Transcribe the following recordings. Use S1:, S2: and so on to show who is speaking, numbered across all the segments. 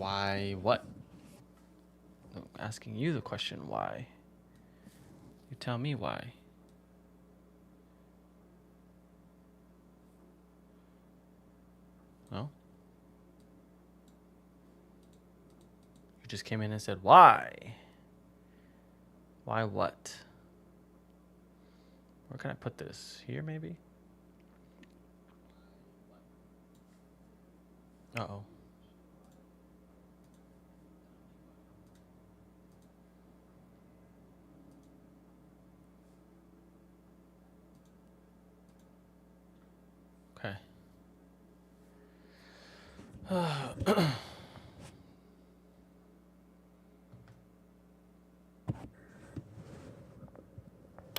S1: Why what? I'm asking you the question why. You tell me why. No? You just came in and said why? Why what? Where can I put this? Here maybe? Uh-oh. Okay.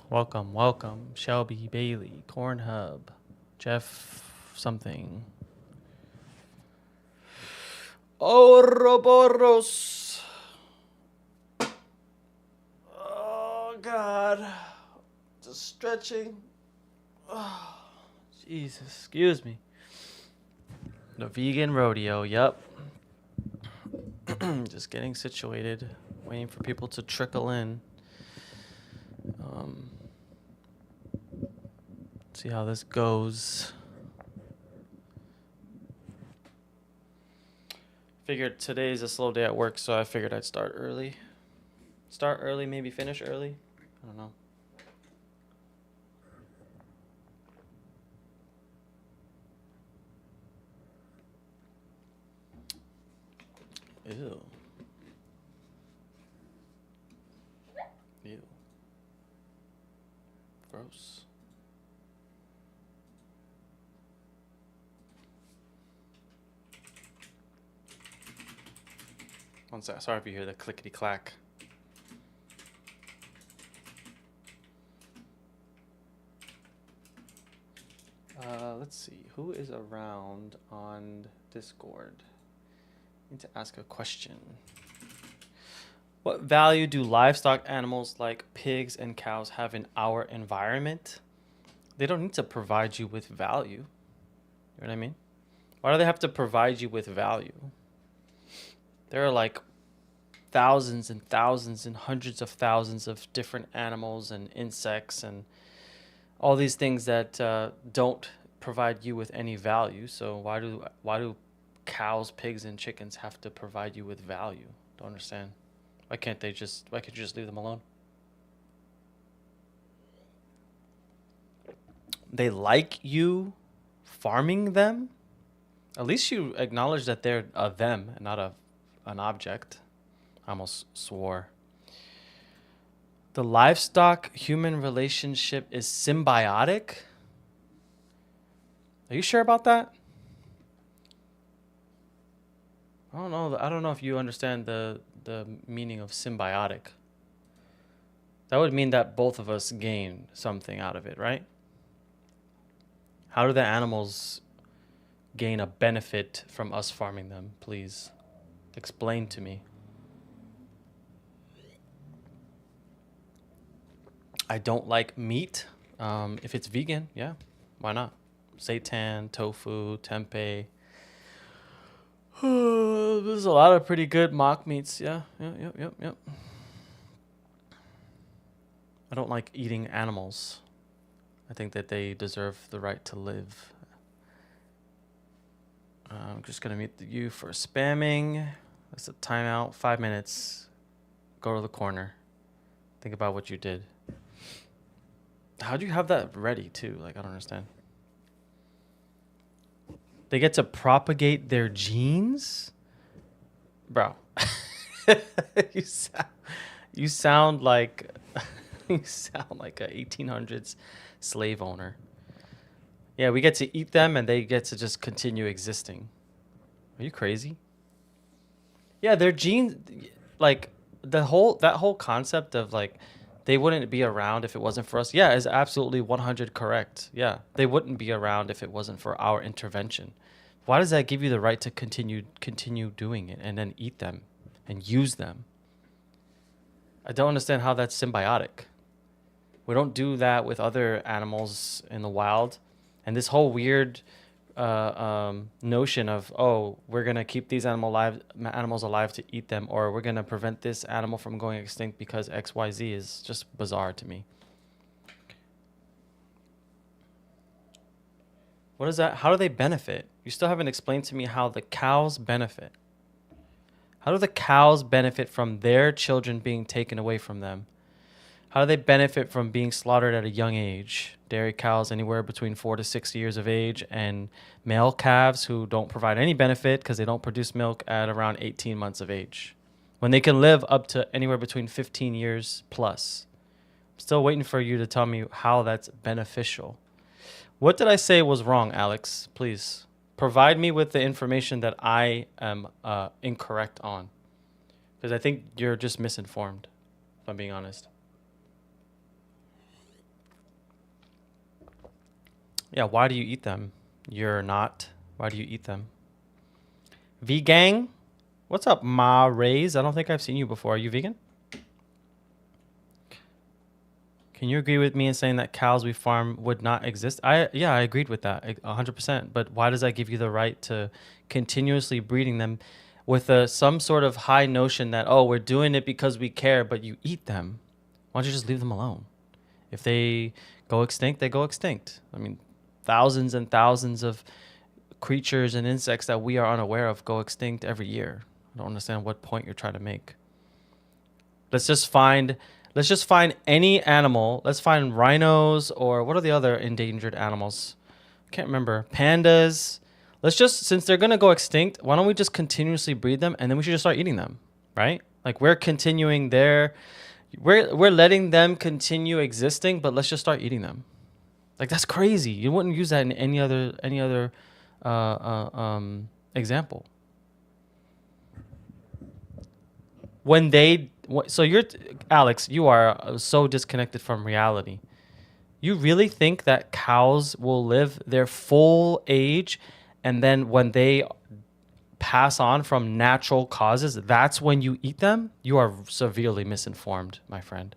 S1: Welcome. Shelby, Bailey, Cornhub, Jeff something. Ouroboros. Oh, God. Just stretching. Oh, Jesus, excuse me. The vegan rodeo, yep. Just getting situated, waiting for people to trickle in. See how this goes. Figured today's a slow day at work, so I figured I'd start early. Start early, maybe finish early. I don't know. Ew. Ew. Gross. One sec. Sorry if you hear the clickety clack. Let's see. Who is around on Discord? I need to ask a question. What value do livestock animals like pigs and cows have in our environment? They don't need to provide you with value. You know what I mean? Why do they have to provide you with value? There are like thousands and thousands and hundreds of thousands of different animals and insects and all these things that don't provide you with any value. So why do cows, pigs, and chickens have to provide you with value? Don't understand. Why can't you just leave them alone? They like you farming them? At least you acknowledge that they're a them and not an object. I almost swore. The livestock-human relationship is symbiotic? Are you sure about that? I don't know. I don't know if you understand the meaning of symbiotic. That would mean that both of us gain something out of it, right? How do the animals gain a benefit from us farming them? Please explain to me. I don't like meat. If it's vegan, yeah, why not? Seitan, tofu, tempeh. There's a lot of pretty good mock meats. Yeah. Yep. I don't like eating animals. I think that they deserve the right to live. I'm just going to mute you for spamming. That's a timeout. 5 minutes. Go to the corner. Think about what you did. How'd you have that ready, too? Like, I don't understand. They get to propagate their genes? Bro. You sound like you sound like a 1800s slave owner. Yeah, we get to eat them and they get to just continue existing. Are you crazy? Yeah, their genes, like that whole concept of like they wouldn't be around if it wasn't for us. Yeah, is absolutely 100 correct. Yeah, they wouldn't be around if it wasn't for our intervention. Why does that give you the right to continue doing it and then eat them and use them? I don't understand how that's symbiotic. We don't do that with other animals in the wild. And this whole weird notion of, oh, we're gonna keep these animals alive to eat them, or we're gonna prevent this animal from going extinct because XYZ is just bizarre to me. What is that? How do they benefit? You still haven't explained to me how the cows benefit. How do the cows benefit from their children being taken away from them? How do they benefit from being slaughtered at a young age? Dairy cows anywhere between 4 to 6 years of age, and male calves who don't provide any benefit because they don't produce milk at around 18 months of age, when they can live up to anywhere between 15 years plus. I'm still waiting for you to tell me how that's beneficial. What did I say was wrong, Alex? Please provide me with the information that I am incorrect on, because I think you're just misinformed, if I'm being honest. Yeah, why do you eat them? You're not. Why do you eat them? V-Gang? What's up, Ma Rays? I don't think I've seen you before. Are you vegan? Can you agree with me in saying that cows we farm would not exist? Yeah, I agreed with that 100%. But why does that give you the right to continuously breeding them with some sort of high notion that, oh, we're doing it because we care, but you eat them? Why don't you just leave them alone? If they go extinct, they go extinct. I mean, thousands and thousands of creatures and insects that we are unaware of go extinct every year. I don't understand what point you're trying to make. Let's just find any animal. Let's find rhinos, or what are the other endangered animals? I can't remember. Pandas. Let's just, since they're going to go extinct, why don't we just continuously breed them, and then we should just start eating them, right? Like, we're continuing we're letting them continue existing, but let's just start eating them. Like, that's crazy. You wouldn't use that in any other example. Alex, you are so disconnected from reality. You really think that cows will live their full age, and then when they pass on from natural causes, that's when you eat them? You are severely misinformed, my friend.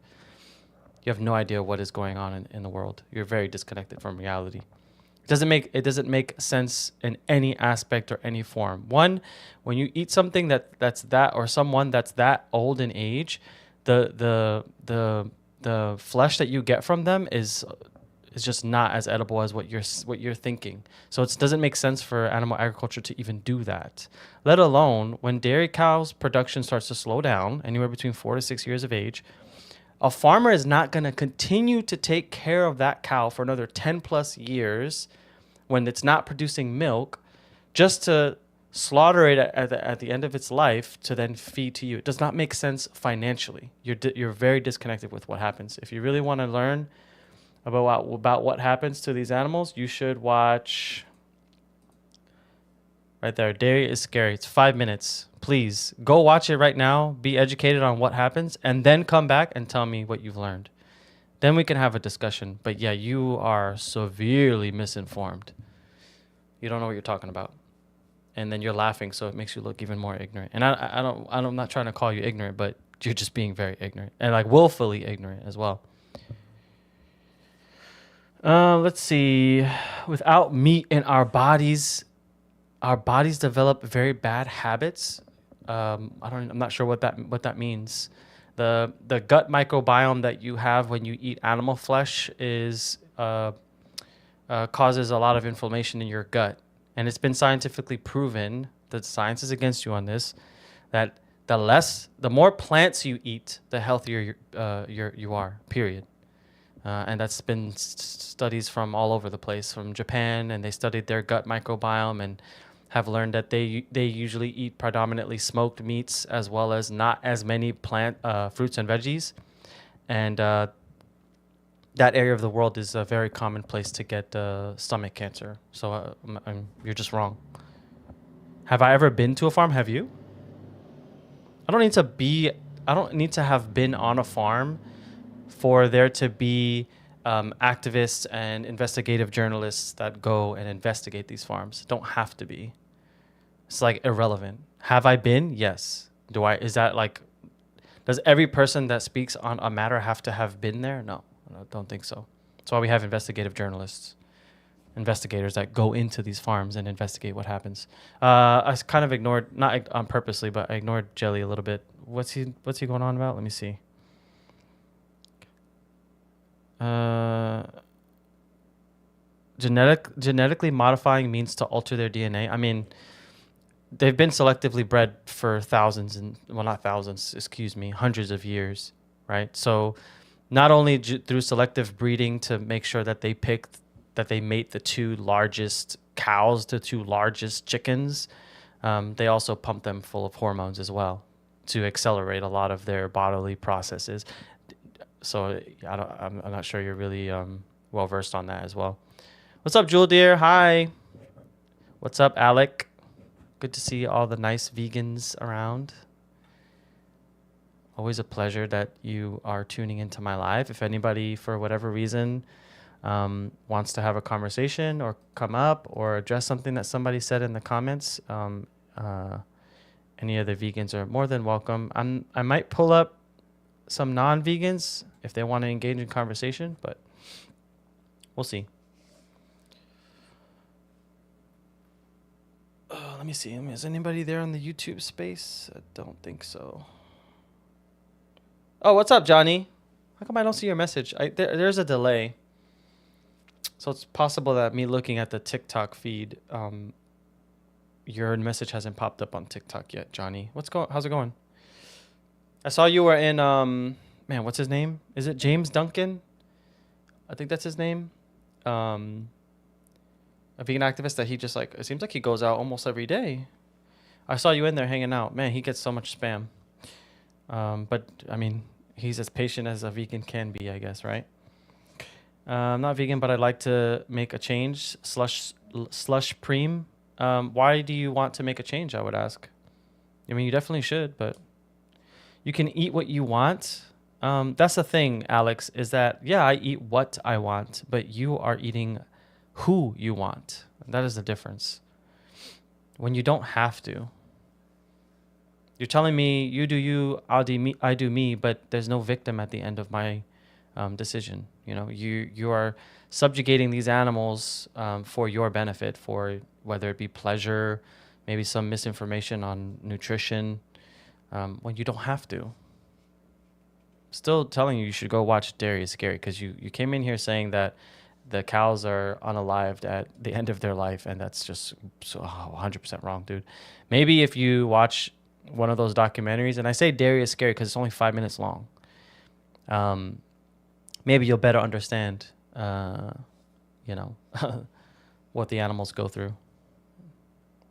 S1: You have no idea what is going on in the world. You're very disconnected from reality. It doesn't make sense in any aspect or any form. One, when you eat something or someone that's that old in age, the flesh that you get from them is just not as edible as what you're thinking. So it doesn't make sense for animal agriculture to even do that. Let alone when dairy cows production starts to slow down, anywhere between 4 to 6 years of age, a farmer is not going to continue to take care of that cow for another 10 plus years when it's not producing milk, just to slaughter it at the end of its life to then feed to you. It does not make sense financially. You're very disconnected with what happens. If you really want to learn about what happens to these animals, you should watch right there. Dairy is scary. It's 5 minutes. Please go watch it right now. Be educated on what happens, and then come back and tell me what you've learned. Then we can have a discussion. But yeah, you are severely misinformed. You don't know what you're talking about, and then you're laughing, so it makes you look even more ignorant. And I'm not trying to call you ignorant, but you're just being very ignorant, and like willfully ignorant as well. Let's see. Without meat in our bodies develop very bad habits. I'm not sure what that means. The gut microbiome that you have when you eat animal flesh causes a lot of inflammation in your gut, and it's been scientifically proven that science is against you on this. That the more plants you eat, the healthier you are. Period. And that's been studies from all over the place, from Japan, and they studied their gut microbiome and have learned that they usually eat predominantly smoked meats, as well as not as many plant fruits and veggies, and that area of the world is a very common place to get stomach cancer. So you're just wrong. Have I ever been to a farm? Have you? I don't need to have been on a farm for there to be activists and investigative journalists that go and investigate these farms. Don't have to be. It's like irrelevant. Have I been? Yes. Does every person that speaks on a matter have to have been there? No, I don't think so. That's why we have investigative journalists. investigators that go into these farms and investigate what happens. I kind of ignored, not on purposely, but I ignored Jelly a little bit. What's he going on about? Let me see. Genetically modifying means to alter their DNA. I mean, they've been selectively bred for thousands and, well, not thousands, excuse me, hundreds of years, right? So not only through selective breeding to make sure that they mate the two largest cows, the two largest chickens, they also pump them full of hormones as well to accelerate a lot of their bodily processes. So I'm not sure you're really well versed on that as well. What's up, Jewel dear? Hi. What's up, Alec? Good to see all the nice vegans around. Always a pleasure that you are tuning into my live. If anybody, for whatever reason, wants to have a conversation or come up or address something that somebody said in the comments, any of the vegans are more than welcome. I might pull up some non-vegans if they want to engage in conversation, but we'll see. Let me see. Is anybody there on the YouTube space? I don't think so. Oh, what's up, Johnny? How come I don't see your message? There's a delay. So it's possible that me looking at the TikTok feed, your message hasn't popped up on TikTok yet, Johnny. How's it going? I saw you were in, man, what's his name? Is it James Duncan? I think that's his name. A vegan activist that he just it seems like he goes out almost every day. I saw you in there hanging out. Man, he gets so much spam. But I mean, he's as patient as a vegan can be, I guess, right? I'm not vegan, but I'd like to make a change. Slush Preem. Why do you want to make a change, I would ask? I mean, you definitely should, but you can eat what you want. That's the thing, Alex, is that, yeah, I eat what I want, but you are eating who you want. That is the difference. When you don't have to. You're telling me, you do you, I do me, but there's no victim at the end of my decision. You know, you are subjugating these animals for your benefit, for whether it be pleasure, maybe some misinformation on nutrition, when you don't have to. Still telling you should go watch Dairy is Scary, because you came in here saying that the cows are unalived at the end of their life, and that's just 100% wrong, dude. Maybe if you watch one of those documentaries, and I say Dairy is Scary because it's only 5 minutes long, maybe you'll better understand, what the animals go through.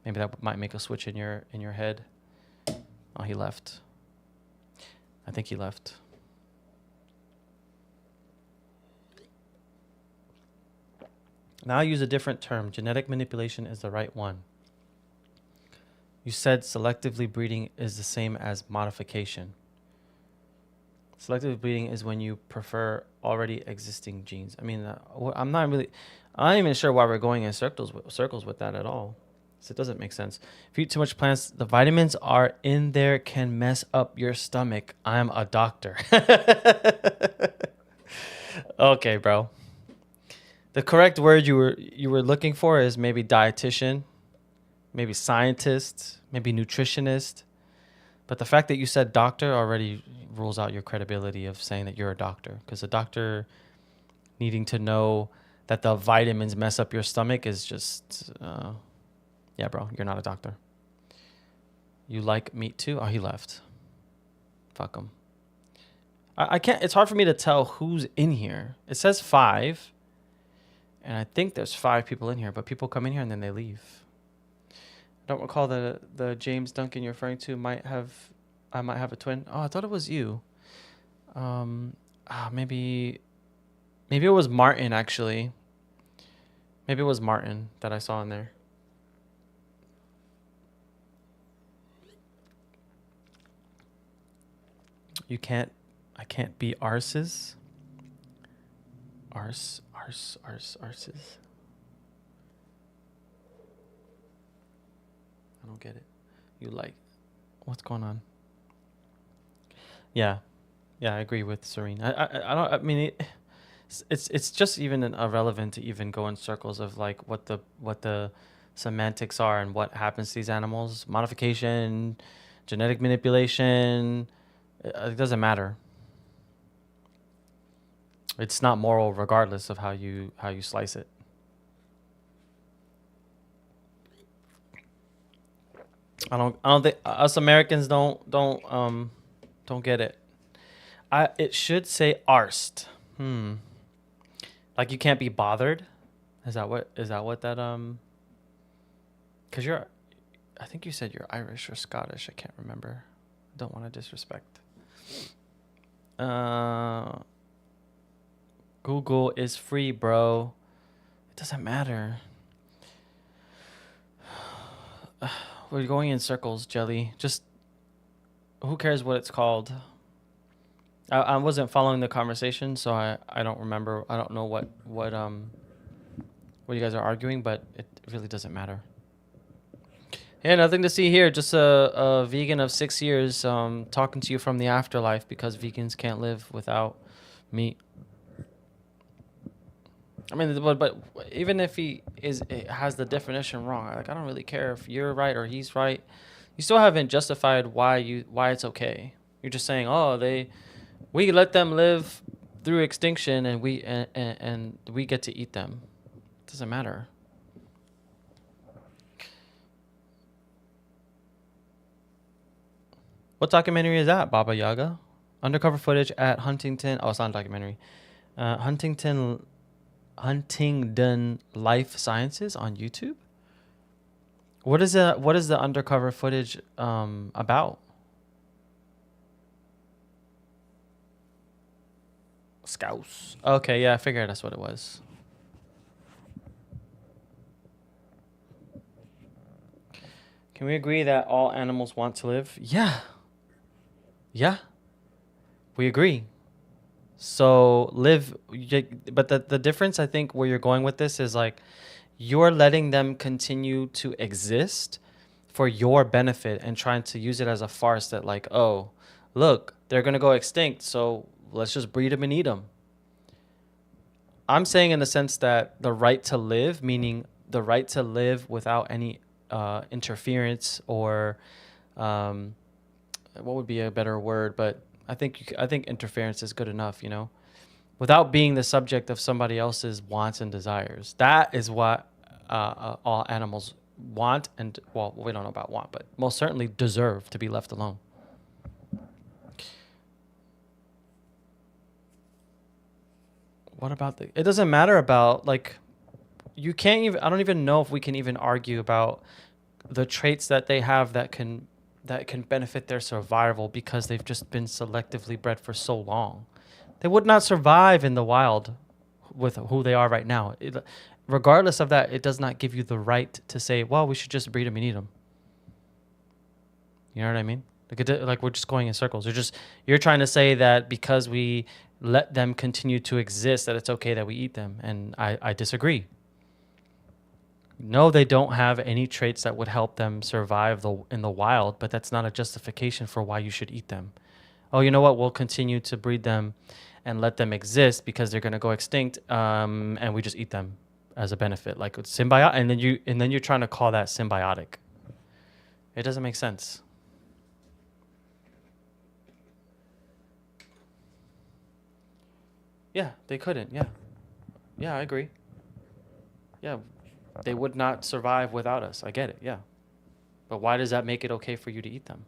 S1: Maybe that might make a switch in your head. Oh, he left. I think he left. Now I use a different term. Genetic manipulation is the right one. You said selectively breeding is the same as modification. Selective breeding is when you prefer already existing genes. I mean, I'm not even sure why we're going in circles with that at all. So it doesn't make sense. If you eat too much plants, the vitamins are in there, can mess up your stomach. I'm a doctor. Okay, bro. The correct word you were looking for is maybe dietitian, maybe scientist, maybe nutritionist. But the fact that you said doctor already rules out your credibility of saying that you're a doctor. Because a doctor needing to know that the vitamins mess up your stomach is just, yeah, bro, you're not a doctor. You like meat too? Oh, he left. Fuck him. I can't, it's hard for me to tell who's in here. It says 5. And I think there's 5 people in here, but people come in here and then they leave. I don't recall the James Duncan you're referring to. I might have a twin. Oh, I thought it was you. Maybe it was Martin, actually. Maybe it was Martin that I saw in there. I can't be arses. Arses. I don't get it. What's going on? Yeah, I agree with Serene. I mean, It's just even irrelevant to even go in circles of like what the semantics are and what happens to these animals. Modification, genetic manipulation, it doesn't matter. It's not moral regardless of how you slice it. I don't think us Americans don't get it. It should say arst. Like you can't be bothered. Is that what that cuz I think you said you're Irish or Scottish. I can't remember. I don't want to disrespect. Google is free, bro. It doesn't matter. We're going in circles, Jelly. Just who cares what it's called? I wasn't following the conversation, so I don't remember. I don't know what you guys are arguing, but it really doesn't matter. Yeah, nothing to see here. Just a vegan of 6 years talking to you from the afterlife because vegans can't live without meat. I mean, but even if he has the definition wrong, like I don't really care if you're right or he's right. You still haven't justified why it's okay. You're just saying, oh, we let them live through extinction and we get to eat them. It doesn't matter. What documentary is that, Baba Yaga? Undercover footage at Huntington. Oh, it's not a documentary. Huntington Life Sciences on YouTube. What is the undercover footage about? Scouse. Okay, yeah, I figured that's what it was. Can we agree that all animals want to live? Yeah. Yeah. We agree. So but the difference I think where you're going with this is like you're letting them continue to exist for your benefit and trying to use it as a farce that like, oh, look, they're going to go extinct, so let's just breed them and eat them. I'm saying in the sense that the right to live, meaning the right to live without any interference or what would be a better word, but I think interference is good enough, without being the subject of somebody else's wants and desires. That is what all animals want, and well, we don't know about want, but most certainly deserve to be left alone. What about it doesn't matter about like you can't even. I don't even know if we can even argue about the traits that they have that can benefit their survival because they've just been selectively bred for so long. They would not survive in the wild with who they are right now. Regardless of that, it does not give you the right to say, well, we should just breed them and eat them. You know what I mean? Like we're just going in circles. You're trying to say that because we let them continue to exist, that it's okay that we eat them. And I disagree. No, they don't have any traits that would help them survive in the wild, but that's not a justification for why you should eat them. Oh, you know what? We'll continue to breed them and let them exist because they're going to go extinct, and we just eat them as a benefit, like it's symbiotic. And then you're trying to call that symbiotic. It doesn't make sense. Yeah, they couldn't. Yeah, I agree. Yeah. They would not survive without us. I get it, yeah. But why does that make it okay for you to eat them?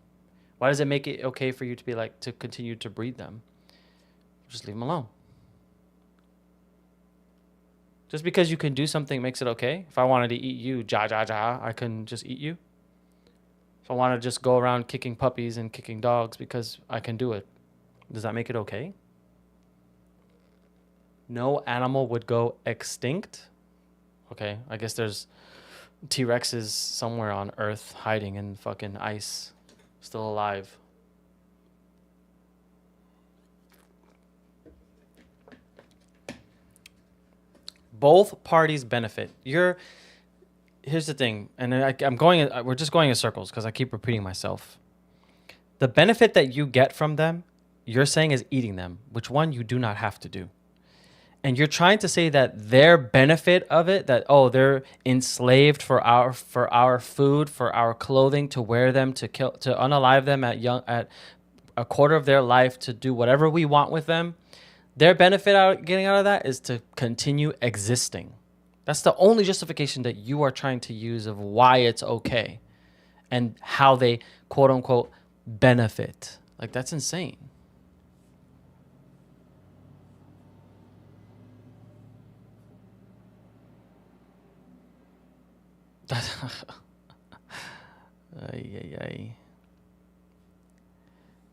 S1: Why does it make it okay for you to be like to continue to breed them? Just leave them alone. Just because you can do something makes it okay. If I wanted to eat you, I couldn't just eat you. If I want to just go around kicking puppies and kicking dogs because I can do it, does that make it okay? No animal would go extinct. Okay, I guess there's T-Rexes somewhere on Earth hiding in fucking ice, still alive. Both parties benefit. Here's the thing, and we're just going in circles because I keep repeating myself. The benefit that you get from them, you're saying is eating them, which one you do not have to do. and you're trying to say that their benefit of it, that oh, they're enslaved for our food, for our clothing, to wear them, to kill, to unalive them at a quarter of their life, to do whatever we want with them. Their benefit getting out of that is to continue existing. That's the only justification that you are trying to use of why it's okay and how they quote unquote benefit. Like, that's insane. Ay.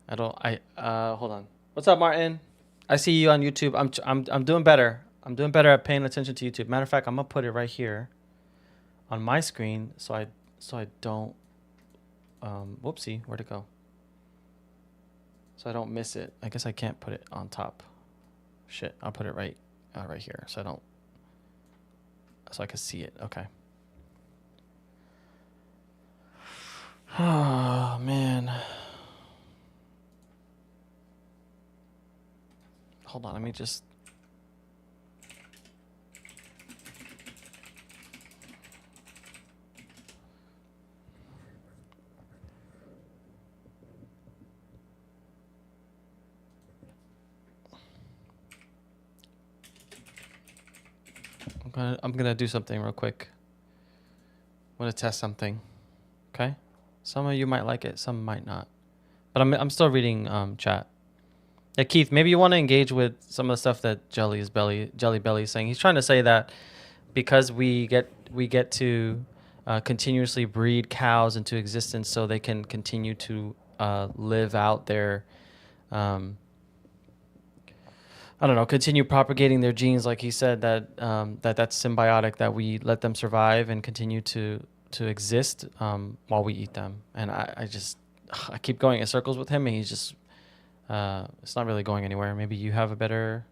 S1: Hold on. What's up, Martin? I see you on YouTube. I'm doing better. I'm doing better at paying attention to YouTube. Matter of fact, I'm gonna put it right here on my screen so I don't whoopsie, where'd it go? So I don't miss it. I guess I can't put it on top. Shit, I'll put it right here so I can see it. Okay. Oh man. Hold on, let me just. I'm gonna do something real quick. I'm gonna test something. Okay. Some of you might like it, some might not. But I'm still reading chat. Yeah, Keith, maybe you want to engage with some of the stuff that Jelly Belly is saying. He's trying to say that because we get to continuously breed cows into existence so they can continue to live out their I don't know, continue propagating their genes, like he said, that's symbiotic, that we let them survive and continue to exist while we eat them. And I keep going in circles with him, and he's just it's not really going anywhere. Maybe you have a better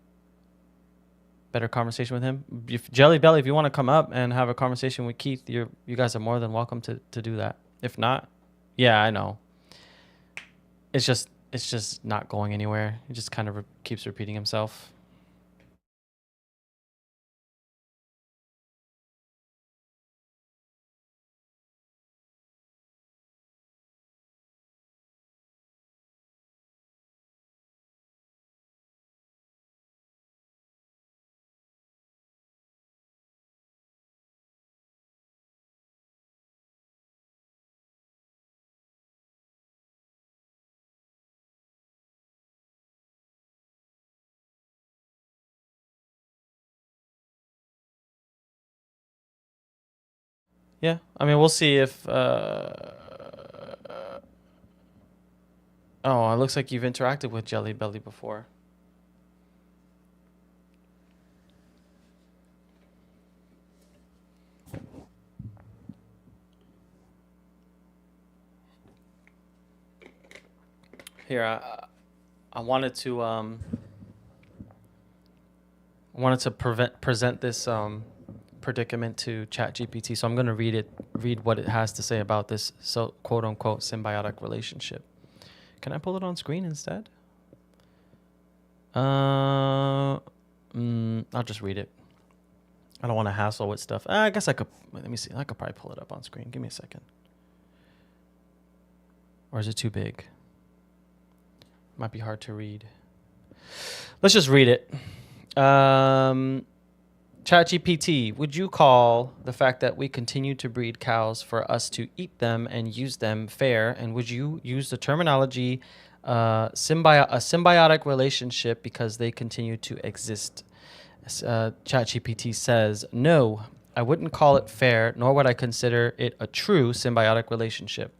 S1: conversation with him. If Jelly Belly, if you want to come up and have a conversation with Keith, you guys are more than welcome to do that. If not, yeah, I know. It's just not going anywhere. He just kind of keeps repeating himself. Yeah, I mean, we'll see if. Oh, it looks like you've interacted with Jelly Belly before. Here, I wanted to present this predicament to ChatGPT, so I'm going to read what it has to say about this quote unquote symbiotic relationship. Can I pull it on screen instead? I'll just read it. I don't want to hassle with stuff. I guess I could. Let me see. I could probably pull it up on screen. Give me a second. Or is it too big? Might be hard to read. Let's just read it. ChatGPT, would you call the fact that we continue to breed cows for us to eat them and use them fair? And would you use the terminology a symbiotic relationship because they continue to exist? ChatGPT says, no, I wouldn't call it fair, nor would I consider it a true symbiotic relationship.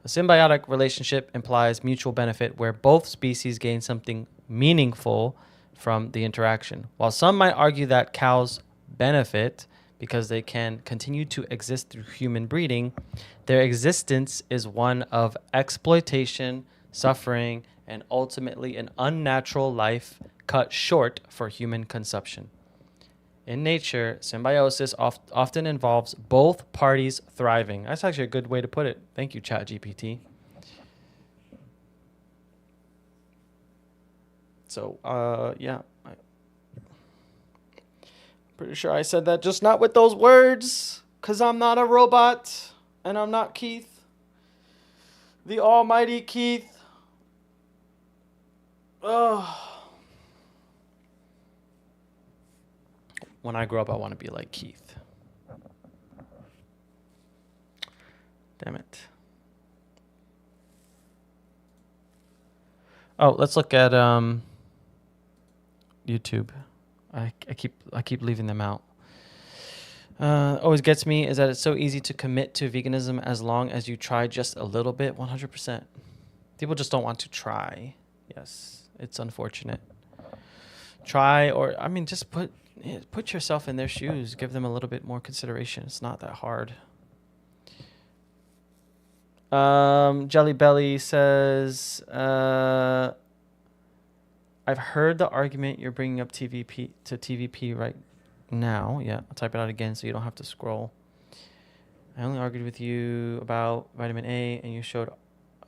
S1: A symbiotic relationship implies mutual benefit where both species gain something meaningful from the interaction. While some might argue that cows benefit because they can continue to exist through human breeding, their existence is one of exploitation, suffering, and ultimately an unnatural life cut short for human consumption. In nature, symbiosis often involves both parties thriving. That's actually a good way to put it. Thank you, ChatGPT. So, yeah. Pretty sure I said that, just not with those words, because I'm not a robot, and I'm not Keith. The almighty Keith. Oh. When I grow up, I want to be like Keith. Damn it. Oh, let's look at YouTube. I keep leaving them out. Always gets me is that it's so easy to commit to veganism as long as you try just a little bit. 100%. People just don't want to try. Yes, it's unfortunate. Try, or I mean, just put yourself in their shoes. Give them a little bit more consideration. It's not that hard. Jelly Belly says, I've heard the argument you're bringing up TVP right now. Yeah, I'll type it out again so you don't have to scroll. I only argued with you about vitamin A and you showed,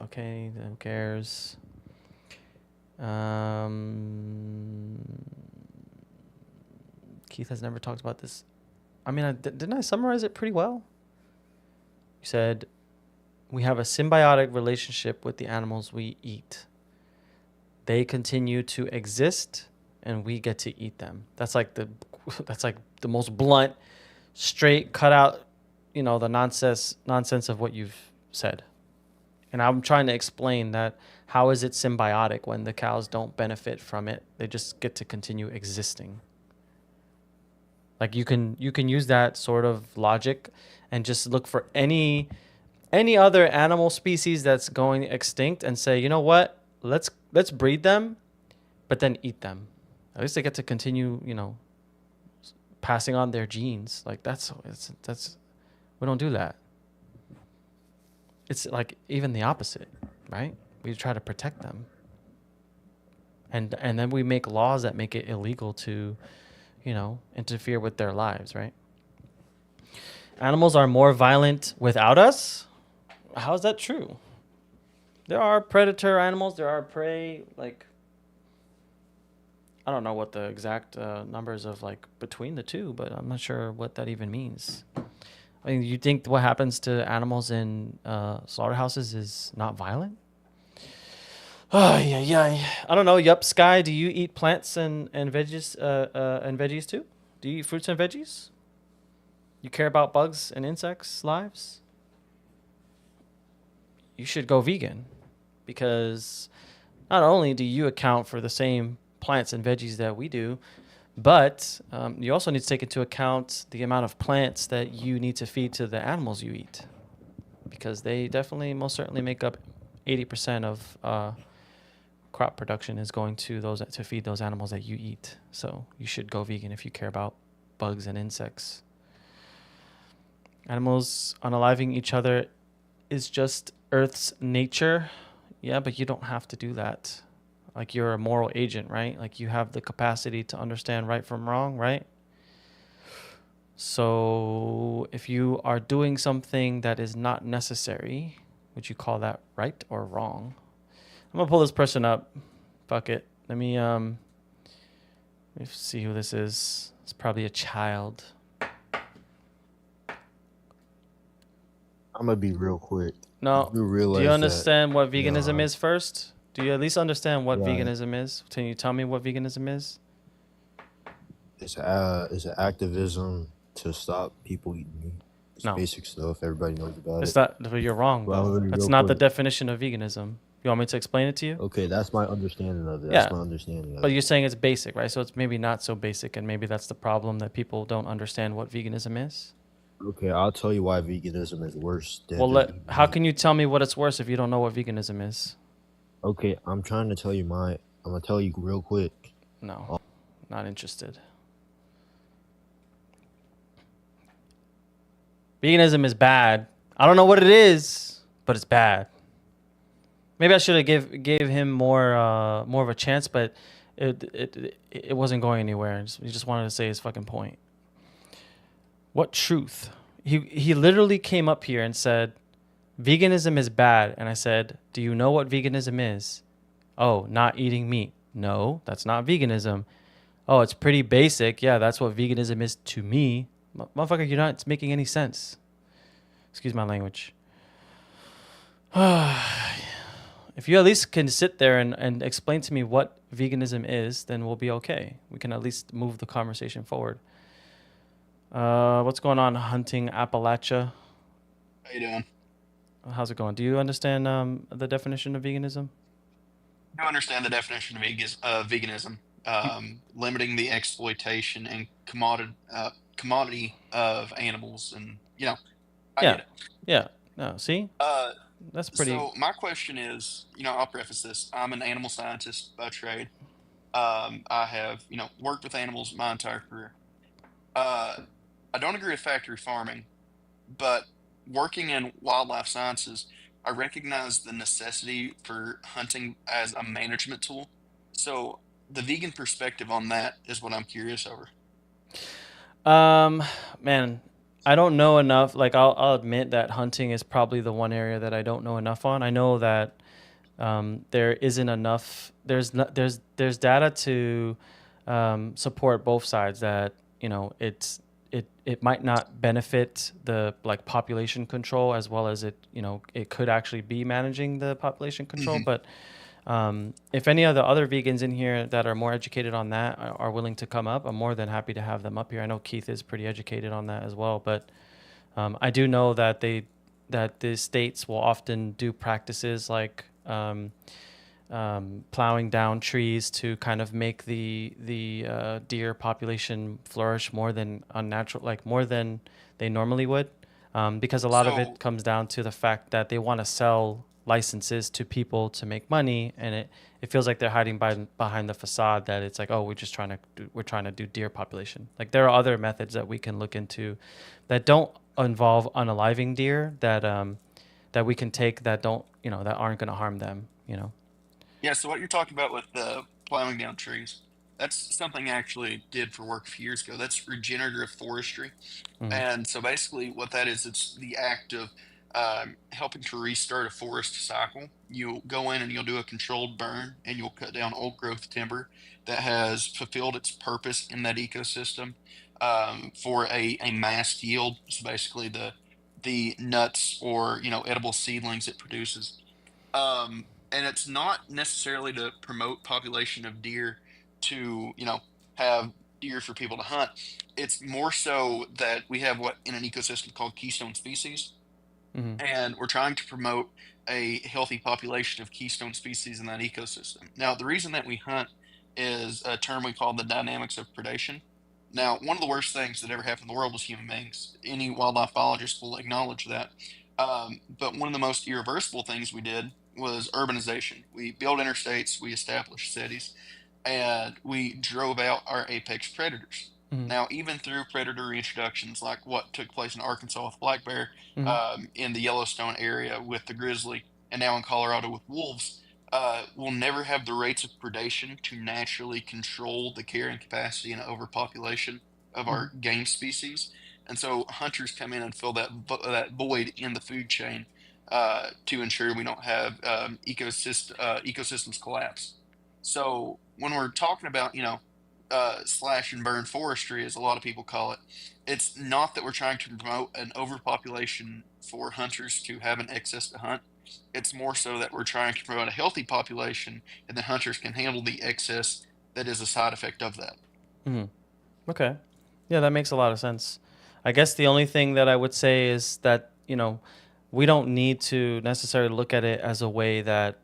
S1: okay, who cares? Keith has never talked about this. I mean, didn't I summarize it pretty well? You said, we have a symbiotic relationship with the animals we eat. They continue to exist and we get to eat them. That's like the most blunt, straight cut out, the nonsense of what you've said. And I'm trying to explain that how is it symbiotic when the cows don't benefit from it? They just get to continue existing. Like you can use that sort of logic and just look for any other animal species that's going extinct and say, you know what? Let's breed them, but then eat them. At least they get to continue, passing on their genes. Like that's we don't do that. It's like even the opposite, right? We try to protect them. And then we make laws that make it illegal to, interfere with their lives, right? Animals are more violent without us? How is that true? There are predator animals, there are prey, like, I don't know what the exact numbers of like between the two, but I'm not sure what that even means. I mean, you think what happens to animals in slaughterhouses is not violent? Oh, yeah. I don't know. Yup, Sky, do you eat plants and veggies too? Do you eat fruits and veggies? You care about bugs and insects' lives? You should go vegan, because not only do you account for the same plants and veggies that we do, but you also need to take into account the amount of plants that you need to feed to the animals you eat, because they definitely most certainly make up 80% of crop production is going to feed those animals that you eat. So you should go vegan if you care about bugs and insects. Animals unaliving each other is just Earth's nature. Yeah, but you don't have to do that. Like, you're a moral agent, right? Like, you have the capacity to understand right from wrong, right? So if you are doing something that is not necessary, would you call that right or wrong? I'm gonna pull this person up. Fuck it. Let me see who this is. It's probably a child.
S2: I'm gonna be real quick.
S1: No. Do you understand what veganism is first? Do you at least understand what veganism is? Can you tell me what veganism is?
S2: It's an activism to stop people eating meat. It's basic stuff. Everybody knows about
S1: it. Not. You're wrong, though. That's not the definition of veganism. You want me to explain it to you?
S2: Okay, that's my understanding of it. That's my understanding of it.
S1: But you're saying it's basic, right? So it's maybe not so basic, and maybe that's the problem, that people don't understand what veganism is.
S2: Okay, I'll tell you why veganism is worse than
S1: how can you tell me what it's worse if you don't know what veganism is?
S2: Okay, I'm trying to tell you I'm gonna tell you real quick.
S1: No, not interested. Veganism is bad. I don't know what it is, but it's bad. Maybe I should have gave him more of a chance, but it wasn't going anywhere. He just wanted to say his fucking point. What truth? He literally came up here and said, veganism is bad. And I said, do you know what veganism is? Oh, not eating meat. No, that's not veganism. Oh, it's pretty basic. Yeah, that's what veganism is to me. Motherfucker, you're not making any sense. Excuse my language. If you at least can sit there and explain to me what veganism is, then we'll be okay. We can at least move the conversation forward. What's going on, Hunting Appalachia?
S3: How you doing?
S1: How's it going? Do you understand the definition of veganism?
S3: I understand the definition of veganism,
S1: You,
S3: limiting the exploitation and commodity of animals, and I
S1: yeah,
S3: get it.
S1: yeah. No, see,
S3: Uh,
S1: that's pretty.
S3: so my question is, I'll preface this. I'm an animal scientist by trade. I have, worked with animals my entire career. Uh, I don't agree with factory farming, but working in wildlife sciences, I recognize the necessity for hunting as a management tool. So the vegan perspective on that is what I'm curious over.
S1: Um, man, I don't know enough. Like, I'll admit that hunting is probably the one area that I don't know enough on. I know that there isn't enough. There's data to support both sides. That it might not benefit the like population control as well as it could actually be managing the population control.
S3: Hmm.
S1: But if any of the other vegans in here that are more educated on that are willing to come up, I'm more than happy to have them up here. I know Keith is pretty educated on that as well, but I do know that the states will often do practices like plowing down trees to kind of make the deer population flourish more than unnatural, like more than they normally would, because a lot of it
S3: So,
S1: comes down to the fact that they want to sell licenses to people to make money, and it feels like they're hiding behind the facade that it's like, oh, we're trying to do deer population. Like there are other methods that we can look into that don't involve unaliving deer that we can take that don't that aren't going to harm them.
S3: yeah, so what you're talking about with the plowing down trees, that's something I actually did for work a few years ago. That's regenerative forestry.
S1: Mm-hmm.
S3: And so basically, what that is, it's the act of helping to restart a forest cycle. You'll go in and you'll do a controlled burn, and you'll cut down old growth timber that has fulfilled its purpose in that ecosystem for a mass yield. So basically, the nuts or edible seedlings it produces. And it's not necessarily to promote population of deer to have deer for people to hunt. It's more so that we have what in an ecosystem called keystone species,
S1: Mm-hmm.
S3: and we're trying to promote a healthy population of keystone species in that ecosystem. Now, the reason that we hunt is a term we call the dynamics of predation. Now, one of the worst things that ever happened in the world was human beings. Any wildlife biologist will acknowledge that. But one of the most irreversible things we did was urbanization. We built interstates, we established cities, and we drove out our apex predators.
S1: Mm-hmm.
S3: Now, even through predator reintroductions, like what took place in Arkansas with black bear,
S1: Mm-hmm.
S3: in the Yellowstone area with the grizzly, and now in Colorado with wolves, we'll never have the rates of predation to naturally control the carrying capacity and overpopulation of
S1: Mm-hmm.
S3: our game species. And so hunters come in and fill that void in the food chain to ensure we don't have ecosystems collapse. So when we're talking about, slash and burn forestry, as a lot of people call it, it's not that we're trying to promote an overpopulation for hunters to have an excess to hunt. It's more so that we're trying to promote a healthy population, and the hunters can handle the excess that is a side effect of that.
S1: Mm-hmm. Okay. Yeah, that makes a lot of sense. I guess the only thing that I would say is that, we don't need to necessarily look at it as a way that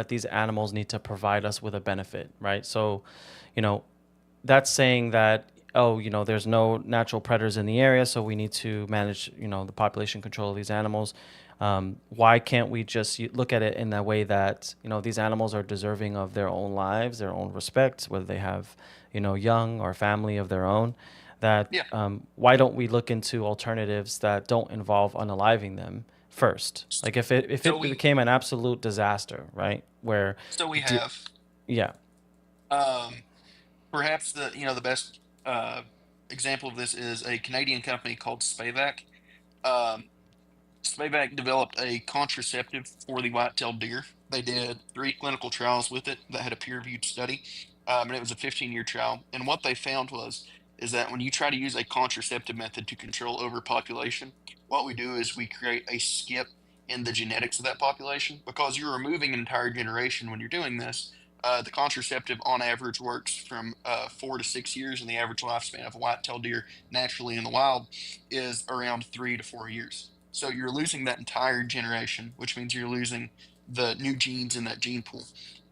S1: these animals need to provide us with a benefit, right? So, you know, that's saying that, oh, there's no natural predators in the area, so we need to manage, the population control of these animals. Why can't we just look at it in a way that these animals are deserving of their own lives, their own respect, whether they have young or family of their own? That
S3: Yeah.
S1: why don't we look into alternatives that don't involve unaliving them first? Like if
S3: So
S1: it
S3: we
S1: became an absolute disaster, right? Where,
S3: so we
S1: d-
S3: have
S1: yeah.
S3: um, perhaps the best example of this is a Canadian company called Spayvac. Um, Spayvac developed a contraceptive for the white-tailed deer. They did 3 clinical trials with it that had a peer-reviewed study. and it was a 15-year trial. And what they found is that when you try to use a contraceptive method to control overpopulation, what we do is we create a skip in the genetics of that population because you're removing an entire generation when you're doing this. The contraceptive, on average, works from 4 to 6 years, and the average lifespan of a white-tailed deer naturally in the wild is around 3 to 4 years. So you're losing that entire generation, which means you're losing the new genes in that gene pool.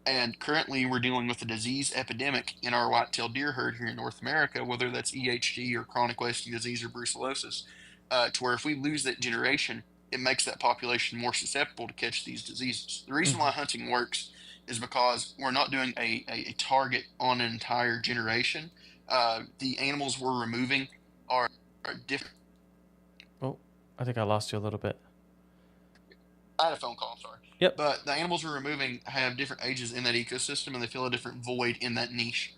S3: And currently, we're dealing with a disease epidemic in our white-tailed deer herd here in North America, whether that's EHD or chronic wasting disease or brucellosis, to where if we lose that generation, it makes that population more susceptible to catch these diseases. The reason why
S1: Hmm.
S3: hunting works is because we're not doing a target on an entire generation. The animals we're removing are different.
S1: Oh, I think I lost you a little bit.
S3: I had a phone call, I'm sorry.
S1: Yep.
S3: But the animals we're removing have different ages in that ecosystem and they fill a different void in that niche.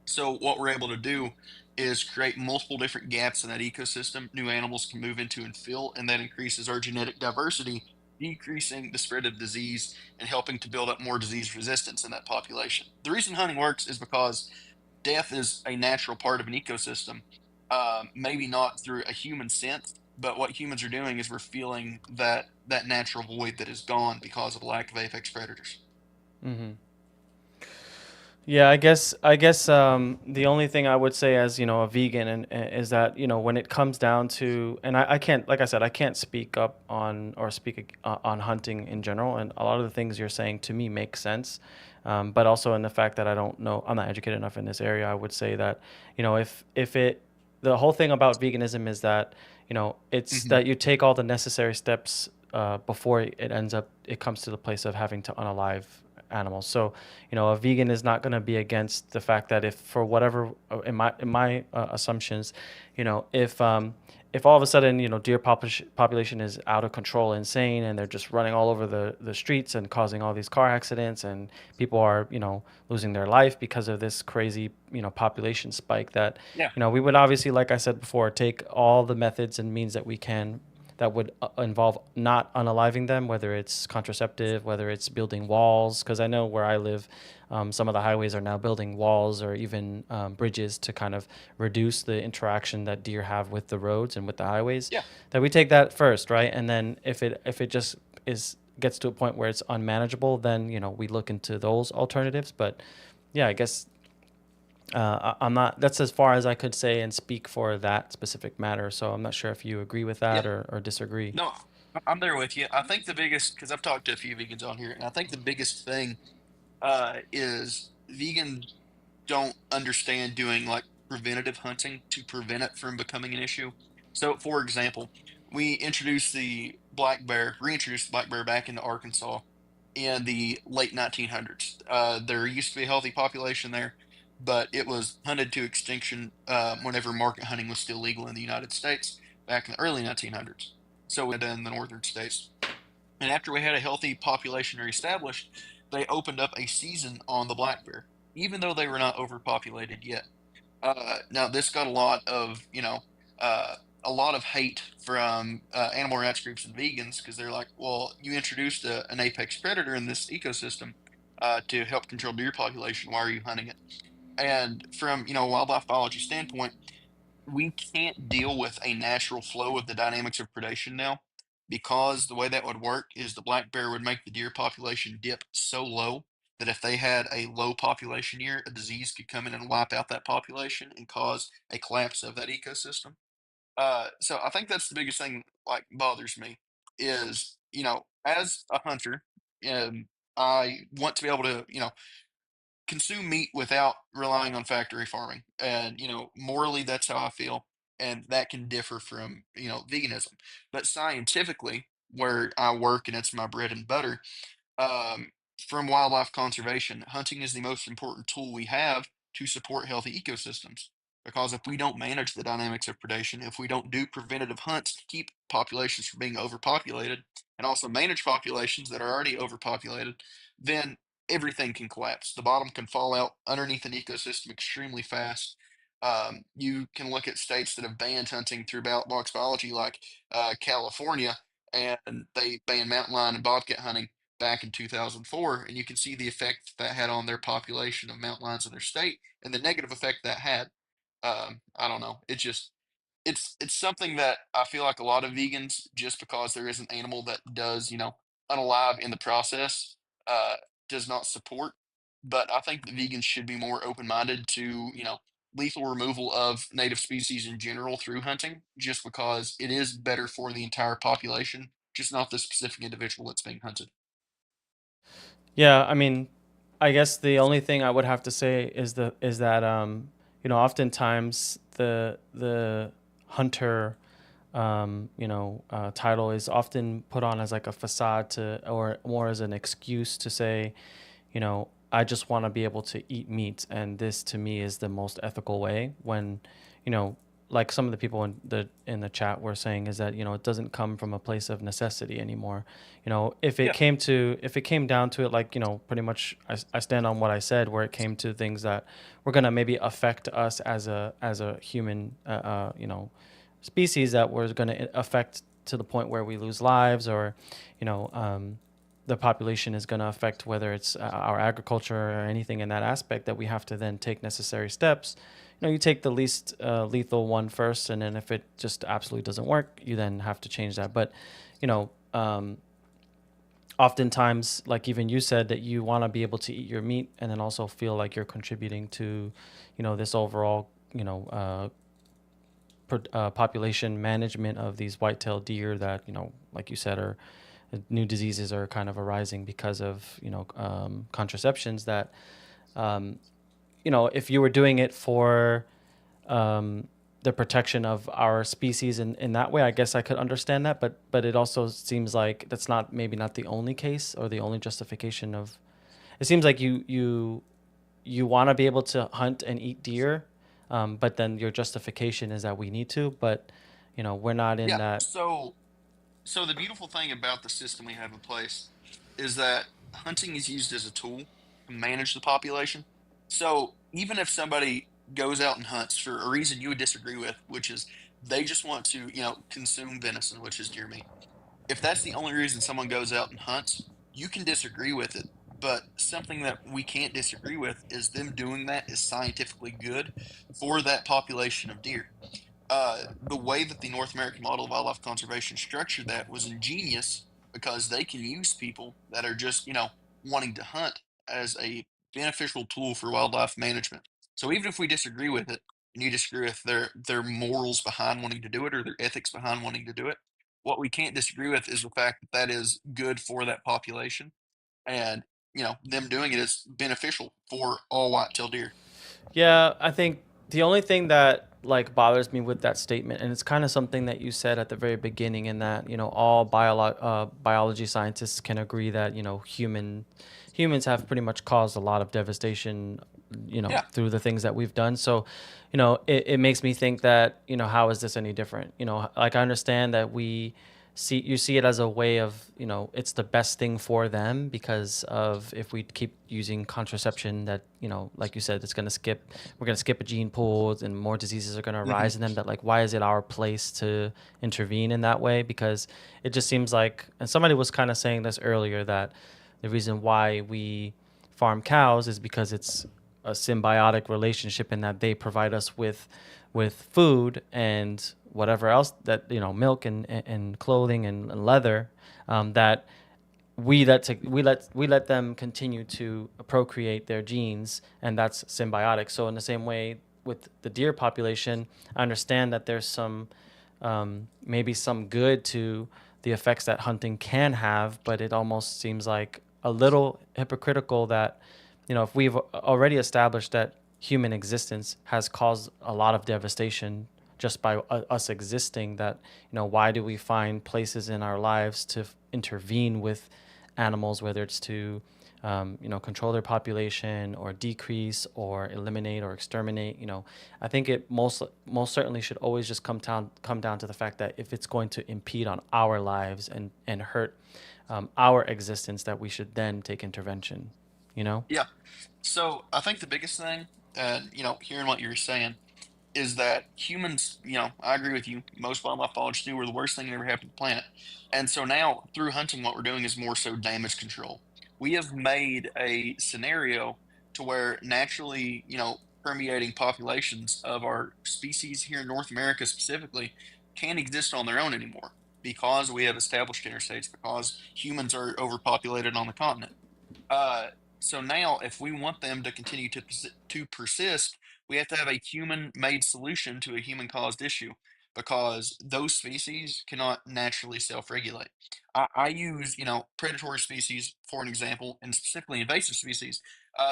S3: So what we're able to do is create multiple different gaps in that ecosystem new animals can move into and fill, and that increases our genetic diversity, decreasing the spread of disease and helping to build up more disease resistance in that population. The reason hunting works is because death is a natural part of an ecosystem. Maybe not through a human sense, but what humans are doing is we're feeling that natural void that is gone because of lack of apex predators.
S1: Hmm. Yeah, I guess the only thing I would say as, a vegan and is that, when it comes down to, and I can't, like I said, I can't speak up on or speak on hunting in general, and a lot of the things you're saying to me make sense. But also in the fact that I don't know, I'm not educated enough in this area, I would say that, if it, the whole thing about veganism is that, it's
S3: Hmm.
S1: that you take all the necessary steps before it comes to the place of having to unalive animals. So, a vegan is not going to be against the fact that if for whatever in my assumptions, you know, if all of a sudden, deer population is out of control, insane, and they're just running all over the streets and causing all these car accidents, and people are, losing their life because of this crazy, population spike, that,
S3: Yeah.
S1: we would obviously, like I said before, take all the methods and means that we can that would involve not unaliving them, whether it's contraceptive, whether it's building walls. Because I know where I live, some of the highways are now building walls or even bridges to kind of reduce the interaction that deer have with the roads and with the highways.
S3: Yeah.
S1: That we take that first, right? And then if it just is gets to a point where it's unmanageable, then we look into those alternatives. But yeah, I guess I'm not. That's as far as I could say and speak for that specific matter. So I'm not sure if you agree with
S3: Yeah.
S1: that or disagree.
S3: No, I'm there with you. I think the biggest, because I've talked to a few vegans on here, and I think the biggest thing is vegans don't understand doing like preventative hunting to prevent it from becoming an issue. So, for example, we introduced the black bear, reintroduced the black bear back into Arkansas in the late 1900s. There used to be a healthy population there, but it was hunted to extinction whenever market hunting was still legal in the United States back in the early 1900s. So we had in the northern states. And after we had a healthy population reestablished, they opened up a season on the black bear, even though they were not overpopulated yet. Now this got uh, a lot of hate from animal rights groups and vegans because they're like, well, you introduced an apex predator in this ecosystem to help control deer population. Why are you hunting it? And from a wildlife biology standpoint, we can't deal with a natural flow of the dynamics of predation now because the way that would work is the black bear would make the deer population dip so low that if they had a low population year, a disease could come in and wipe out that population and cause a collapse of that ecosystem. So I think that's the biggest thing like bothers me is, as a hunter, um, I want to be able to, consume meat without relying on factory farming. And, morally, that's how I feel. And that can differ from, veganism. But scientifically, where I work and it's my bread and butter, um, from wildlife conservation, hunting is the most important tool we have to support healthy ecosystems. Because if we don't manage the dynamics of predation, if we don't do preventative hunts to keep populations from being overpopulated, and also manage populations that are already overpopulated, then everything can collapse. The bottom can fall out underneath an ecosystem extremely fast. You can look at states that have banned hunting through ballot box biology, like California, and they ban mountain lion and bobcat hunting back in 2004, and you can see the effect that had on their population of mountain lions in their state, and the negative effect that had. I don't know. It's something that I feel like a lot of vegans, just because there is an animal that does, unalive in the process, uh, does not support. But I think that vegans should be more open-minded to, lethal removal of native species in general through hunting, just because it is better for the entire population, just not the specific individual that's being hunted.
S1: Yeah, I mean, I guess the only thing I would have to say is that oftentimes the hunter title is often put on as like a facade to, or more as an excuse to say, I just want to be able to eat meat, and this to me is the most ethical way. When, you know, like some of the people in the chat were saying, is that it doesn't come from a place of necessity anymore.
S3: Yeah.
S1: If it came down to it, like pretty much, I stand on what I said, where it came to things that were gonna maybe affect us as a human, species, that was gonna affect to the point where we lose lives, or you know. The population is going to affect whether it's our agriculture or anything in that aspect, that we have to then take necessary steps. You take the least lethal one first, and then if it just absolutely doesn't work, you then have to change that. But you know oftentimes, like even you said, that you want to be able to eat your meat and then also feel like you're contributing to this overall population management of these white-tailed deer that like you said, are new diseases are kind of arising because of contraceptions, that if you were doing it for the protection of our species in that way, I guess I could understand that. But it also seems like that's not, maybe not the only case or the only justification of. It seems like you want to be able to hunt and eat deer, but then your justification is that we need to. But we're not in
S3: Yeah.
S1: that.
S3: So the beautiful thing about the system we have in place is that hunting is used as a tool to manage the population. So even if somebody goes out and hunts for a reason you would disagree with, which is they just want to, consume venison, which is deer meat. If that's the only reason someone goes out and hunts, you can disagree with it. But something that we can't disagree with is them doing that is scientifically good for that population of deer. The way that the North American model of wildlife conservation structured that was ingenious, because they can use people that are just, wanting to hunt as a beneficial tool for wildlife management. So even if we disagree with it, and you disagree with their morals behind wanting to do it or their ethics behind wanting to do it, what we can't disagree with is the fact that that is good for that population, and them doing it is beneficial for all white-tailed deer.
S1: Yeah, I think the only thing that like bothers me with that statement, and it's kind of something that you said at the very beginning, in that all biology scientists can agree that humans have pretty much caused a lot of devastation,
S3: Yeah.
S1: through the things that we've done. So, it makes me think that how is this any different? Like, I understand that you see it as a way of, it's the best thing for them, because of, if we keep using contraception, that like you said, we're going to skip a gene pool, and more diseases are going to
S3: Hmm.
S1: arise in them. That, like, why is it our place to intervene in that way? Because it just seems like, and somebody was kind of saying this earlier, that the reason why we farm cows is because it's a symbiotic relationship, in that they provide us with food and whatever else, that milk and clothing and leather, that we let them continue to procreate their genes, and that's symbiotic. So in the same way with the deer population, I understand that there's some, maybe some good to the effects that hunting can have, but it almost seems like a little hypocritical that, if we've already established that human existence has caused a lot of devastation just by us existing, that why do we find places in our lives to intervene with animals, whether it's to control their population, or decrease, or eliminate, or exterminate. I think it most certainly should always just come down to the fact that if it's going to impede on our lives and hurt our existence, that we should then take intervention.
S3: Yeah. So I think the biggest thing, hearing what you were saying, is that humans, I agree with you. Most wildlife biologists knew were the worst thing that ever happened to the planet. And so now through hunting, what we're doing is more so damage control. We have made a scenario to where naturally, permeating populations of our species here in North America specifically can't exist on their own anymore because we have established interstates, because humans are overpopulated on the continent. Uh, so now, if we want them to continue to persist, we have to have a human-made solution to a human-caused issue because those species cannot naturally self-regulate. I use, predatory species for an example, and specifically invasive species.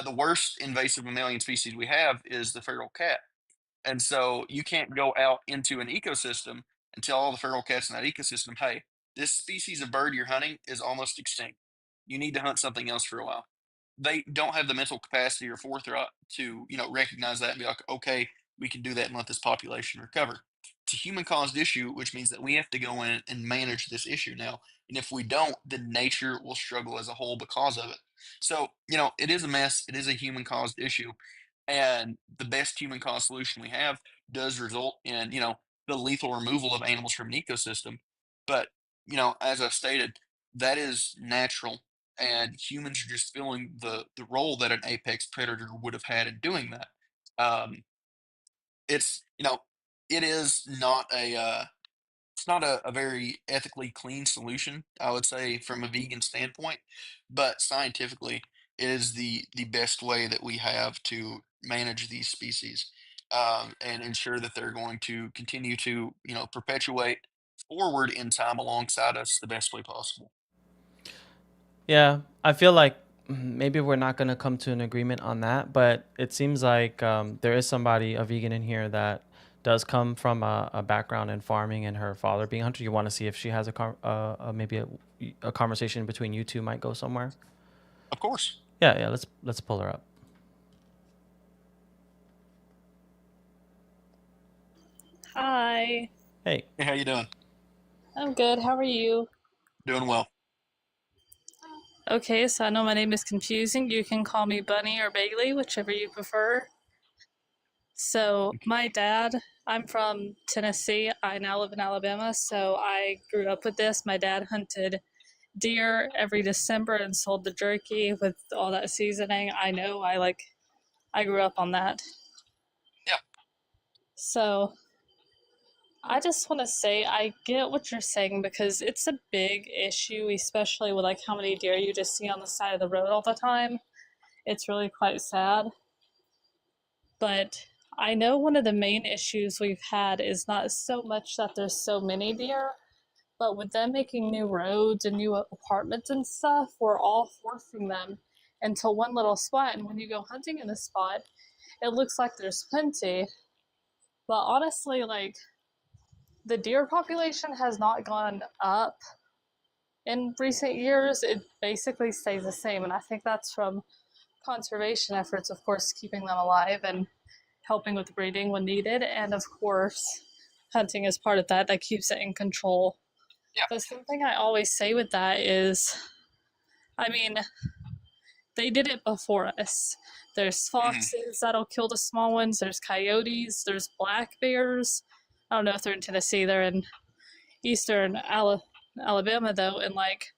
S3: The worst invasive mammalian species we have is the feral cat. And so you can't go out into an ecosystem and tell all the feral cats in that ecosystem, hey, this species of bird you're hunting is almost extinct. You need to hunt something else for a while. They don't have the mental capacity or forethought to, recognize that and be like, okay, we can do that and let this population recover. It's a human caused issue, which means that we have to go in and manage this issue now. And if we don't, then nature will struggle as a whole because of it. So, it is a mess. It is a human caused issue, and the best human caused solution we have does result in, the lethal removal of animals from an ecosystem. But, as I stated, that is natural. And humans are just filling the role that an apex predator would have had in doing that. Um, it's, it is not a very ethically clean solution, I would say, from a vegan standpoint, but scientifically, it is the best way that we have to manage these species, and ensure that they're going to continue to, perpetuate forward in time alongside us the best way possible.
S1: Yeah, I feel like maybe we're not going to come to an agreement on that, but it seems like there is somebody, a vegan in here, that does come from a background in farming and her father being a hunter. You want to see if she has maybe a conversation between you two might go somewhere.
S3: Of course.
S1: Yeah, yeah. Let's pull her up.
S4: Hi.
S1: Hey.
S3: Hey, how you doing?
S4: I'm good. How are you?
S3: Doing well.
S4: Okay, so I know my name is confusing. You can call me Bunny or Bailey, whichever you prefer. So, my dad, I'm from Tennessee. I now live in Alabama, so I grew up with this. My dad hunted deer every December and sold the jerky with all that seasoning. I grew up on that.
S3: Yeah.
S4: So, I just want to say I get what you're saying because it's a big issue, especially with like how many deer you just see on the side of the road all the time. It's really quite sad. But I know one of the main issues we've had is not so much that there's so many deer, but with them making new roads and new apartments and stuff, we're all forcing them into one little spot. And when you go hunting in a spot, it looks like there's plenty. But honestly, like the deer population has not gone up in recent years. It basically stays the same. And I think that's from conservation efforts, of course, keeping them alive and helping with breeding when needed. And of course, hunting is part of that, that keeps it in control.
S3: Yeah.
S4: But something I always say with that is, I mean, they did it before us. There's
S3: Mhm.
S4: foxes that'll kill the small ones, there's coyotes, there's black bears. I don't know if they're in Tennessee, they're in eastern Alabama though, and like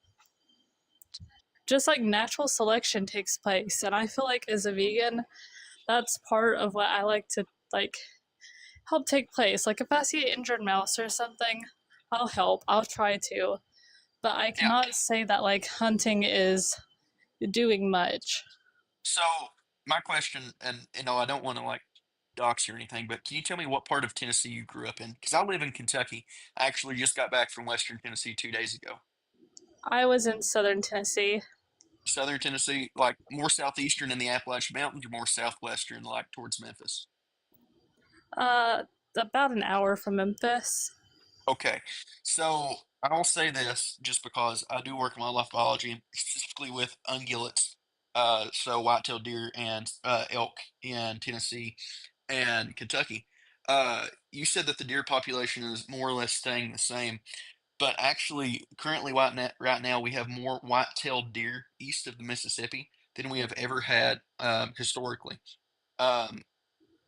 S4: just like natural selection takes place. And I feel like as a vegan, that's part of what I like to like help take place. Like if I see an injured mouse or something, I'll help. I'll try to. But I
S3: Yeah.
S4: cannot say that like hunting is doing much.
S3: So my question, and I don't want to like dox you or anything, but can you tell me what part of Tennessee you grew up in? Because I live in Kentucky. I actually just got back from Western Tennessee 2 days ago.
S4: I was in southern Tennessee,
S3: Southern Tennessee, like more southeastern in the Appalachian Mountains, or more southwestern, like towards Memphis.
S4: uh, about an hour from Memphis.
S3: Okay, so I'll say this just because I do work in wildlife biology, specifically with ungulates, so white-tailed deer and elk in Tennessee and Kentucky. You said that the deer population is more or less staying the same, but actually, currently, right now, we have more white-tailed deer east of the Mississippi than we have ever had historically. Um,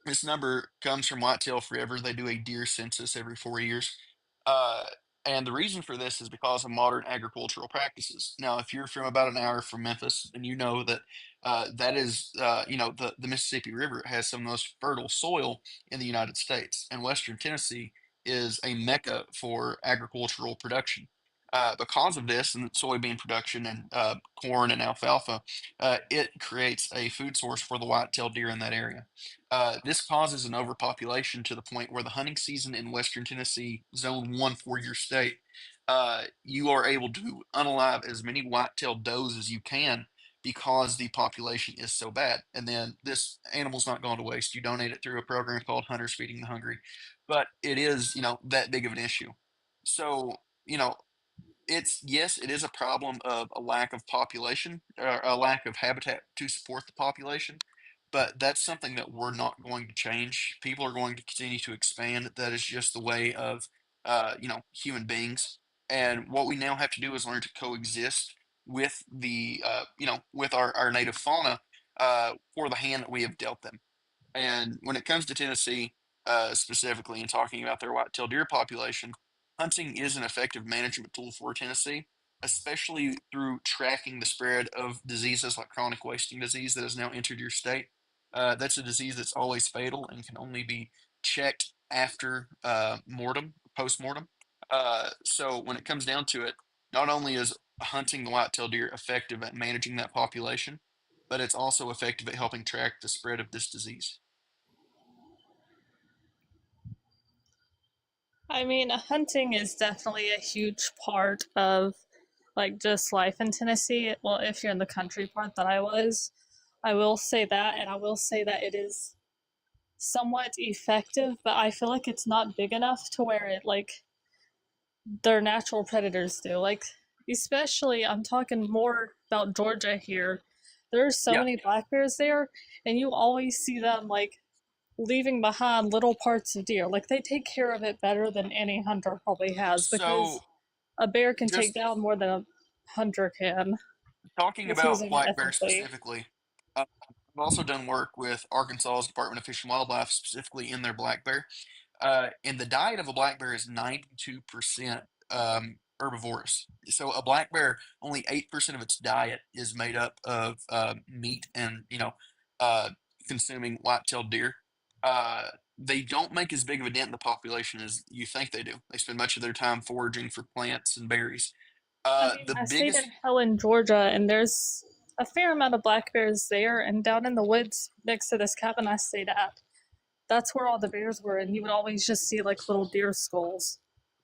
S3: This number comes from Whitetail Forever. They do a deer census every 4 years. Uh, and the reason for this is because of modern agricultural practices. Now, if you're from about an hour from Memphis, and you know that that is, the Mississippi River has some of the most fertile soil in the United States, and Western Tennessee is a mecca for agricultural production. Because of this and soybean production and corn and alfalfa, it creates a food source for the white-tailed deer in that area. This causes an overpopulation to the point where the hunting season in Western Tennessee, Zone 1 for your state, you are able to unalive as many white-tailed does as you can because the population is so bad. And then this animal's not going to waste. You donate it through a program called Hunters Feeding the Hungry. But it is, that big of an issue. So, you know, yes, it is a problem of a lack of population or a lack of habitat to support the population, but that's something that we're not going to change. People are going to continue to expand. That is just the way of human beings. And what we now have to do is learn to coexist with with our native fauna for the hand that we have dealt them. And when it comes to Tennessee, specifically, and talking about their white-tailed deer population, hunting is an effective management tool for Tennessee, especially through tracking the spread of diseases like chronic wasting disease that has now entered your state. That's a disease that's always fatal and can only be checked after post mortem. So when it comes down to it, not only is hunting the white-tailed deer effective at managing that population, but it's also effective at helping track the spread of this disease.
S4: I mean, hunting is definitely a huge part of like just life in Tennessee. Well, if you're in the country part that I was, I will say that, and I will say that it is somewhat effective, but I feel like it's not big enough to where it like their natural predators do. Like, especially, I'm talking more about Georgia here. There's so
S3: Yeah.
S4: many black bears there, and you always see them like leaving behind little parts of deer. Like, they take care of it better than any hunter probably has because
S3: So
S4: a bear can take
S3: just
S4: down more than a hunter can,
S3: talking
S4: just
S3: about
S4: using it
S3: black bear
S4: ethically.
S3: specifically, I've also done work with Arkansas's Department of Fish and Wildlife, specifically in their black bear. And the diet of a black bear is 92% herbivorous. So a black bear, only 8% of its diet is made up of meat and, uh, consuming white-tailed deer. Uh, they don't make as big of a dent in the population as you think they do. They spend much of their time foraging for plants and berries.
S4: I mean,
S3: The
S4: I stayed
S3: biggest
S4: in Helen, Georgia, and there's a fair amount of black bears there. And down in the woods next to this cabin I stayed at, that's where all the bears were. And you would always just see like little deer skulls.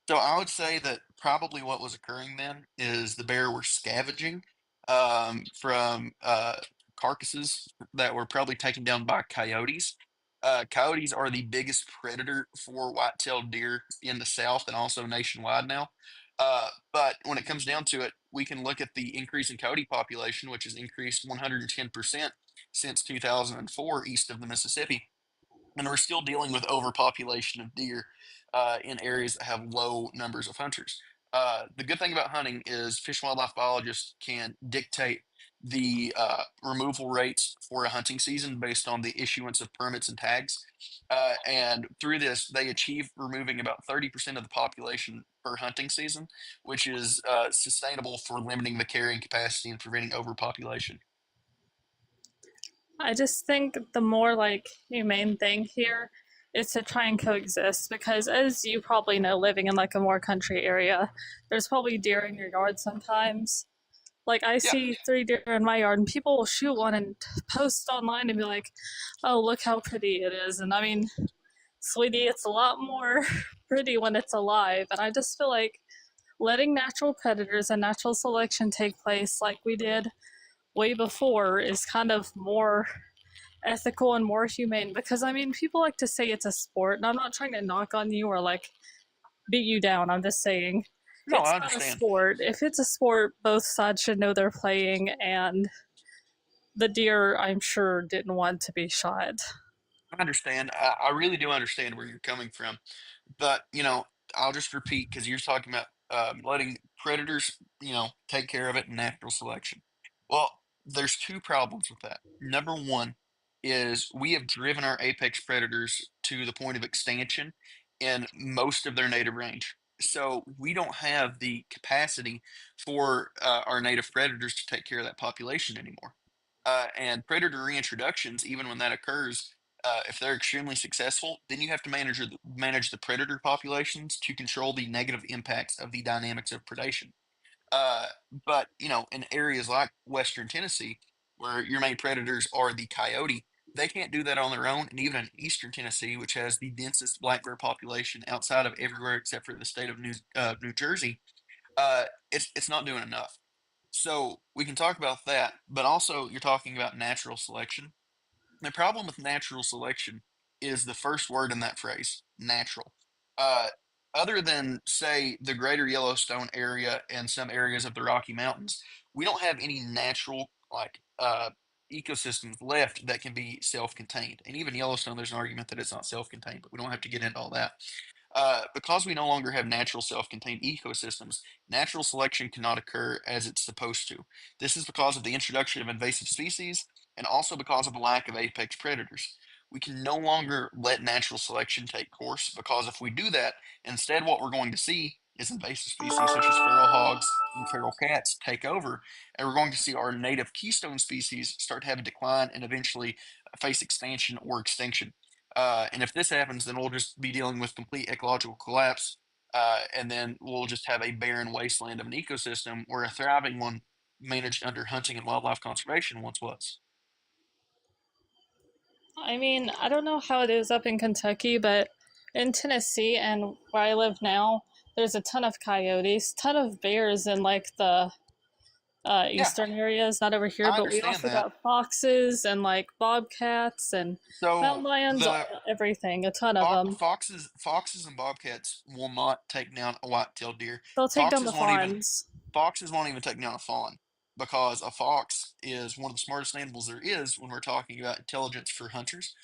S3: So I would say that probably what was occurring then is the bear were scavenging from carcasses that were probably taken down by coyotes. Coyotes are the biggest predator for white-tailed deer in the South and also nationwide now. But when it comes down to it, we can look at the increase in coyote population, which has increased 110% since 2004 east of the Mississippi, and we're still dealing with overpopulation of deer in areas that have low numbers of hunters. The good thing about hunting is fish and wildlife biologists can dictate the removal rates for a hunting season based on the issuance of permits and tags. And through this, they achieve removing about 30% of the population per hunting season, which is sustainable for limiting the carrying capacity and preventing overpopulation.
S4: I just think the more like humane thing here is to try and coexist because as you probably know, living in like a more country area, there's probably deer in your yard sometimes. Like I
S3: Yeah.
S4: see three deer in my yard and people will shoot one and post online and be like, "Oh, look how pretty it is." And I mean, sweetie, it's a lot more pretty when it's alive. And I just feel like letting natural predators and natural selection take place like we did way before is kind of more ethical and more humane because I mean people like to say it's a sport and I'm not trying to knock on you or like beat you down. I'm just saying
S3: No,
S4: it's
S3: I
S4: not a
S3: understand.
S4: sport. If it's a sport, both sides should know they're playing and the deer I'm sure didn't want to be shot.
S3: I understand. I really do understand where you're coming from. But, I'll just repeat because you're talking about letting predators, take care of it in natural selection. Well, there's two problems with that. Number one, is we have driven our apex predators to the point of extinction in most of their native range. So we don't have the capacity for our native predators to take care of that population anymore. And predator reintroductions, even when that occurs, if they're extremely successful, then you have to manage the predator populations to control the negative impacts of the dynamics of predation. Uh, but in areas like Western Tennessee, where your main predators are the coyote, they can't do that on their own. And even in Eastern Tennessee, which has the densest black bear population outside of everywhere except for the state of New Jersey, it's not doing enough. So we can talk about that, but also you're talking about natural selection. The problem with natural selection is the first word in that phrase, natural. Uh, Other than, say, the greater Yellowstone area and some areas of the Rocky Mountains, we don't have any natural, like, ecosystems left that can be self contained. And even Yellowstone, there's an argument that it's not self contained, but we don't have to get into all that. Because we no longer have natural self contained ecosystems, natural selection cannot occur as it's supposed to. This is because of the introduction of invasive species and also because of the lack of apex predators. We can no longer let natural selection take course because if we do that, instead, what we're going to see is invasive species such as feral hogs and feral cats take over, and we're going to see our native keystone species start to have a decline and eventually face expansion or extinction. And if this happens, then we'll just be dealing with complete ecological collapse. And then we'll just have a barren wasteland of an ecosystem where a thriving one managed under hunting and wildlife conservation once was.
S4: I mean, I don't know how it is up in Kentucky, but in Tennessee and where I live now, there's a ton of coyotes, ton of bears in like the
S3: Yeah,
S4: eastern areas, not over here,
S3: I
S4: but we
S3: understand
S4: also
S3: that.
S4: got foxes and like bobcats and mountain
S3: So
S4: lions,
S3: the
S4: everything, a ton of them.
S3: foxes and bobcats will not take down a white-tailed deer.
S4: They'll take down the
S3: Foxes won't even
S4: fawns.
S3: Foxes won't even take down a fawn because a fox is one of the smartest animals there is when we're talking about intelligence for hunters.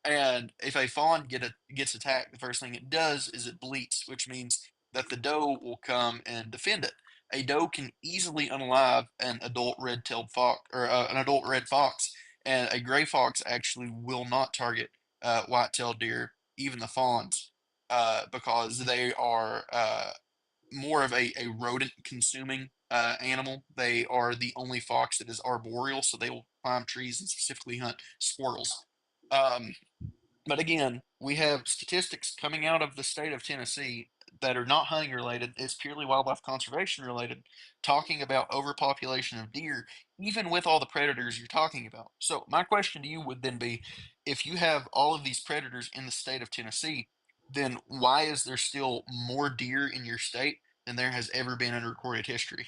S3: And if a fawn gets attacked, the first thing it does is it bleats, which means that the doe will come and defend it. A doe can easily unalive an adult red-tailed fox or an adult red fox, and a gray fox actually will not target white-tailed deer, even the fawns, because they are more of a rodent consuming animal. They are the only fox that is arboreal, so they will climb trees and specifically hunt squirrels. Um, but again, we have statistics coming out of the state of Tennessee that are not hunting related, it's purely wildlife conservation related, talking about overpopulation of deer, even with all the predators you're talking about. So, my question to you would then be if you have all of these predators in the state of Tennessee, then why is there still more deer in your state than there has ever been in recorded history?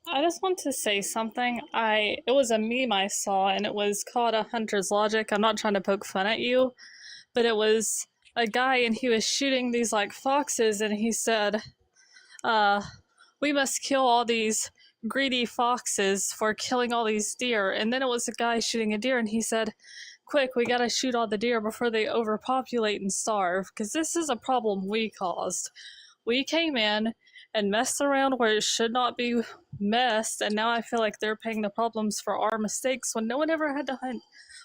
S4: I just want to say something. It was a meme I saw and it was called a hunter's logic. I'm not trying to poke fun at you, but it was a guy and he was shooting these like foxes and he said, uh, we must kill all these greedy foxes for killing all these deer. And then it was a guy shooting a deer and he said, quick, we gotta shoot all the deer before they overpopulate and starve, because this is a problem we caused. We came in and messed around where it should not be messed, and now I feel like they're paying the problems for our mistakes when no one ever had to hunt.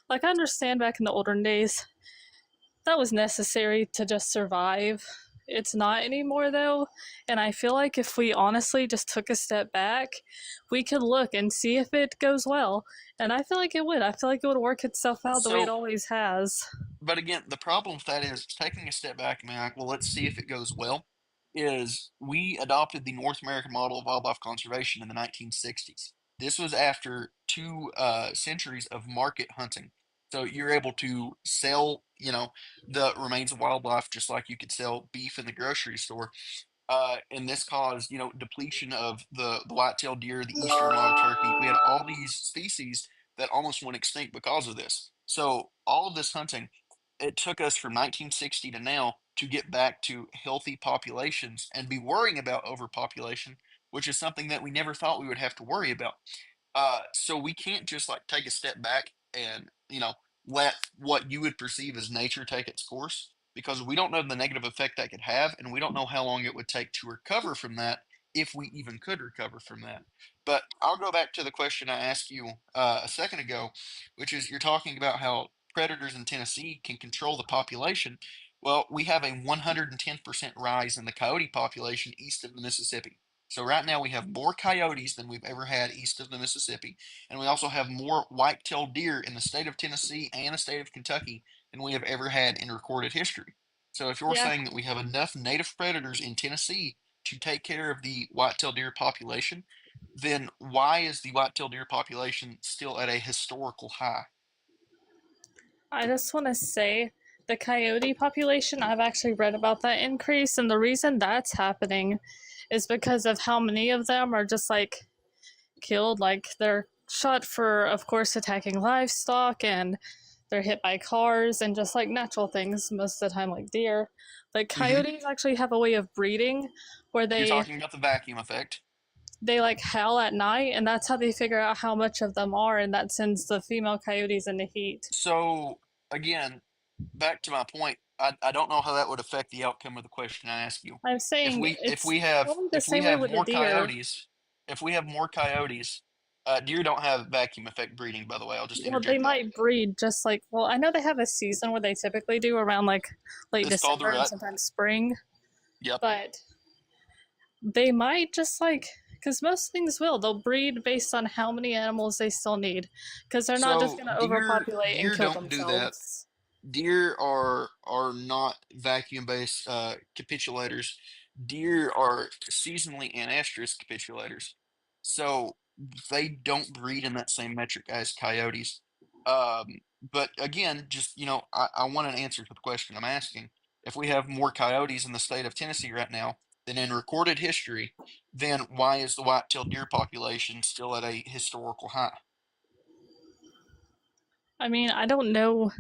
S4: Like, I understand back in the olden days, that was necessary to just survive. It's not anymore though, and I feel like if we honestly just took a step back, we could look and see if it goes well. And I feel like it would. I feel like it would work itself out the way it
S3: So,
S4: always has.
S3: but again, the problem with that is taking a step back and being like, well, let's see if it goes well. Is we adopted the North American model of wildlife conservation in the 1960s. This was after two centuries of market hunting. So you're able to sell, the remains of wildlife just like you could sell beef in the grocery store. And this caused, depletion of the white-tailed deer, the eastern wild turkey. We had all these species that almost went extinct because of this. So all of this hunting, it took us from 1960 to now to get back to healthy populations and be worrying about overpopulation, which is something that we never thought we would have to worry about. So we can't just like take a step back and let what you would perceive as nature take its course because we don't know the negative effect that could have, and we don't know how long it would take to recover from that if we even could recover from that. But I'll go back to the question I asked you a second ago, which is you're talking about how predators in Tennessee can control the population. Well, we have a 110% rise in the coyote population east of the Mississippi. So right now we have more coyotes than we've ever had east of the Mississippi, and we also have more white-tailed deer in the state of Tennessee and the state of Kentucky than we have ever had in recorded history. So if you're
S4: Yeah,
S3: saying that we have enough native predators in Tennessee to take care of the white-tailed deer population, then why is the white-tailed deer population still at a historical high?
S4: I just want to say the coyote population, I've actually read about that increase, and the reason that's happening is because of how many of them are just like killed. Like they're shot for, of course, attacking livestock, and they're hit by cars and just like natural things most of the time, like deer. Like
S3: Hmm.
S4: coyotes actually have a way of breeding where
S3: You're
S4: they
S3: talking about the vacuum effect.
S4: they like howl at night, and that's how they figure out how much of them are, and that sends the female coyotes into heat.
S3: So again, back to my point, I don't know how that would affect the outcome of the question I ask you.
S4: I'm
S3: If
S4: saying
S3: we if
S4: it's
S3: we have
S4: probably the
S3: if we
S4: same way
S3: have
S4: with the
S3: more
S4: deer.
S3: coyotes, if we have more coyotes, deer don't have vacuum effect breeding. By the way, I'll just
S4: Well, they
S3: interject that.
S4: might breed just like, well, I know they have a season where they typically do around like late
S3: It's called the
S4: December and
S3: rut.
S4: sometimes spring,
S3: Yep.
S4: but they might just like, because most things will, they'll breed based on how many animals they still need, because they're not just
S3: So
S4: going to
S3: deer
S4: overpopulate and
S3: deer
S4: kill
S3: don't do that.
S4: themselves.
S3: Deer are not vacuum based capitulators. Deer are seasonally anestrus capitulators, so they don't breed in that same metric as coyotes. But again, just I want an answer to the question I'm asking. If we have more coyotes in the state of Tennessee right now than in recorded history, then why is the white-tailed deer population still at a historical high?
S4: I mean, I don't know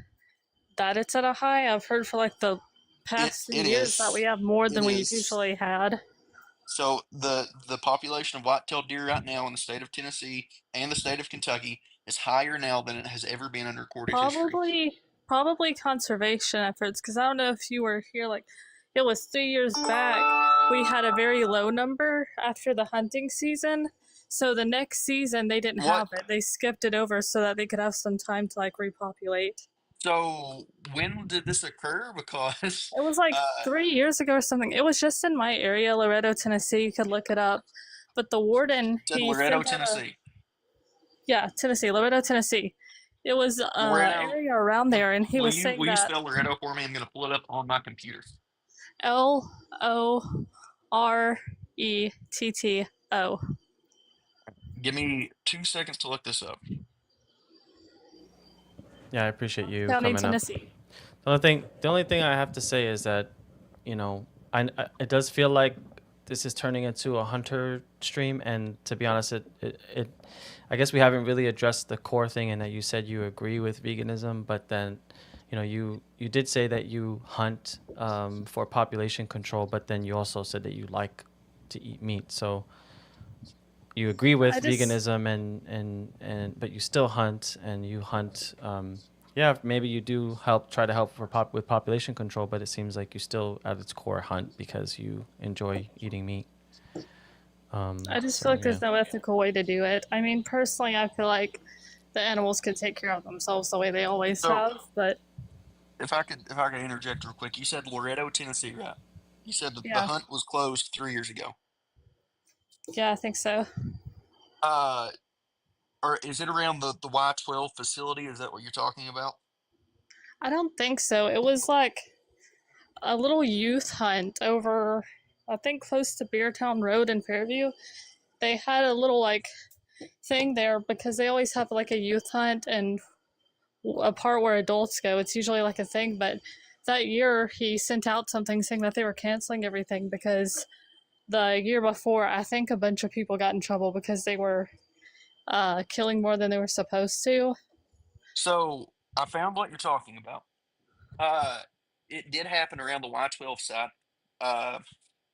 S4: that it's at a high. I've heard for like the
S3: It
S4: past few
S3: it
S4: years that we
S3: is.
S4: have more
S3: It
S4: than we've
S3: is.
S4: usually had.
S3: So the population of white-tailed deer right now in the state of Tennessee and the state of Kentucky is higher now than it has ever been in recorded history.
S4: Probably conservation efforts, because I don't know if you were here, like it was 3 years back we had a very low number after the hunting season, so the next season they didn't
S3: What?
S4: have it, they skipped it over so that they could have some time to like repopulate.
S3: So when did this occur? Because
S4: It was like
S3: uh,
S4: 3 years ago or something. It was just in my area, Loretto, Tennessee. You could look it up. But the warden,
S3: said
S4: he
S3: Loretto,
S4: sent out a,
S3: Tennessee.
S4: yeah, Tennessee, Loretto, Tennessee. It was
S3: Loretto,
S4: area around there, and he
S3: will
S4: was
S3: you
S4: saying
S3: will you
S4: that
S3: spell Loretto for me? I'm going to pull it up on my computer.
S4: Lorretto.
S3: Give me 2 seconds to look this up.
S1: Yeah, I appreciate you
S4: County,
S1: coming up.
S4: Tennessee.
S1: The only thing I have to say is that, it does feel like this is turning into a hunter stream, and to be honest, I guess we haven't really addressed the core thing, and that you said you agree with veganism, but then, you did say that you hunt for population control, but then you also said that you like to eat meat. So you agree with
S4: I just
S1: veganism, and but you still hunt, and you hunt. Yeah, maybe you do try to help with population control, but it seems like you still at its core hunt because you enjoy eating meat.
S4: I just
S1: So
S4: feel like
S1: yeah.
S4: there's no ethical way to do it. I mean, personally, I feel like the animals could take care of themselves the way they always
S3: So
S4: have. But
S3: if I could interject real quick, you said Loretto, Tennessee, right? You said the
S4: yeah,
S3: hunt was closed 3 years ago.
S4: yeah, I think so.
S3: Uh, or is it around the Y12 facility? Is that what you're talking about?
S4: I don't think so. It was like a little youth hunt over, I think, close to Beertown Road in Fairview. They had a little like thing there because they always have like a youth hunt and a part where adults go. It's usually like a thing, but that year he sent out something saying that they were canceling everything because the year before, I think a bunch of people got in trouble because they were killing more than they were supposed to.
S3: So I found what you're talking about. Uh, it did happen around the Y12 side. Uh,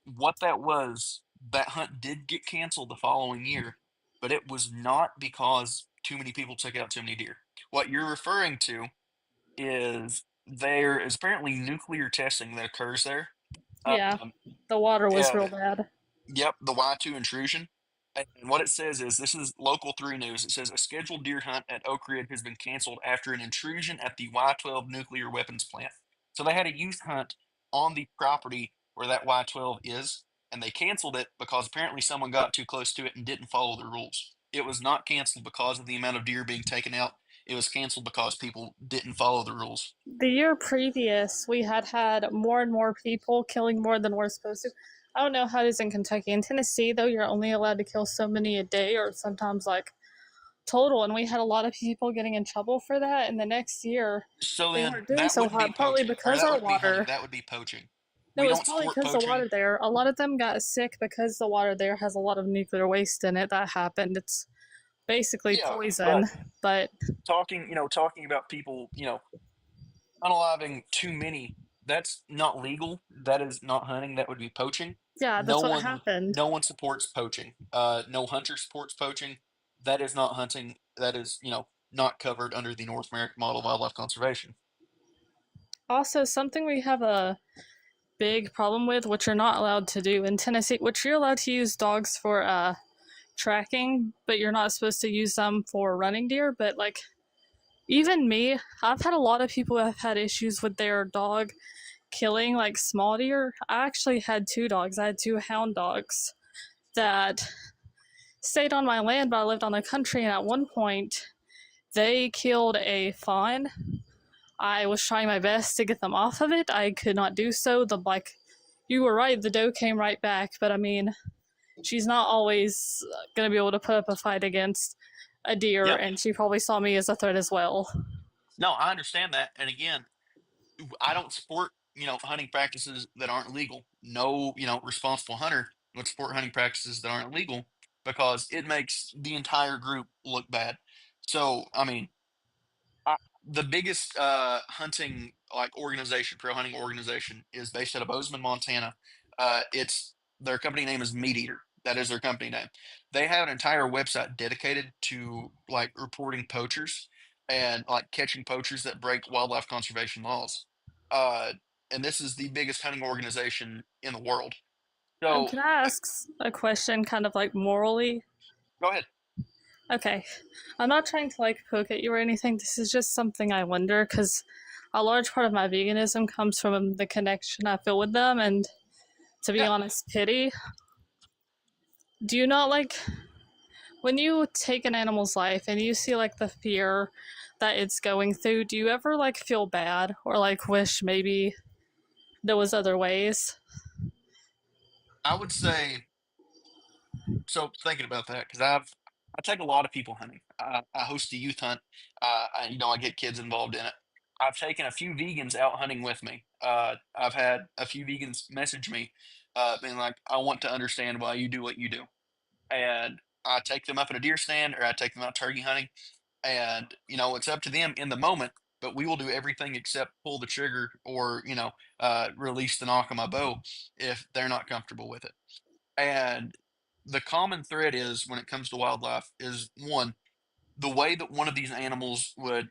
S3: what that was, that hunt did get canceled the following year, but it was not because too many people took out too many deer. What you're referring to is there is apparently nuclear testing that occurs there.
S4: Yeah,
S3: Um,
S4: the water was
S3: yeah,
S4: real bad.
S3: yep, the Y2 intrusion. And what it says is, this is Local 3 News. It says a scheduled deer hunt at Oak Ridge has been canceled after an intrusion at the Y-12 nuclear weapons plant. So they had a youth hunt on the property where that Y-12 is, and they canceled it because apparently someone got too close to it and didn't follow the rules. It was not canceled because of the amount of deer being taken out. It was canceled because people didn't follow the rules.
S4: The year previous, we had more and more people killing more than we're supposed to. I don't know how it is in Kentucky. In Tennessee, though, you're only allowed to kill so many a day, or sometimes like total. And we had a lot of people getting in trouble for that. And the next year,
S3: So
S4: they
S3: then
S4: weren't doing
S3: that
S4: so
S3: wouldn't be
S4: hot, partly
S3: poaching, or
S4: because
S3: that
S4: our
S3: wouldn't be hunting.
S4: water.
S3: That would be poaching.
S4: No,
S3: We
S4: it's
S3: don't
S4: probably
S3: support
S4: because the
S3: poaching.
S4: water there. A lot of them got sick because the water there has a lot of nuclear waste in it. That happened. It's basically
S3: Yeah, but
S4: poison. But
S3: talking about people, unaliving too many, that's not legal. That is not hunting. That would be poaching.
S4: yeah,
S3: No
S4: that's what
S3: one,
S4: happened.
S3: no one supports poaching. No hunter supports poaching. That is not hunting. That is, not covered under the North American Model of Wildlife Conservation.
S4: Also, something we have a big problem with, which you're not allowed to do in Tennessee, which you're allowed to use dogs for tracking, but you're not supposed to use them for running deer. But like, even me, I've had a lot of people who have had issues with their dog killing like small deer. I actually had two dogs. I had two hound dogs that stayed on my land, but I lived on the country, and at one point they killed a fawn. I was trying my best to get them off of it. I could not do so. You were right, the doe came right back, but I mean, she's not always going to be able to put up a fight against a deer,
S3: Yeah.
S4: and she probably saw me as a threat as well.
S3: No, I understand that. And again, I don't support, hunting practices that aren't legal. No, responsible hunter would support hunting practices that aren't legal because it makes the entire group look bad. So, I mean, I, the biggest hunting like organization, pro hunting organization, is based out of Bozeman, Montana. It's their company name is Meat Eater. That is their company name. They have an entire website dedicated to like reporting poachers and like catching poachers that break wildlife conservation laws. Uh, and this is the biggest hunting organization in the world. So
S4: Can I ask a question, kind of like morally?
S3: go ahead.
S4: Okay, I'm not trying to like poke at you or anything. This is just something I wonder because a large part of my veganism comes from the connection I feel with them, and to be
S3: Yeah,
S4: honest, pity. Do you not like when you take an animal's life and you see like the fear that it's going through? Do you ever like feel bad or like wish maybe there was other ways?
S3: I would say so. Thinking about that, because I take a lot of people hunting. I host a youth hunt. I get kids involved in it. I've taken a few vegans out hunting with me. I've had a few vegans message me, being like, "I want to understand why you do what you do," and I take them up at a deer stand or I take them out turkey hunting, and it's up to them in the moment. But we will do everything except pull the trigger or release the knock on my bow if they're not comfortable with it. And the common thread is when it comes to wildlife is one, the way that one of these animals would,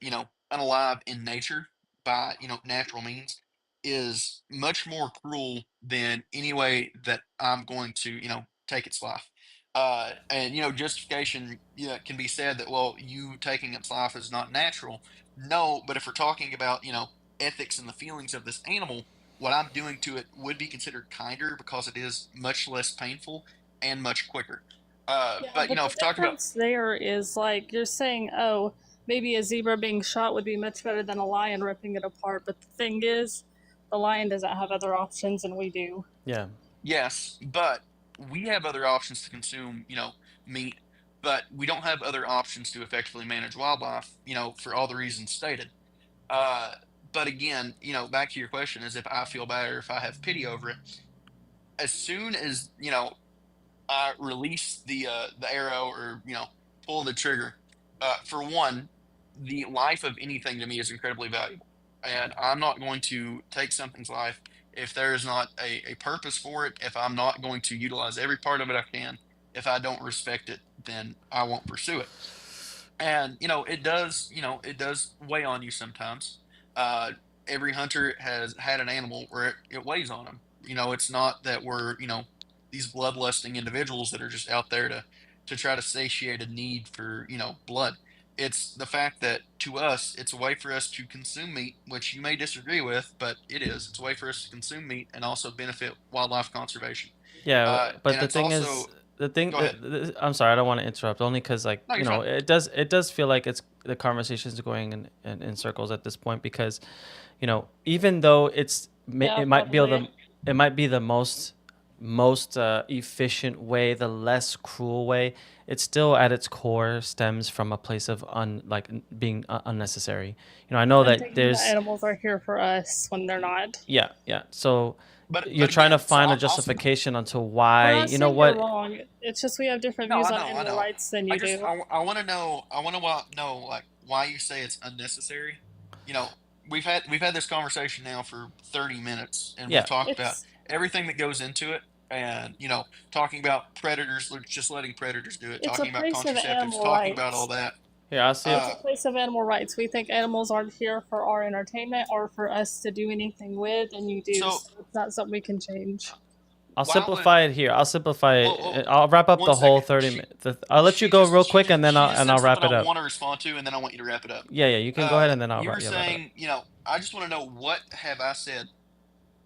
S3: unalive in nature by, natural means is much more cruel than any way that I'm going to, take its life. And justification, can be said that, well, you taking its life is not natural. No, but if we're talking about, ethics and the feelings of this animal, what I'm doing to it would be considered kinder because it is much less painful and much quicker.
S4: Yeah,
S3: But
S4: but the
S3: if we talk about
S4: difference there is like you're saying, oh, maybe a zebra being shot would be much better than a lion ripping it apart. But the thing is, the lion doesn't have other options, and we do.
S1: Yeah.
S3: yes, but we have other options to consume, meat, but we don't have other options to effectively manage wildlife, for all the reasons stated. Uh, but again, back to your question, is if I feel bad or if I have pity over it. As soon as release the arrow or pull the trigger. For one, the life of anything to me is incredibly valuable, and I'm not going to take something's life if there is not a purpose for it. If I'm not going to utilize every part of it I can, if I don't respect it, then I won't pursue it. And it does weigh on you sometimes. Uh, every hunter has had an animal where it weighs on them. It's not that we're these bloodlusting individuals that are just out there to to try to satiate a need for, blood. It's the fact that to us, it's a way for us to consume meat, which you may disagree with, but it is. It's a way for us to consume meat and also benefit wildlife conservation.
S1: Yeah, but
S3: And
S1: the
S3: it's
S1: thing
S3: also,
S1: is, the thing,
S3: go ahead.
S1: I'm sorry, I don't want to interrupt, only because like
S3: No, you're fine.
S1: it does feel like it's the conversation's going in circles at this point because even though
S4: Yeah,
S1: it might be
S4: probably.
S1: it might be the most efficient way, the less cruel way, it still at its core stems from a place of being unnecessary. I know
S4: And
S1: that
S4: thinking that
S1: there's
S4: animals are here for us when they're not.
S1: yeah. So you're
S3: But
S1: trying to
S3: again, so
S1: find a
S3: I'll
S1: justification onto
S4: We're
S1: why,
S4: not
S1: you know
S4: saying you're
S1: what?
S4: wrong. It's just we have different
S3: no,
S4: views
S3: I
S4: on
S3: know, I
S4: animal
S3: know.
S4: rights than
S3: I
S4: you
S3: just
S4: do.
S3: I want to know, know like why you say it's unnecessary. You know, we've had this conversation now for 30 minutes, and we've
S1: Yeah.
S3: talked about
S4: It's
S3: everything that goes into it, and talking about predators, just letting predators do it,
S4: it's a
S3: talking about
S4: place of
S3: contraceptives,
S4: animal
S3: talking about all
S4: rights.
S3: that.
S1: Here, I'll see
S4: It's
S1: if
S3: Uh,
S4: a place of animal rights. We think animals aren't here for our entertainment or for us to do anything with, and you do.
S3: so
S4: So it's not something we can change.
S1: I'll
S3: why would
S1: simplify it here. I'll simplify
S3: well,
S1: it. I'll wrap up
S3: one
S1: the whole
S3: second.
S1: 30 minutes. I'll let you go real quick and then
S3: She just
S1: I'll
S3: said
S1: wrap
S3: something
S1: it
S3: I
S1: up.
S3: want to respond to, and then I want you to wrap it up.
S1: Yeah, you can go ahead and then
S3: You were
S1: yeah, wrap it up.
S3: saying, I just want to know what have I said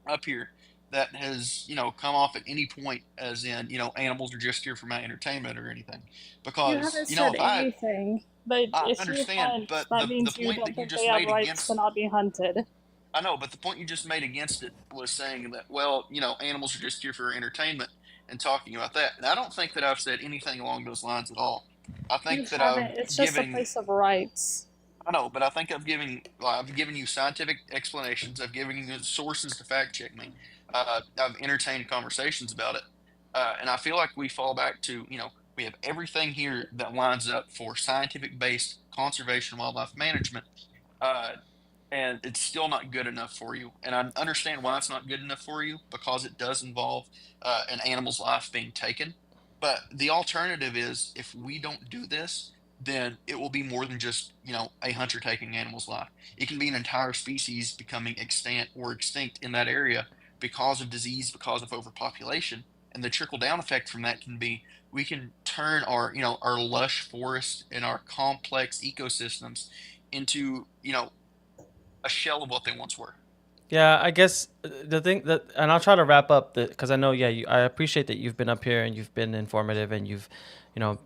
S3: up here that has, come off at any point as in, animals are just here for my entertainment or anything.
S4: You
S3: Because,
S4: haven't said
S3: if
S4: anything, but
S3: I
S4: if you
S3: understand,
S4: hunt,
S3: but
S4: that
S3: the
S4: means you
S3: point
S4: don't
S3: that you
S4: think they
S3: just
S4: have
S3: made
S4: rights to
S3: against,
S4: not be hunted.
S3: I know, but the point you just made against it was saying that, well, animals are just here for entertainment and talking about that. And I don't think that I've said anything along those lines at all. I
S4: You
S3: think that
S4: haven't. It's just a
S3: given
S4: place of rights.
S3: I know, but I think I've given you scientific explanations. I've given you sources to fact check me. I've entertained conversations about it, and I feel like we fall back to we have everything here that lines up for scientific based conservation wildlife management, uh, and it's still not good enough for you. And I understand why it's not good enough for you because it does involve an animal's life being taken. But the alternative is if we don't do this, then it will be more than just a hunter taking animal's life. It can be an entire species becoming extinct in that area because of disease, because of overpopulation, and the trickle down effect from that can be we can turn our lush forests and our complex ecosystems into a shell of what they once were.
S1: Yeah, I guess the thing that, and I'll try to wrap up because I know, yeah, I appreciate that you've been up here and you've been informative and you've,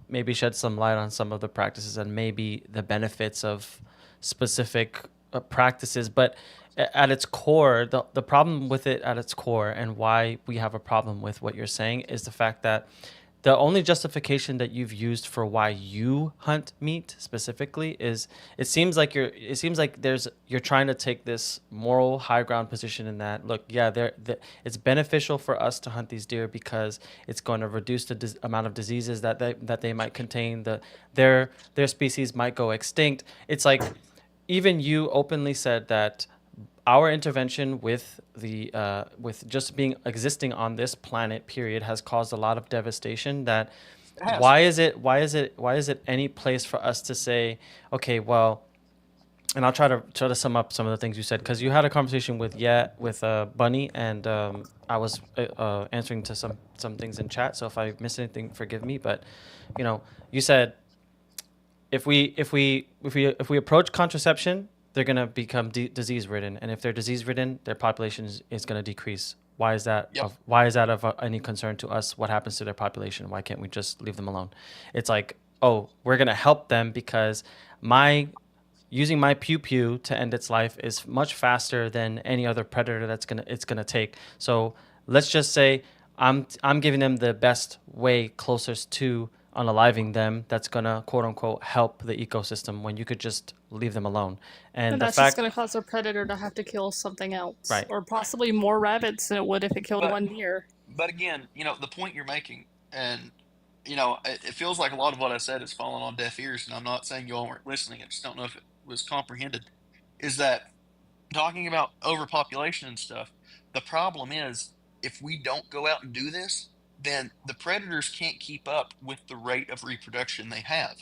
S1: maybe shed some light on some of the practices and maybe the benefits of specific practices. But at its core, the problem with it at its core and why we have a problem with what you're saying is the fact that the only justification that you've used for why you hunt meat specifically is it seems like you're trying to take this moral high ground position in that, look, yeah, it's beneficial for us to hunt these deer because it's going to reduce the amount of diseases that they might contain, their species might go extinct. It's like even you openly said that our intervention with just being existing on this planet period has caused a lot of devastation. That
S3: It has.
S1: why is it any place for us to say, okay, well, and I'll try to sum up some of the things you said, because you had a conversation with Bunny, and I was answering to some things in chat, so if I missed anything, forgive me. But you said if we approach contraception, they're going to become disease ridden, and if they're disease ridden, their population is going to decrease. Why is that?
S3: Yep.
S1: Why is that of any concern to us? What happens to their population? Why can't we just leave them alone? It's like, oh, we're going to help them because using my pew pew to end its life is much faster than any other predator it's gonna take. So let's just say I'm giving them the best way closest to unaliving them that's gonna quote unquote help the ecosystem when you could just leave them alone. And
S4: And
S1: the
S4: that's just
S1: fact,
S4: going to cause a predator to have to kill something else.
S1: right?
S4: Or possibly more rabbits than it would if it killed
S3: But
S4: one deer.
S3: but again, the point you're making, and it feels like a lot of what I said is falling on deaf ears, and I'm not saying you all weren't listening. I just don't know if it was comprehended. Is that talking about overpopulation and stuff? The problem is if we don't go out and do this, then the predators can't keep up with the rate of reproduction they have.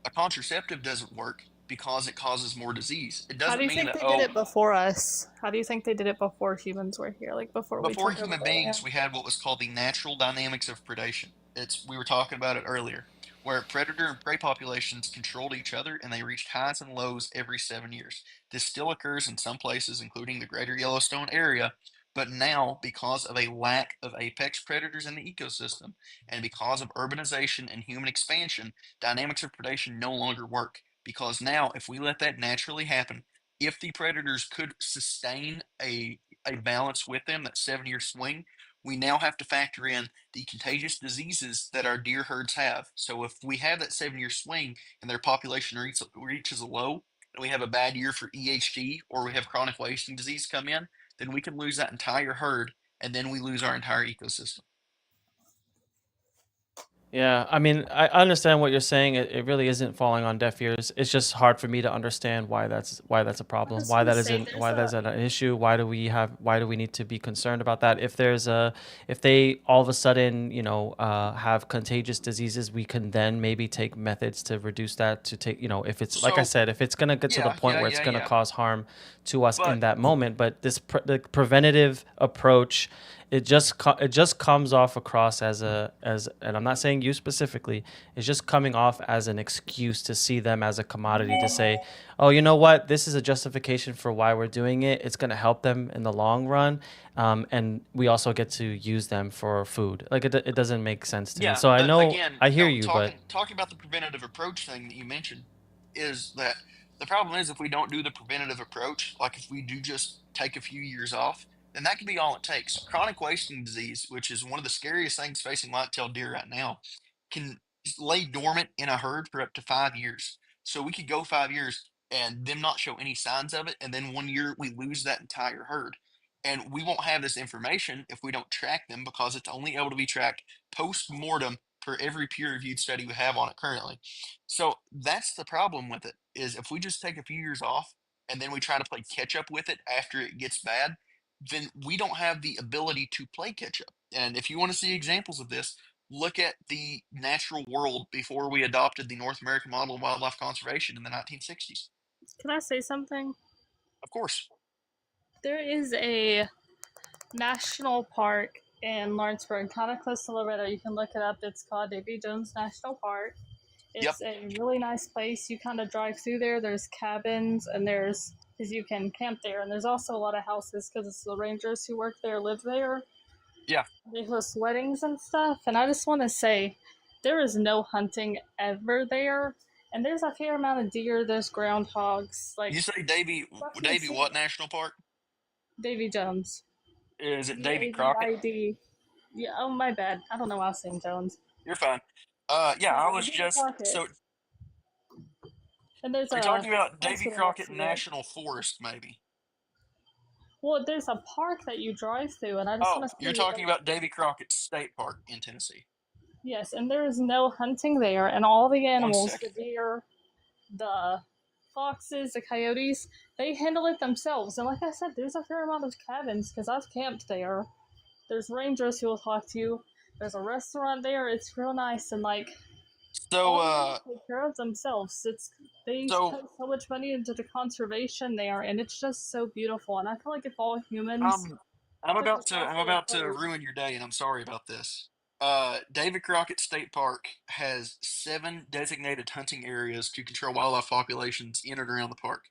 S3: A contraceptive doesn't work because it causes more disease. It
S4: How do
S3: doesn't
S4: you
S3: mean
S4: think
S3: that,
S4: they did it before us? How do you think they did it before humans were here? Like before we
S3: before
S4: took over
S3: human
S4: the land?
S3: beings, we had what was called the natural dynamics of predation. We were talking about it earlier, where predator and prey populations controlled each other and they reached highs and lows every 7 years. This still occurs in some places, including the greater Yellowstone area, but now, because of a lack of apex predators in the ecosystem and because of urbanization and human expansion, dynamics of predation no longer work. Because now, if we let that naturally happen, if the predators could sustain a balance with them, that 7 year swing, we now have to factor in the contagious diseases that our deer herds have. So if we have that 7 year swing and their population reaches a low, and we have a bad year for EHD or we have chronic wasting disease come in, then we can lose that entire herd and then we lose our entire ecosystem.
S1: Yeah, I mean, I understand what you're saying. It really isn't falling on deaf ears. It's just hard for me to understand why that's a
S4: I
S1: problem.
S4: just want to say
S1: Why that's an issue. Why do we need to be concerned about that? If they all of a sudden, have contagious diseases, we can then maybe take methods to reduce that, to take, if it's like I
S3: So
S1: said, if it's going to get to the
S3: yeah,
S1: point
S3: yeah,
S1: where it's
S3: yeah,
S1: going to
S3: yeah.
S1: cause harm to us in
S3: But
S1: that moment. But the preventative approach, it just comes off across and I'm not saying you specifically, it's just coming off as an excuse to see them as a commodity, to say, oh, you know what, this is a justification for why we're doing it. It's going to help them in the long run, and we also get to use them for food. Like it doesn't make sense to me.
S3: yeah,
S1: So I
S3: but
S1: know,
S3: again,
S1: I hear
S3: no,
S1: you, but
S3: talking about the preventative approach thing that you mentioned is that the problem is if we don't do the preventative approach, like if we do just take a few years off, then that could be all it takes. Chronic wasting disease, which is one of the scariest things facing white-tailed deer right now, can lay dormant in a herd for up to 5 years. So we could go 5 years and them not show any signs of it, and then 1 year we lose that entire herd. And we won't have this information if we don't track them because it's only able to be tracked post mortem for every peer reviewed study we have on it currently. So that's the problem with it is if we just take a few years off and then we try to play catch up with it after it gets bad, then we don't have the ability to play catch up. And if you want to see examples of this, look at the natural world before we adopted the North American model of wildlife conservation in the 1960s.
S4: Can I say something?
S3: Of course.
S4: There is a national park in Lawrenceburg, kind of close to Loretto. You can look it up. It's called Davy Jones National Park.
S3: Yep.
S4: It's a really nice place. You kind of drive through there. There's cabins and because you can camp there. And there's also a lot of houses because it's the rangers who work there live there.
S3: Yeah.
S4: They host weddings and stuff. And I just want to say there is no hunting ever there. And there's a fair amount of deer, there's groundhogs.
S3: You
S4: Like,
S3: say
S4: stuff you
S3: Davy
S4: see.
S3: what national park?
S4: Davy Jones.
S3: Is it Davy Crockett?
S4: DAVID. Yeah, oh, my bad. I don't know why I was saying Jones.
S3: You're fine. Yeah,
S4: No,
S3: I was
S4: Davy
S3: just
S4: Crockett.
S3: so
S4: And there's
S3: you're
S4: a
S3: talking about Davy
S4: hospital next
S3: Crockett
S4: to it.
S3: National Forest, maybe.
S4: Well, there's a park that you drive through, and I just
S3: Oh,
S4: want to
S3: you're
S4: say,
S3: talking
S4: like,
S3: about Davy Crockett State Park in Tennessee.
S4: yes, and there is no hunting there, and all the
S3: One
S4: animals, the
S3: second.
S4: deer, the foxes, the coyotes, they handle it themselves. And like I said, there's a fair amount of cabins because I've camped there. There's rangers who will talk to you. There's a restaurant there. It's real nice, and like
S3: So,
S4: all the animals take care of themselves. They
S3: so
S4: put so much money into the conservation there, and it's just so beautiful. And I feel like if all humans
S3: um,
S4: took a
S3: I'm
S4: thoughtful
S3: about to
S4: approach,
S3: ruin your day, and I'm sorry about this. David Crockett State Park has 7 designated hunting areas to control wildlife populations in and around the park.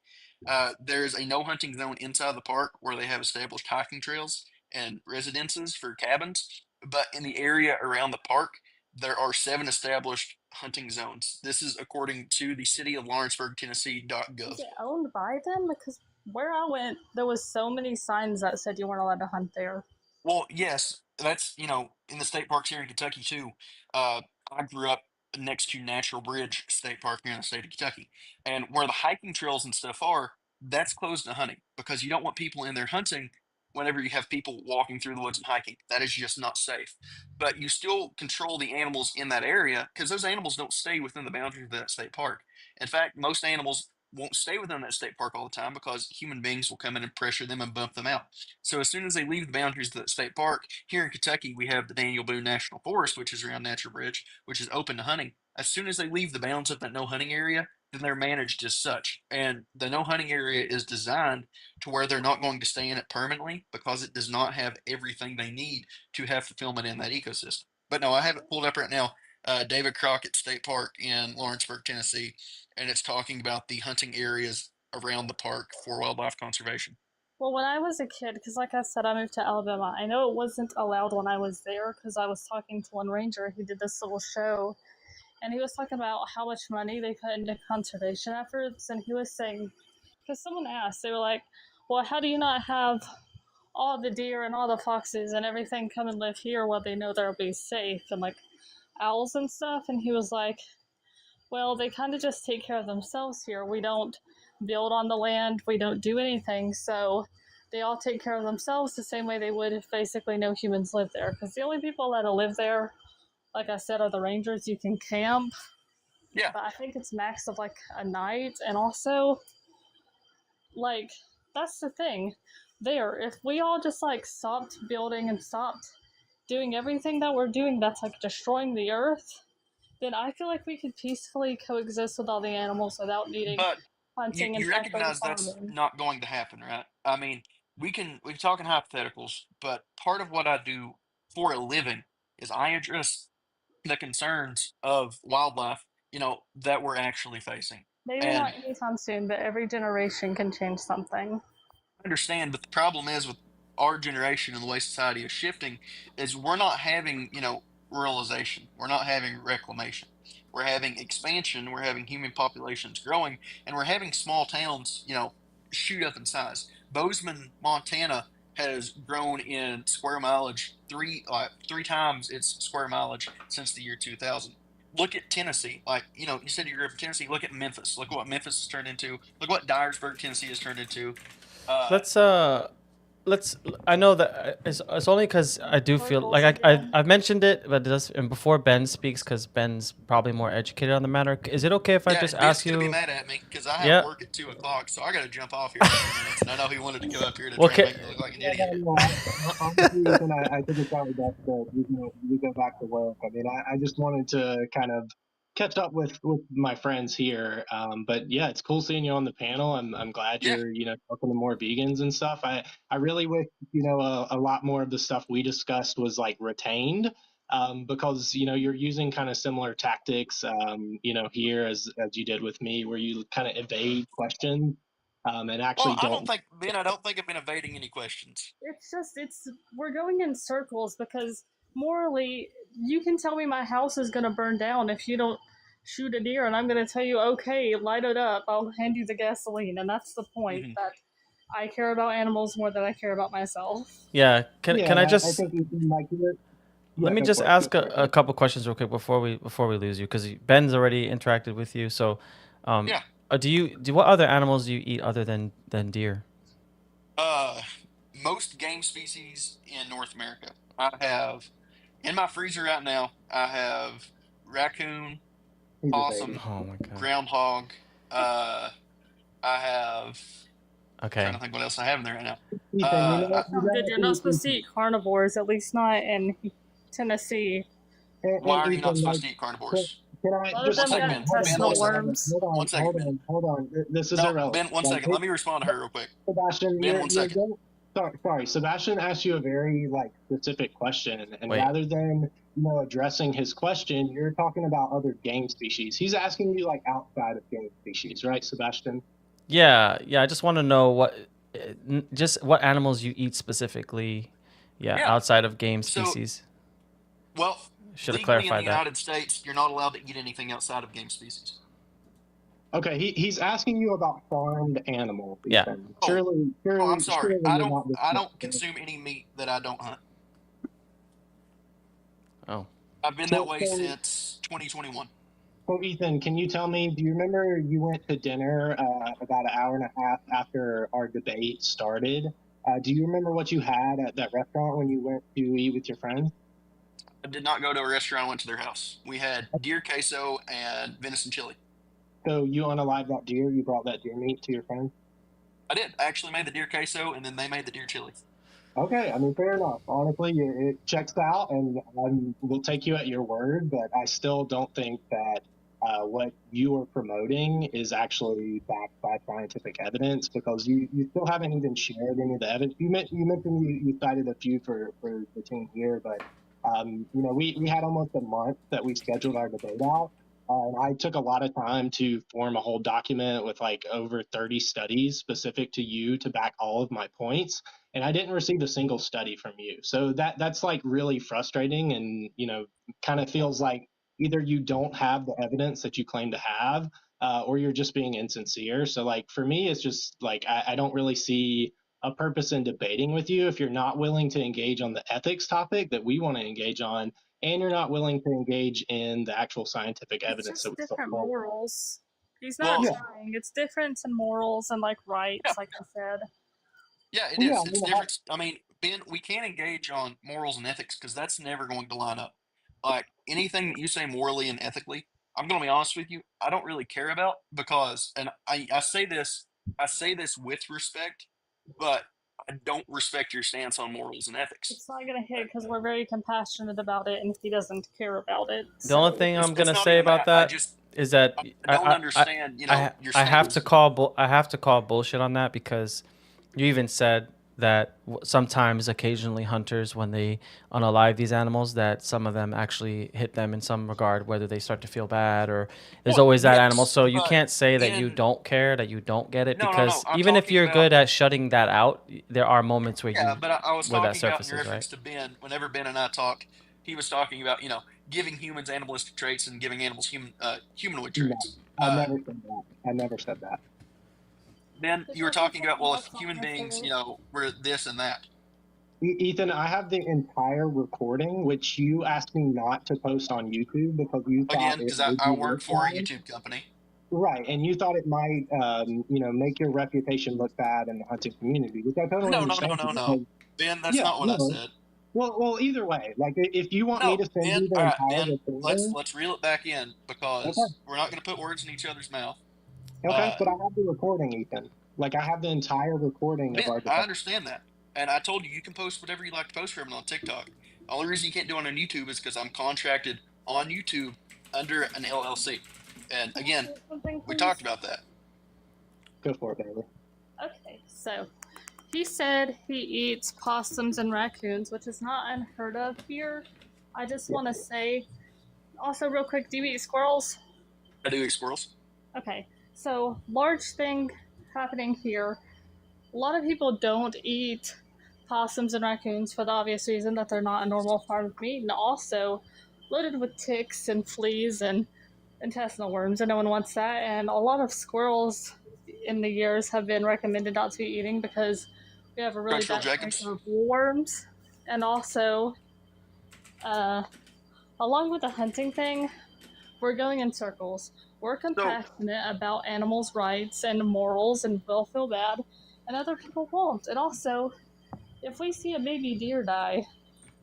S3: There is a no hunting zone inside the park where they have established hiking trails and residences for cabins. But in the area around the park, there are 7 established hunting zones. This is according to the city of Lawrenceburg,
S4: is
S3: Tennessee.gov.
S4: it owned by them? Because where I went, there was so many signs that said you weren't allowed to hunt there.
S3: Well, yes, that's in the state parks here in Kentucky too. I grew up next to Natural Bridge State Park here in the state of Kentucky, and where the hiking trails and stuff are, that's closed to hunting because you don't want people in there hunting whenever you have people walking through the woods and hiking. That is just not safe. But you still control the animals in that area because those animals don't stay within the boundaries of that state park. In fact, most animals won't stay within that state park all the time because human beings will come in and pressure them and bump them out. So as soon as they leave the boundaries of the state park, here in Kentucky, we have the Daniel Boone National Forest, which is around Natural Bridge, which is open to hunting. As soon as they leave the bounds of that no hunting area, then they're managed as such. And the no hunting area is designed to where they're not going to stay in it permanently because it does not have everything they need to have fulfillment in that ecosystem. But no, I have it pulled up right now. David Crockett State Park in Lawrenceburg, Tennessee, and it's talking about the hunting areas around the park for wildlife conservation.
S4: Well, when I was a kid, because like I said, I moved to Alabama, I know it wasn't allowed when I was there because I was talking to one ranger who did this little show, and he was talking about how much money they put into conservation efforts, and he was saying, because someone asked, they were like, well, how do you not have all the deer and all the foxes and everything come and live here while they know they'll be safe, and like owls and stuff? And he was like, well, they kind of just take care of themselves here. We don't build on the land, we don't do anything, so they all take care of themselves the same way they would if basically no humans live there. Because the only people that live there, like I said, are the rangers. You can camp,
S3: Yeah.
S4: but I think it's max of like a night. And also, like, that's the thing. There, if we all just like stopped building and stopped doing everything that we're doing that's like destroying the earth, then I feel like we could peacefully coexist with all the animals without needing
S3: But
S4: hunting and
S3: you
S4: tracking and
S3: recognize that's
S4: farming.
S3: not going to happen, right? I mean, we're talking hypotheticals, but part of what I do for a living is I address the concerns of wildlife, that we're actually facing.
S4: Maybe
S3: And
S4: not anytime soon, but every generation can change something.
S3: understand, but the problem is with our generation and the way society is shifting is we're not having, ruralization. We're not having reclamation. We're having expansion. We're having human populations growing, and we're having small towns, shoot up in size. Bozeman, Montana, has grown in square mileage three times its square mileage since the year 2000. Look at Tennessee. Like, you said you grew up in Tennessee. Look at Memphis. Look what Memphis has turned into. Look what Dyersburg, Tennessee has turned into. Uh,
S1: Let's let's. I know that it's only because I do feel
S4: Circles
S1: like
S4: again.
S1: I've mentioned it, but just and before Ben speaks, because Ben's probably more educated on the matter. Is it okay if I
S3: yeah,
S1: just
S3: and Ben's
S1: ask
S3: gonna be
S1: you?
S3: mad at me because I have
S1: Yeah.
S3: work at 2 o'clock, so I got to jump off here in a few minutes. And I know he wanted to go up here to
S1: Well,
S3: try and make me look like an
S5: Yeah,
S3: idiot.
S5: no, honestly, Ethan, I think it's probably best that you go back to work. I mean, I just wanted to kind of catch up with my friends here. But yeah, it's cool seeing you on the panel. I'm glad
S3: Yeah.
S5: you're talking to more vegans and stuff. I really wish a lot more of the stuff we discussed was like retained. Because you're using kind of similar tactics, here as you did with me, where you kind of evade questions, and
S3: Well,
S5: actually
S3: I don't
S5: don't.
S3: think Ben. I don't think I've been evading any questions.
S4: It's we're going in circles because morally, you can tell me my house is gonna burn down if you don't shoot a deer, and I'm gonna tell you, okay, light it up. I'll hand you the gasoline, and that's the point
S3: Hmm.
S4: that I care about animals more than I care about myself.
S1: Yeah. Can
S5: Yeah,
S1: can I
S5: I
S1: just
S5: think Ethan, like
S1: let
S5: yeah,
S1: me
S5: go
S1: just
S5: for it.
S1: ask a couple questions real quick before we lose you, because Ben's already interacted with you. So,
S3: Yeah.
S1: what other animals do you eat other than deer?
S3: Most game species in North America. I have in my freezer right now. I have raccoon,
S5: He's a baby.
S3: possum,
S1: Oh my god.
S3: groundhog. I have. Trying
S1: Okay.
S3: to think what else I have in there right now.
S5: Ethan,
S4: That's not good. You're not supposed to eat carnivores, at least not in Tennessee.
S3: Why are you not
S5: Ethan,
S3: supposed
S5: like,
S3: to eat carnivores?
S5: can I
S4: A lot of
S5: just
S3: One
S4: them
S3: second,
S4: got
S3: Ben. Ben,
S4: intestinal
S3: one second.
S4: worms.
S3: One second, Ben.
S5: Hold on. This is
S3: No,
S5: irrelevant.
S3: Ben, one
S5: Like,
S3: second. Let me respond to her real quick.
S5: Sebastian,
S3: Ben, one second.
S5: sorry. Sebastian asked you a very like specific question, and
S1: Wait.
S5: rather than addressing his question, you're talking about other game species. He's asking you like outside of game species, right, Sebastian?
S1: Yeah. I just want to know just what animals you eat specifically. Yeah,
S3: Yeah.
S1: outside of game
S3: So,
S1: species.
S3: well,
S1: Should have
S3: legally in the
S1: clarified that.
S3: United States, you're not allowed to eat anything outside of game species.
S5: Okay, he's asking you about farmed animals.
S1: Yeah.
S5: Ethan.
S3: Oh.
S5: Surely,
S3: I'm sorry.
S5: surely
S3: I
S5: you're not
S3: I don't consume any meat that I don't hunt.
S1: Oh.
S3: I've been that way since 2021.
S5: So Ethan, can you tell me, do you remember you went to dinner about an hour and a half after our debate started? Do you remember what you had at that restaurant when you went to eat with your friends?
S3: I did not go to a restaurant. I went to their house. We had deer queso and venison chili.
S5: So you unalived that deer? You brought that deer meat to your friends?
S3: I did. I actually made the deer queso, and then they made the deer chili.
S5: Okay, I mean, fair enough. Honestly, it checks out, and we'll take you at your word, but I still don't think that what you are promoting is actually backed by scientific evidence, because you still haven't even shared any of the evidence. You mentioned you cited a few for the team here, but We had almost a month that we scheduled our debate out. And I took a lot of time to form a whole document with like over 30 studies specific to you to back all of my points. And I didn't receive a single study from you. So that's like really frustrating, and, kind of feels like either you don't have the evidence that you claim to have, or you're just being insincere. So like for me, it's just like I don't really see a purpose in debating with you if you're not willing to engage on the ethics topic that we want to engage on, and you're not willing to engage in the actual scientific
S4: It's
S5: evidence that
S4: just
S5: we put
S4: different
S5: forward.
S4: morals. He's
S3: Well,
S4: not
S5: Yeah,
S4: trying. It's difference in morals and like
S3: yeah,
S4: rights, like I said.
S3: yeah, it
S5: well, yeah.
S3: is. It's different. I mean, Ben, we can't engage on morals and ethics because that's never going to line up. Like anything that you say morally and ethically, I'm going to be honest with you, I don't really care about because, and I say this with respect, but I don't respect your stance on morals and ethics.
S4: It's not gonna hit because we're very compassionate about it, and he doesn't care about it.
S1: The only
S4: So
S1: thing I'm
S3: It's
S1: gonna
S3: not
S1: say
S3: even
S1: about
S3: that. I
S1: that
S3: just
S1: is that
S3: I don't understand, your
S1: I have to
S3: stance.
S1: call I have to call bullshit on that, because you even said that sometimes, occasionally, hunters, when they unalive these animals, that some of them actually hit them in some regard, whether they start to feel bad, or there's
S3: Well,
S1: always that animal.
S3: yes,
S1: So you
S3: but
S1: can't say that you
S3: in
S1: don't care, that you don't get it,
S3: no, no, no.
S1: because
S3: I'm
S1: even if
S3: talking
S1: you're
S3: about
S1: good at shutting that out, there are moments where
S3: yeah, but I was
S1: that
S3: talking about in
S1: surfaces, right?
S3: reference to Ben. Whenever Ben and I talked, he was talking about giving humans animalistic traits and giving animals humanoid
S5: No,
S3: traits.
S5: I never said that. I never said that.
S3: Ben,
S4: this
S3: you were
S4: was just
S3: talking about, well, if
S4: something
S3: human
S4: else I
S3: beings,
S4: said.
S3: were this and that.
S5: Ethan, I have the entire recording, which you asked me not to post on YouTube because you thought
S3: Again,
S5: it
S3: because
S5: made
S3: I
S5: you
S3: work
S5: look
S3: for a
S5: bad.
S3: YouTube company.
S5: Right, and you thought it might, make your reputation look bad in the hunting community, which I totally
S3: No, no, no,
S5: understand.
S3: no, no.
S5: Because,
S3: Ben, that's
S5: yeah,
S3: not what I said.
S5: well, either way, like if you want me
S3: No,
S5: to send
S3: Ben.
S5: you the
S3: All right,
S5: entire
S3: Ben. Let's
S5: recording,
S3: let's reel it back in
S5: okay,
S3: because we're not going to put words in each other's mouth.
S5: okay,
S3: Uh,
S5: but I have the recording, Ethan. Like I have the entire recording of
S3: Ben,
S5: our
S3: I
S5: debate.
S3: understand that, and I told you you can post whatever you like to post for him on TikTok. The only reason you can't do it on YouTube is because I'm contracted on YouTube under an LLC. And
S4: Can I
S3: again,
S4: say something,
S3: we
S4: please?
S3: talked about that.
S5: Go for it, Bailey.
S4: Okay, so he said he eats possums and raccoons, which is not unheard of here. I just
S5: Yeah.
S4: want to say, also, real quick, do you eat squirrels?
S3: I do eat squirrels.
S4: Okay, so large thing happening here. A lot of people don't eat possums and raccoons for the obvious reason that they're not a normal part of meat, and also loaded with ticks and fleas and intestinal worms, and no one wants that. And a lot of squirrels in the years have been recommended not to be eating because we have a really
S3: Structural
S4: bad case
S3: Jacobs.
S4: of worms. And also, uh, along with the hunting thing, we're going in circles. We're
S3: So
S4: compassionate about animals' rights and morals, and we'll feel bad, and other people won't. And also, if we see a baby deer die,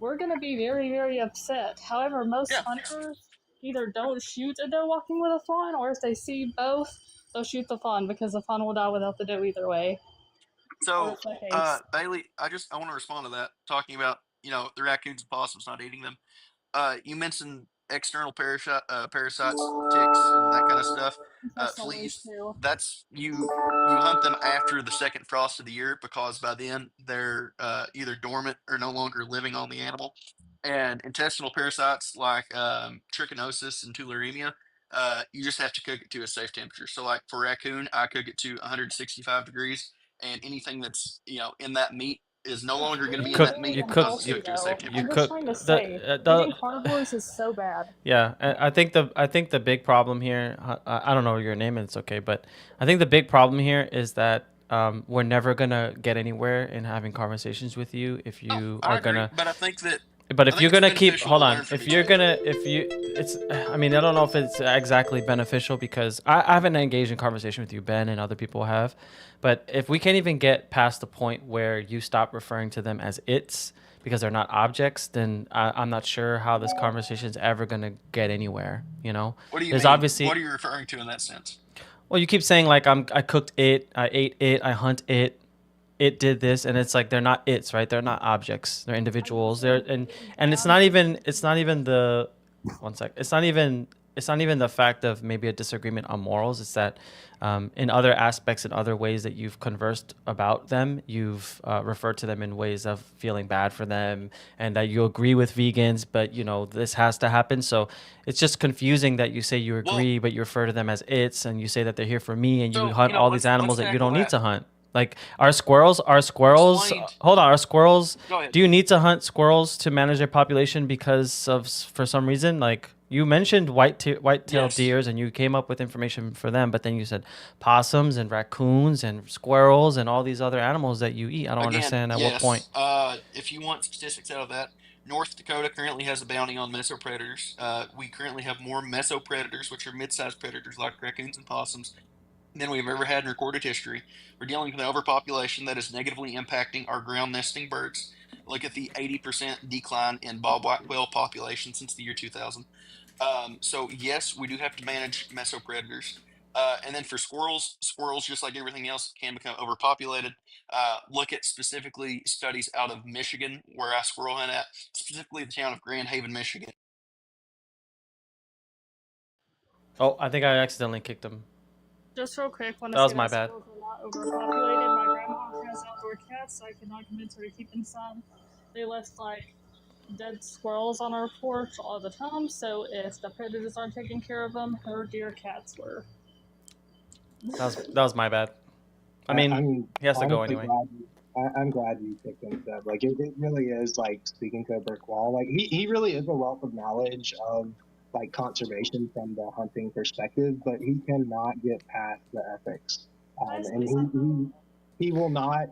S4: we're gonna be very, very upset. However, most
S3: yeah.
S4: hunters either don't shoot a doe walking with a fawn, or if they see both, they'll shoot the fawn because the fawn will die without the doe either way. Or
S3: So
S4: if the case.
S3: Bailey, I want to respond to that. Talking about the raccoons and possums not eating them. You mentioned external parasites, ticks, and that kind of stuff.
S4: Intestinal worms
S3: Fleas.
S4: too.
S3: That's you hunt them after the second frost of the year because by then they're either dormant or no longer living on the animal. And intestinal parasites like trichinosis and tularemia, you just have to cook it to a safe temperature. So like for raccoon, I cook it to 165 degrees, and anything that's in that meat is no longer going to be in that meat
S1: You
S3: because
S1: cook,
S3: it's
S1: you
S3: cooked to a safe
S1: you
S4: I'm
S3: temperature.
S4: just
S1: cook
S4: trying to say,
S1: the
S4: eating carnivores is so bad.
S1: Yeah, I think the big problem here, I don't know your name, and it's okay, but I think the big problem here is that we're never gonna get anywhere in having conversations with you if
S3: No,
S1: you
S3: I
S1: are
S3: agree,
S1: gonna.
S3: but
S1: But
S3: I
S1: if
S3: think
S1: you're
S3: it's
S1: gonna keep,
S3: beneficial to
S1: hold on,
S3: learn from each other.
S1: if you, it's, I mean, I don't know if it's exactly beneficial, because I haven't engaged in conversation with you, Ben, and other people have, but if we can't even get past the point where you stop referring to them as it's because they're not objects, then I'm not sure how this conversation is ever gonna get anywhere.
S3: What do you
S1: There's
S3: mean? What
S1: obviously,
S3: are you referring to in that sense?
S1: well, you keep saying like I cooked it, I ate it, I hunt it, it did this, and it's like they're not it's, right, they're not objects, they're
S4: I'm not
S1: individuals, they're
S4: saying
S1: and
S4: eating
S1: and it's
S4: bad.
S1: not even the one sec, it's not even it's not even the fact of maybe a disagreement on morals. It's that in other aspects, in other ways that you've conversed about them, you've referred to them in ways of feeling bad for them, and that you agree with vegans, but you know this has to happen. So it's just confusing that you say you agree, but you refer to them as its, and you say that they're here for me, and you
S3: So,
S1: hunt all these animals that you
S3: tackle
S1: don't need
S3: that.
S1: to hunt. Like our squirrels,
S3: Explained.
S1: hold on, our squirrels,
S3: Go ahead.
S1: do you need to hunt squirrels to manage their population because of, for some reason? Like you mentioned white-tailed
S3: Yes.
S1: deers and you came up with information for them, but then you said possums and raccoons and squirrels and all these other animals that you eat. I don't understand at what point.
S3: If you want statistics out of that, North Dakota currently has a bounty on mesopredators. We currently have more mesopredators, which are mid-sized predators like raccoons and possums, than we've ever had in recorded history. We're dealing with an overpopulation that is negatively impacting our ground nesting birds. Look at the 80% decline in bob white quail population since the year 2000. So yes, we do have to manage mesopredators. And then for squirrels, just like everything else, can become overpopulated. Look at specifically studies out of Michigan, where I squirrel hunt at, specifically the town of Grand Haven, Michigan.
S1: Oh, I think I accidentally kicked him.
S4: Just real quick, want to
S1: That was
S4: say
S1: my
S4: that
S1: bad.
S4: squirrels are not overpopulated. My grandma has outdoor cats, so I cannot convince her to keep them some. They left like dead squirrels on our porch all the time, so if the predators aren't taking care of them, her dear cats were.
S1: That was my bad. I mean, he has to go anyway.
S5: I'm glad you picked him up. Like it really is like speaking to a brick wall. Like he really is a wealth of knowledge of like conservation from the hunting perspective, but he cannot get past the ethics. And he will not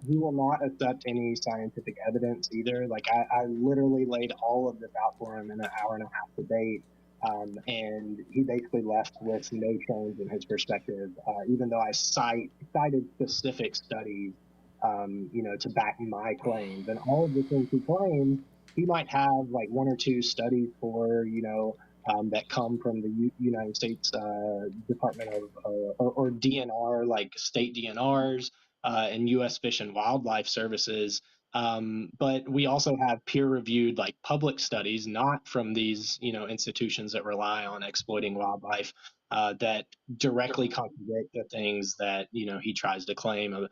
S5: accept any scientific evidence either. Like I literally laid all of this out for him in an hour and a half debate. And he basically left with no change in his perspective, even though I cited specific studies, to back my claims. And all of the things he claims, he might have like one or two studies for, that come from the United States Department of or DNR, like state DNRs and U.S. Fish and Wildlife Services. But we also have peer-reviewed like public studies, not from these institutions that rely on exploiting wildlife, that directly contradict the things that he tries to claim.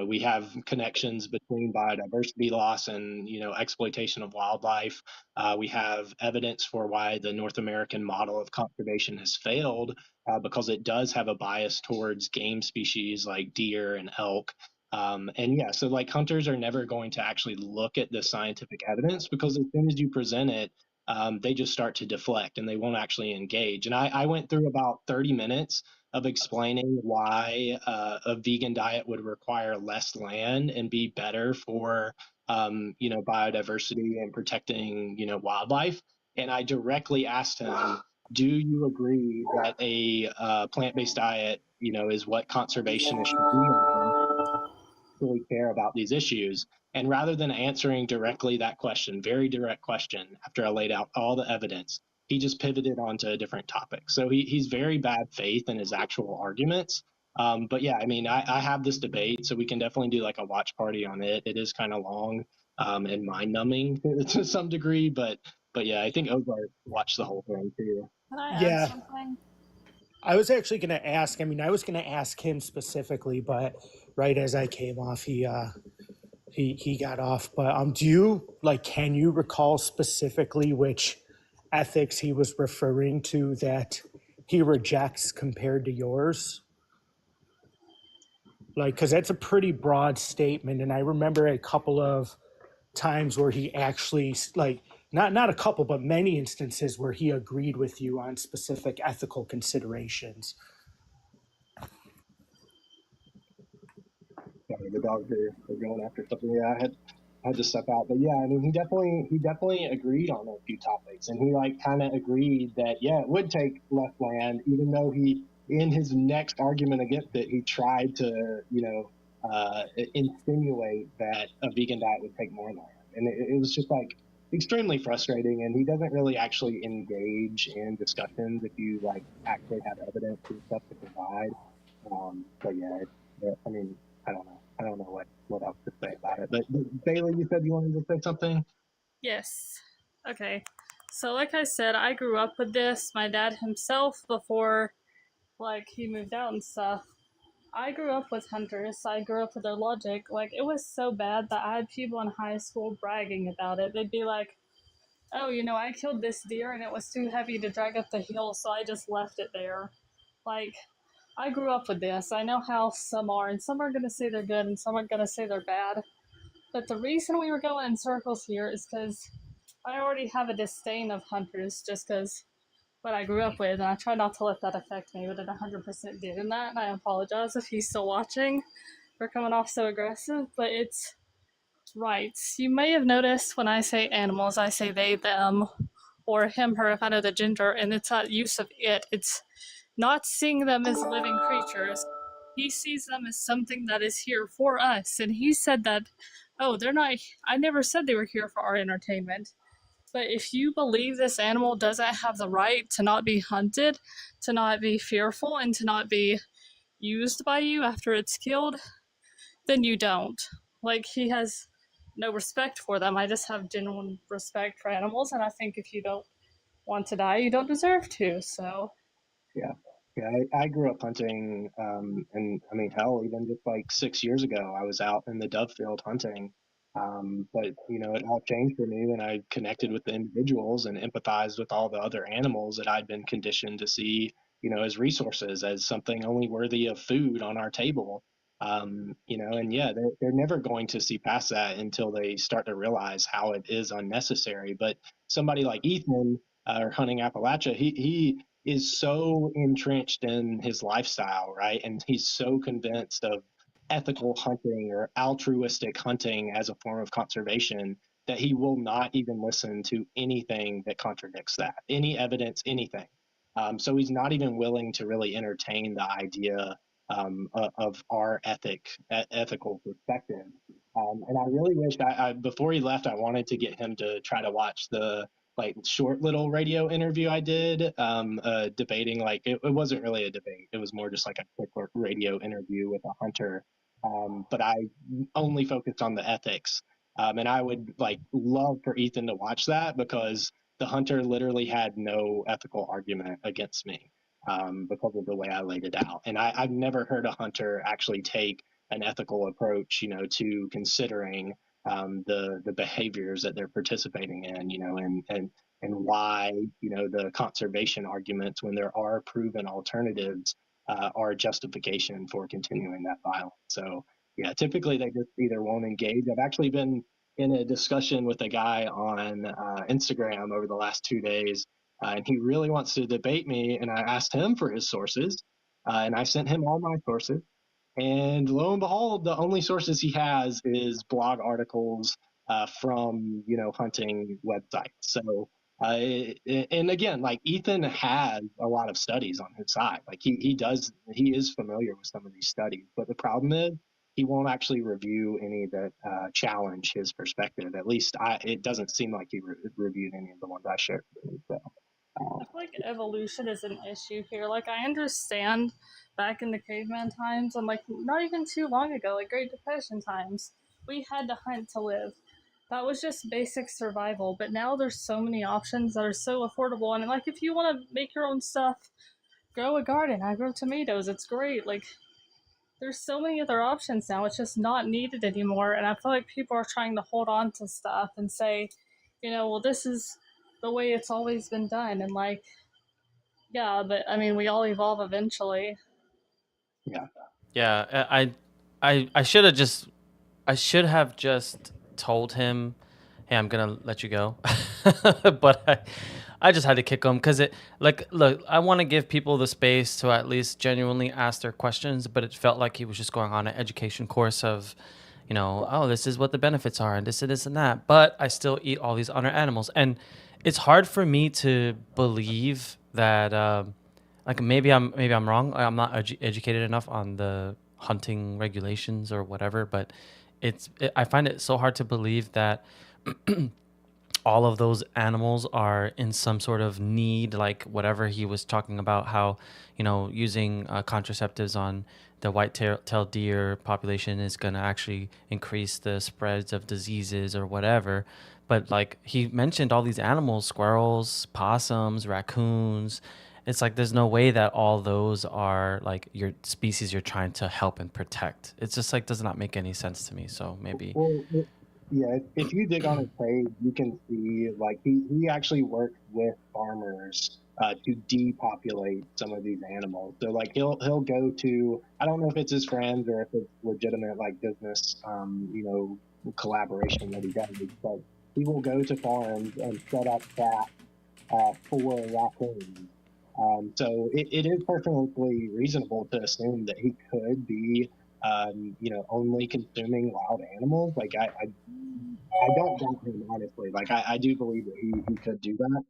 S5: We have connections between biodiversity loss and exploitation of wildlife. We have evidence for why the North American model of conservation has failed, because it does have a bias towards game species like deer and elk. And yeah, so like hunters are never going to actually look at the scientific evidence, because as soon as you present it, they just start to deflect and they won't actually engage. And I went through about 30 minutes of explaining why a vegan diet would require less land and be better for biodiversity and protecting wildlife. And I directly asked him, do you agree that a plant-based diet is what conservationists should be on, really care about these issues? And rather than answering directly that question, very direct question, after I laid out all the evidence, he just pivoted onto a different topic. So he's very bad faith in his actual arguments. But yeah, I mean, I have this debate, so we can definitely do like a watch party on it. It is kind of long and mind numbing to some degree, but yeah, I think Ozark watched the whole thing too.
S4: Can I add
S6: Yeah.
S4: something?
S6: I was actually going to ask. I mean, I was going to ask him specifically, but right as I came off, he got off. But do you can you recall specifically which ethics he was referring to that he rejects compared to yours? Because that's a pretty broad statement, and I remember a couple of times where he actually not a couple, but many instances where he agreed with you on specific ethical considerations.
S5: Sorry, the dogs are going after something. Yeah, I had to step out, but yeah, I mean, he definitely agreed on a few topics, and he kind of agreed that yeah, it would take less land, even though he, in his next argument against it, he tried to insinuate that a vegan diet would take more land, and it was just extremely frustrating. And he doesn't really actually engage in discussions if you actually have evidence and stuff to provide. But yeah, I mean, I don't know. I don't know what else to say about it. But Bailey, you said you wanted to say something?
S4: Yes. Okay. So, like I said, I grew up with this. My dad himself, before like he moved out and stuff, I grew up with hunters. I grew up with their logic. Like, it was so bad that I had people in high school bragging about it. They'd be like, oh, I killed this deer and it was too heavy to drag up the hill, so I just left it there. Like, I grew up with this. I know how some are, and some are going to say they're good and some are going to say they're bad. But the reason we were going in circles here is because I already have a disdain of hunters just because what I grew up with, and I try not to let that affect me, but it 100% did in that, and I apologize if he's still watching for coming off so aggressive, but it's rights. You may have noticed when I say animals, I say they, them, or him, her, if I know the gender, and it's not use of it. It's not seeing them as living creatures. He sees them as something that is here for us, and he said that, oh, they're not, I never said they were here for our entertainment. But if you believe this animal doesn't have the right to not be hunted, to not be fearful, and to not be used by you after it's killed, then you don't. Like, he has no respect for them. I just have genuine respect for animals, and I think if you don't want to die, you don't deserve to. So,
S5: Yeah. Yeah, I grew up hunting, and I mean, hell, even just like 6 years ago, I was out in the dove field hunting. But it all changed for me when I connected with the individuals and empathized with all the other animals that I'd been conditioned to see, as resources, as something only worthy of food on our table. And yeah, they're never going to see past that until they start to realize how it is unnecessary. But somebody like Ethan, or hunting Appalachia, he is so entrenched in his lifestyle, right? And he's so convinced of ethical hunting or altruistic hunting as a form of conservation that he will not even listen to anything that contradicts that, any evidence, anything. So he's not even willing to really entertain the idea of our ethical perspective. And I really wish before he left, I wanted to get him to try to watch the like short little radio interview I did, debating, like it wasn't really a debate. It was more just like a quick radio interview with a hunter. But I only focused on the ethics. And I would like love for Ethan to watch that because the hunter literally had no ethical argument against me, because of the way I laid it out. And I've never heard a hunter actually take an ethical approach, to considering the behaviors that they're participating in, and why the conservation arguments, when there are proven alternatives, are justification for continuing that violence. So yeah, typically they just either won't engage. I've actually been in a discussion with a guy on Instagram over the last 2 days, and he really wants to debate me. And I asked him for his sources, and I sent him all my sources. And lo and behold, the only sources he has is blog articles from hunting websites. So and again, like Ethan has a lot of studies on his side. Like he is familiar with some of these studies. But the problem is he won't actually review any that challenge his perspective. At least it doesn't seem like he reviewed any of the ones I shared with him. So.
S4: I feel like evolution is an issue here. Like, I understand back in the caveman times, and like not even too long ago, like Great Depression times, we had to hunt to live. That was just basic survival. But now there's so many options that are so affordable. And like, if you want to make your own stuff, grow a garden. I grow tomatoes. It's great. Like, there's so many other options now. It's just not needed anymore. And I feel like people are trying to hold on to stuff and say, well, this is the way it's always been done. And like, yeah, but I mean, we all evolve eventually.
S5: Yeah.
S1: Yeah, I should have just told him, "Hey, I'm gonna let you go," but I just had to kick him because look, I want to give people the space to at least genuinely ask their questions, but it felt like he was just going on an education course of, oh, this is what the benefits are, and this and that. But I still eat all these other animals, and it's hard for me to believe that. Like maybe I'm wrong. I'm not educated enough on the hunting regulations or whatever, but I find it so hard to believe that all of those animals are in some sort of need, like whatever he was talking about, how, using contraceptives on the white-tailed deer population is going to actually increase the spreads of diseases or whatever. But like he mentioned all these animals, squirrels, possums, raccoons. It's like there's no way that all those are like your species you're trying to help and protect. It's just like does not make any sense to me. So maybe.
S5: Well, yeah, if you dig on his page, you can see like he actually works with farmers to depopulate some of these animals. So like he'll go to, I don't know if it's his friends or if it's legitimate like business collaboration that he does, but he will go to farms and set up traps for raccoons. So it is perfectly reasonable to assume that he could be only consuming wild animals. Like I don't doubt him, honestly. Like I do believe that he could do that,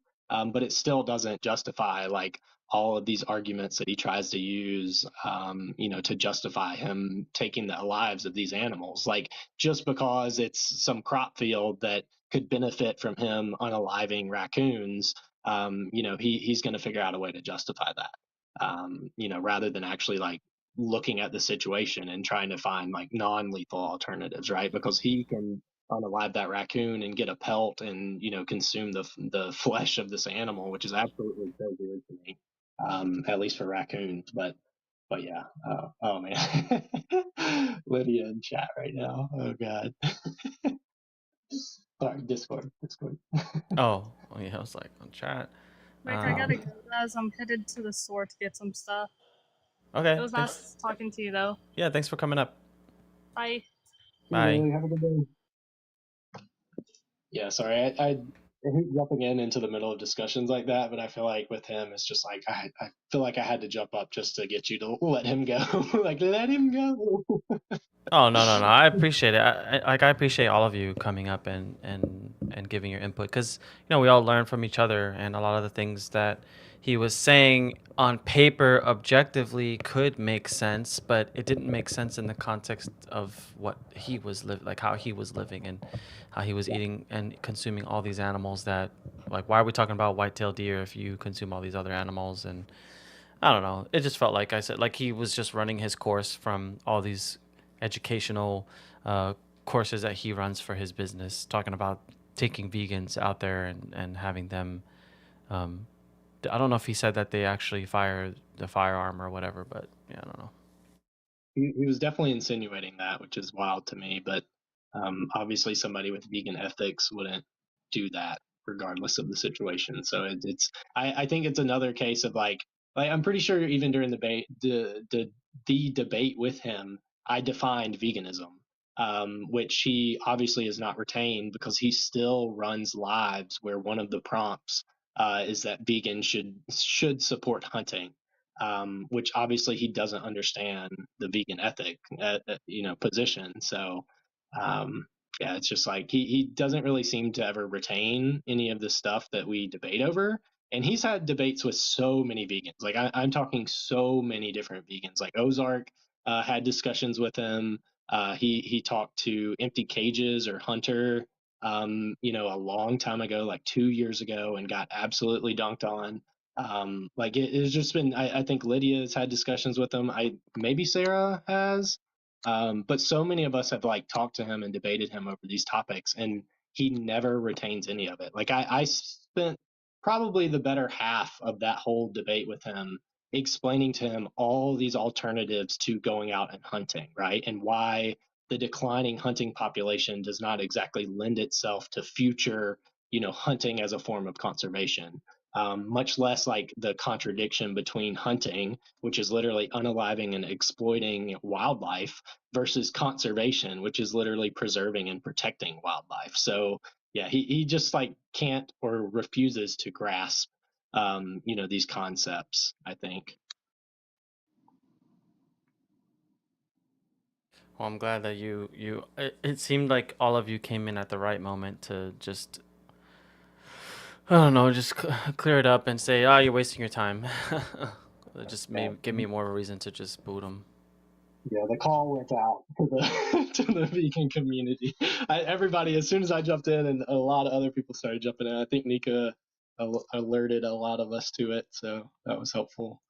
S5: but it still doesn't justify like all of these arguments that he tries to use, to justify him taking the lives of these animals. Like just because it's some crop field that could benefit from him unaliving raccoons, he's going to figure out a way to justify that, rather than actually like looking at the situation and trying to find like non-lethal alternatives, right? Because he can unalive that raccoon and get a pelt and consume the flesh of this animal, which is absolutely so weird to me, at least for raccoons. But yeah, oh man, Lydia in chat right now. Oh god, sorry, Discord.
S1: Oh, yeah, I was like on chat.
S4: Rick, I gotta go, guys. I'm headed to the store to get some stuff.
S1: Okay.
S4: It was nice talking to you, though.
S1: Yeah, thanks for coming up.
S4: Bye.
S1: Bye.
S5: Have a good day. Yeah, sorry, I hate jumping into the middle of discussions like that, but I feel like with him, it's just like I feel like I had to jump up just to get you to let him go. Like, let him go.
S1: Oh no. I appreciate it. I appreciate all of you coming up and giving your input because we all learn from each other, and a lot of the things that he was saying on paper objectively could make sense, but it didn't make sense in the context of what he was like how he was living and how he was eating and consuming all these animals that like why are we talking about white-tailed deer if you consume all these other animals? And I don't know. It just felt like I said, like he was just running his course from all these educational courses that he runs for his business, talking about taking vegans out there and having them. I don't know if he said that they actually fire the firearm or whatever, but yeah, I don't know.
S5: He was definitely insinuating that, which is wild to me. But obviously, somebody with vegan ethics wouldn't do that, regardless of the situation. So I think it's another case of like I'm pretty sure even during the debate with him, I defined veganism, which he obviously has not retained because he still runs lives where one of the prompts is that vegans should support hunting, which obviously he doesn't understand the vegan ethic, position. So, yeah, it's just like he doesn't really seem to ever retain any of the stuff that we debate over. And he's had debates with so many vegans. Like I'm talking so many different vegans. Like Ozark had discussions with him. He talked to Empty Cages or Hunter, a long time ago, like 2 years ago, and got absolutely dunked on. Like it's just been, I think Lydia's had discussions with him. Maybe Sarah has, but so many of us have like talked to him and debated him over these topics, and he never retains any of it. Like I spent probably the better half of that whole debate with him explaining to him all these alternatives to going out and hunting, right? And why the declining hunting population does not exactly lend itself to future, hunting as a form of conservation. Much less like the contradiction between hunting, which is literally unaliving and exploiting wildlife, versus conservation, which is literally preserving and protecting wildlife. So yeah, he just like can't or refuses to grasp, these concepts, I think.
S1: Well, I'm glad that it seemed like all of you came in at the right moment to just I don't know, just clear it up and say, "Ah, you're wasting your time." Just maybe give me more of a reason to just boot him.
S5: Yeah, the call went out to the to the vegan community. Everybody, as soon as I jumped in, and a lot of other people started jumping in. I think Nika alerted a lot of us to it, so that was helpful.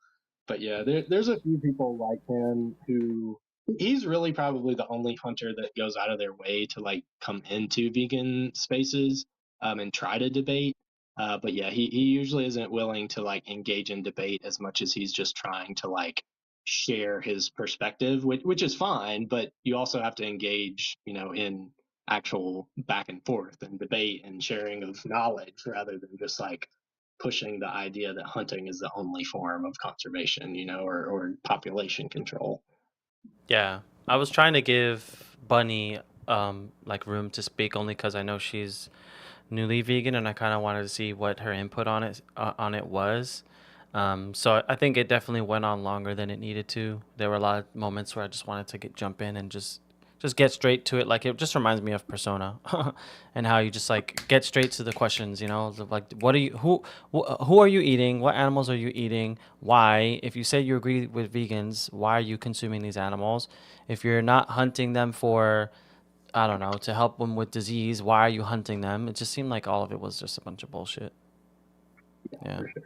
S5: But yeah, there's a few people like him who he's really probably the only hunter that goes out of their way to like come into vegan spaces and try to debate. But yeah, he usually isn't willing to like engage in debate as much as he's just trying to like share his perspective, which is fine. But you also have to engage, in actual back and forth and debate and sharing of knowledge rather than just like pushing the idea that hunting is the only form of conservation, or population control.
S1: Yeah, I was trying to give Bunny like room to speak only because I know she's newly vegan and I kind of wanted to see what her input on it was. So I think it definitely went on longer than it needed to. There were a lot of moments where I just wanted to jump in and just get straight to it. Like it just reminds me of Persona, and how you just like get straight to the questions. Like what are you who are you eating? What animals are you eating? Why? If you say you agree with vegans, why are you consuming these animals? If you're not hunting them for, I don't know, to help them with disease, why are you hunting them? It just seemed like all of it was just a bunch of bullshit. Yeah.
S5: For sure.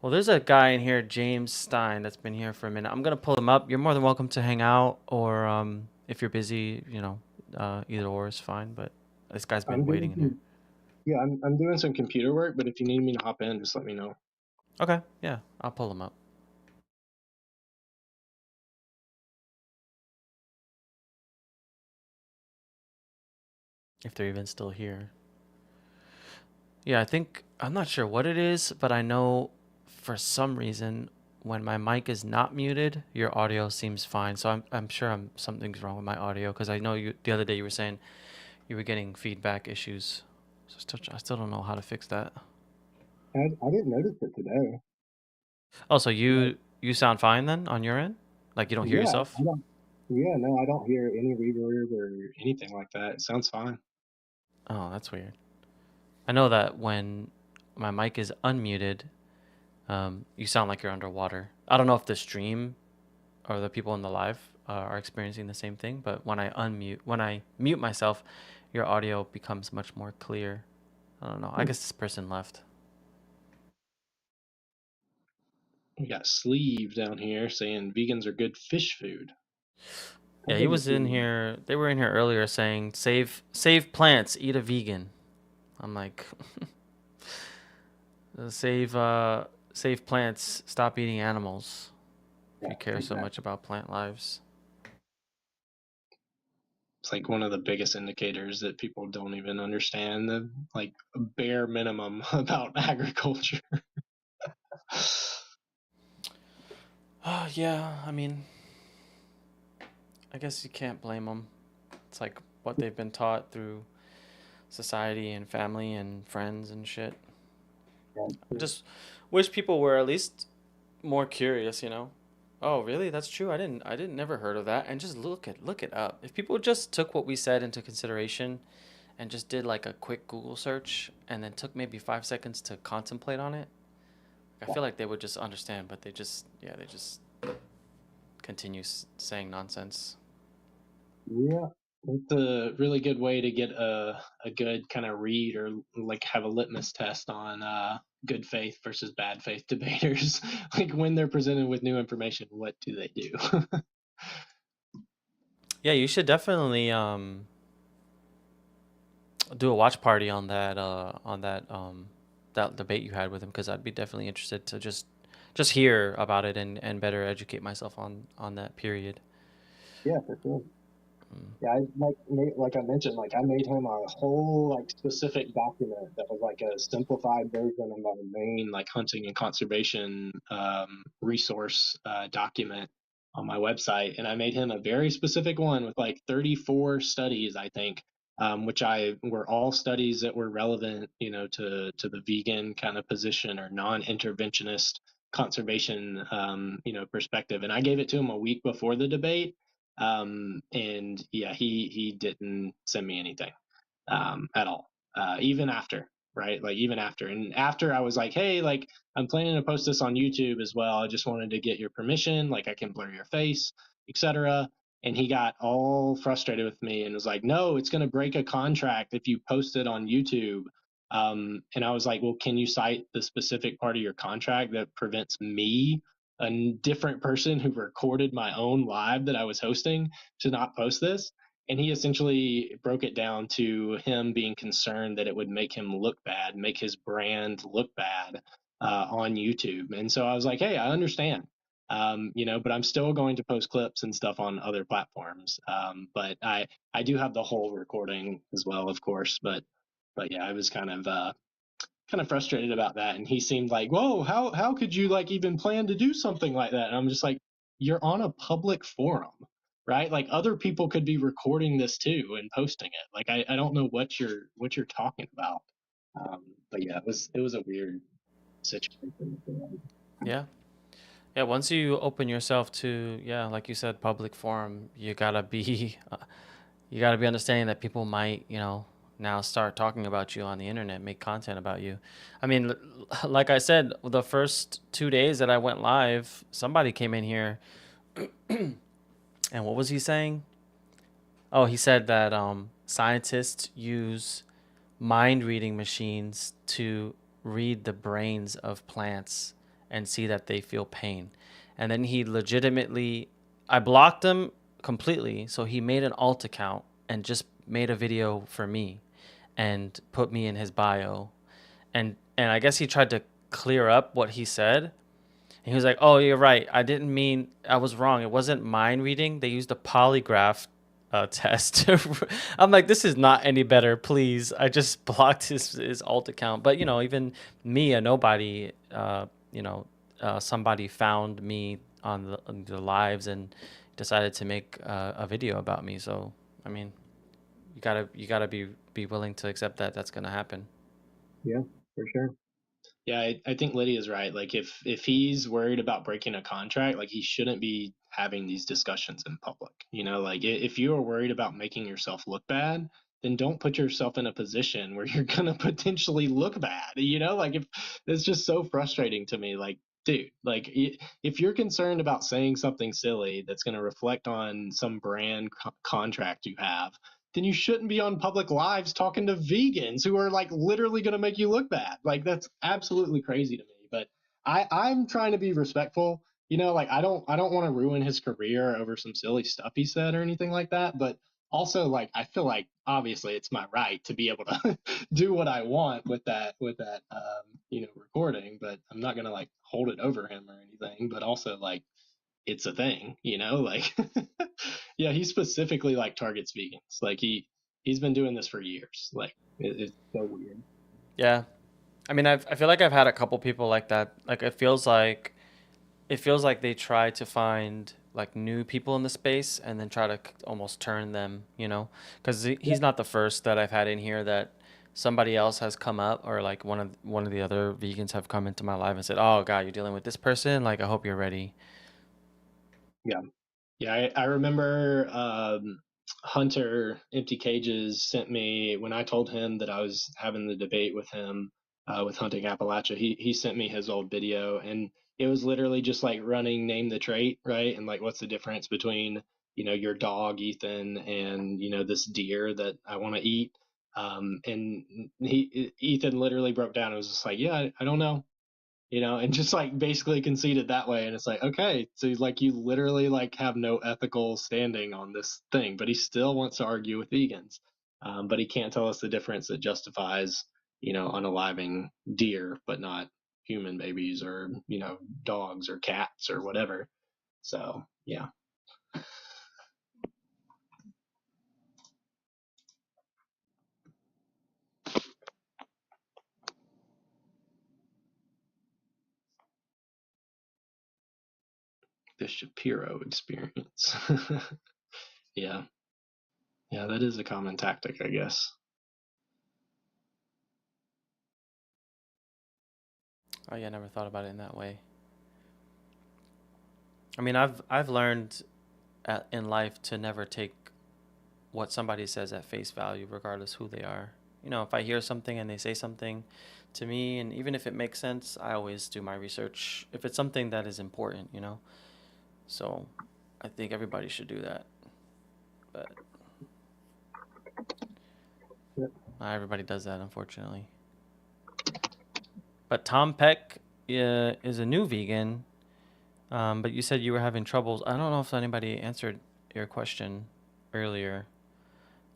S1: Well, there's a guy in here, James Stein, that's been here for a minute. I'm gonna pull him up. You're more than welcome to hang out, or if you're busy, either or is fine. But this guy's been
S5: I'm doing
S1: waiting in here.
S5: some, yeah, I'm doing some computer work, but if you need me to hop in, just let me know.
S1: Okay, yeah, I'll pull him up. If they're even still here. Yeah, I'm not sure what it is, but I know for some reason when my mic is not muted, your audio seems fine. So I'm sure something's wrong with my audio because I know the other day you were saying you were getting feedback issues. So I still don't know how to fix that.
S5: I didn't notice it today.
S1: Oh, so
S5: But
S1: you sound fine then on your end? Like you don't hear
S5: yeah,
S1: yourself?
S5: I don't. Yeah, no, I don't hear any reverb or anything like that. It sounds fine.
S1: Oh, that's weird. I know that when my mic is unmuted, you sound like you're underwater. I don't know if the stream or the people in the live are experiencing the same thing, but when I mute myself, your audio becomes much more clear. I don't know. I guess this person left.
S5: We got Sleeve down here saying vegans are good fish food.
S1: Yeah, he was in here. They were in here earlier saying save plants, eat a vegan. I'm like, save plants, stop eating animals. If you care so much about plant lives.
S5: It's like one of the biggest indicators that people don't even understand the like bare minimum about agriculture.
S1: Yeah, I mean, I guess you can't blame them. It's like what they've been taught through society and family and friends and shit. I just wish people were at least more curious. Oh, really? That's true. I didn't never heard of that. And just look it up. If people just took what we said into consideration and just did like a quick Google search and then took maybe 5 seconds to contemplate on it, I feel like they would just understand, but they just continue saying nonsense.
S5: Yeah, it's a really good way to get a good kind of read or like have a litmus test on good faith versus bad faith debaters. Like when they're presented with new information, what do they do?
S1: Yeah, you should definitely do a watch party on that debate you had with him because I'd be definitely interested to just hear about it and better educate myself on that period.
S5: Yeah, for sure. Yeah, like I mentioned, like I made him a whole like specific document that was like a simplified version of my main like hunting and conservation resource document on my website, and I made him a very specific one with like 34 studies, I think, which I were all studies that were relevant, to the vegan kind of position or non-interventionist conservation, perspective. And I gave it to him a week before the debate, and yeah, he didn't send me anything at all, even after, right? Like even after, and after I was like, hey, like I'm planning to post this on YouTube as well. I just wanted to get your permission. Like I can blur your face. etc. And he got all frustrated with me and was like, no, it's going to break a contract if you post it on YouTube. And I was like, well, can you cite the specific part of your contract that prevents me, a different person who recorded my own live that I was hosting, to not post this? And he essentially broke it down to him being concerned that it would make him look bad, make his brand look bad on YouTube. And so I was like, hey, I understand. But I'm still going to post clips and stuff on other platforms. But I do have the whole recording as well, of course. But yeah, I was kind of frustrated about that, and he seemed like, whoa, how could you like even plan to do something like that? And I'm just like, you're on a public forum, right? Like other people could be recording this too and posting it. Like I don't know what you're talking about. But yeah, it was a weird situation.
S1: Yeah. Yeah, once you open yourself to, yeah, like you said, public forum, you gotta be, you gotta be understanding that people might, now start talking about you on the internet, make content about you. I mean, like I said, the first 2 days that I went live, somebody came in here, and what was he saying? Oh, he said that scientists use mind reading machines to read the brains of plants and see that they feel pain. And then he legitimately, I blocked him completely. So he made an alt account and just made a video for me and put me in his bio. And I guess he tried to clear up what he said. And he was like, "Oh, you're right. I didn't mean, I was wrong. It wasn't mind reading. They used a polygraph test." I'm like, this is not any better. Please, I just blocked his alt account. But even me, a nobody, somebody found me on the lives and decided to make a video about me. So I mean, you gotta be willing to accept that that's gonna happen.
S5: Yeah, for sure. Yeah, I think Lydia's right. Like if he's worried about breaking a contract, like he shouldn't be having these discussions in public. Like if you are worried about making yourself look bad, then don't put yourself in a position where you're gonna potentially look bad. Like if it's just so frustrating to me. Like, dude, like if you're concerned about saying something silly that's gonna reflect on some brand contract you have, then you shouldn't be on public lives talking to vegans who are like literally going to make you look bad. Like that's absolutely crazy to me. But I'm trying to be respectful. Like I don't want to ruin his career over some silly stuff he said or anything like that. But also like I feel like obviously it's my right to be able to do what I want with that recording. But I'm not gonna like hold it over him or anything. But also like it's a thing, like yeah, he specifically like targets vegans. Like he's been doing this for years. Like it's so weird.
S1: Yeah, I mean, I feel like I've had a couple people like that. Like it feels like they try to find like new people in the space and then try to almost turn them, because
S5: Yeah.
S1: he's not the first that I've had in here that somebody else has come up, or like one of the other vegans have come into my life and said, "Oh God, you're dealing with this person. Like, I hope you're ready."
S5: Yeah. Yeah, I remember Hunter Empty Cages sent me when I told him that I was having the debate with him with Hunting Appalachia. He sent me his old video, and it was literally just like running name the trait, right? And like, what's the difference between your dog Ethan and this deer that I want to eat? And Ethan literally broke down. It was just like, yeah, I don't know, and just like basically conceded that way. And it's like, okay, so he's like, you literally like have no ethical standing on this thing, but he still wants to argue with vegans. But he can't tell us the difference that justifies, unaliving deer, but not human babies or, dogs or cats or whatever. So, yeah. The Shapiro experience. Yeah. Yeah, that is a common tactic, I guess.
S1: Oh yeah, I never thought about it in that way. I mean, I've learned in life to never take what somebody says at face value, regardless who they are. If I hear something and they say something to me, and even if it makes sense, I always do my research if it's something that is important. So I think everybody should do that, but
S5: Yep.
S1: not everybody does that, unfortunately. But Tom Peck is a new vegan, but you said you were having troubles. I don't know if anybody answered your question earlier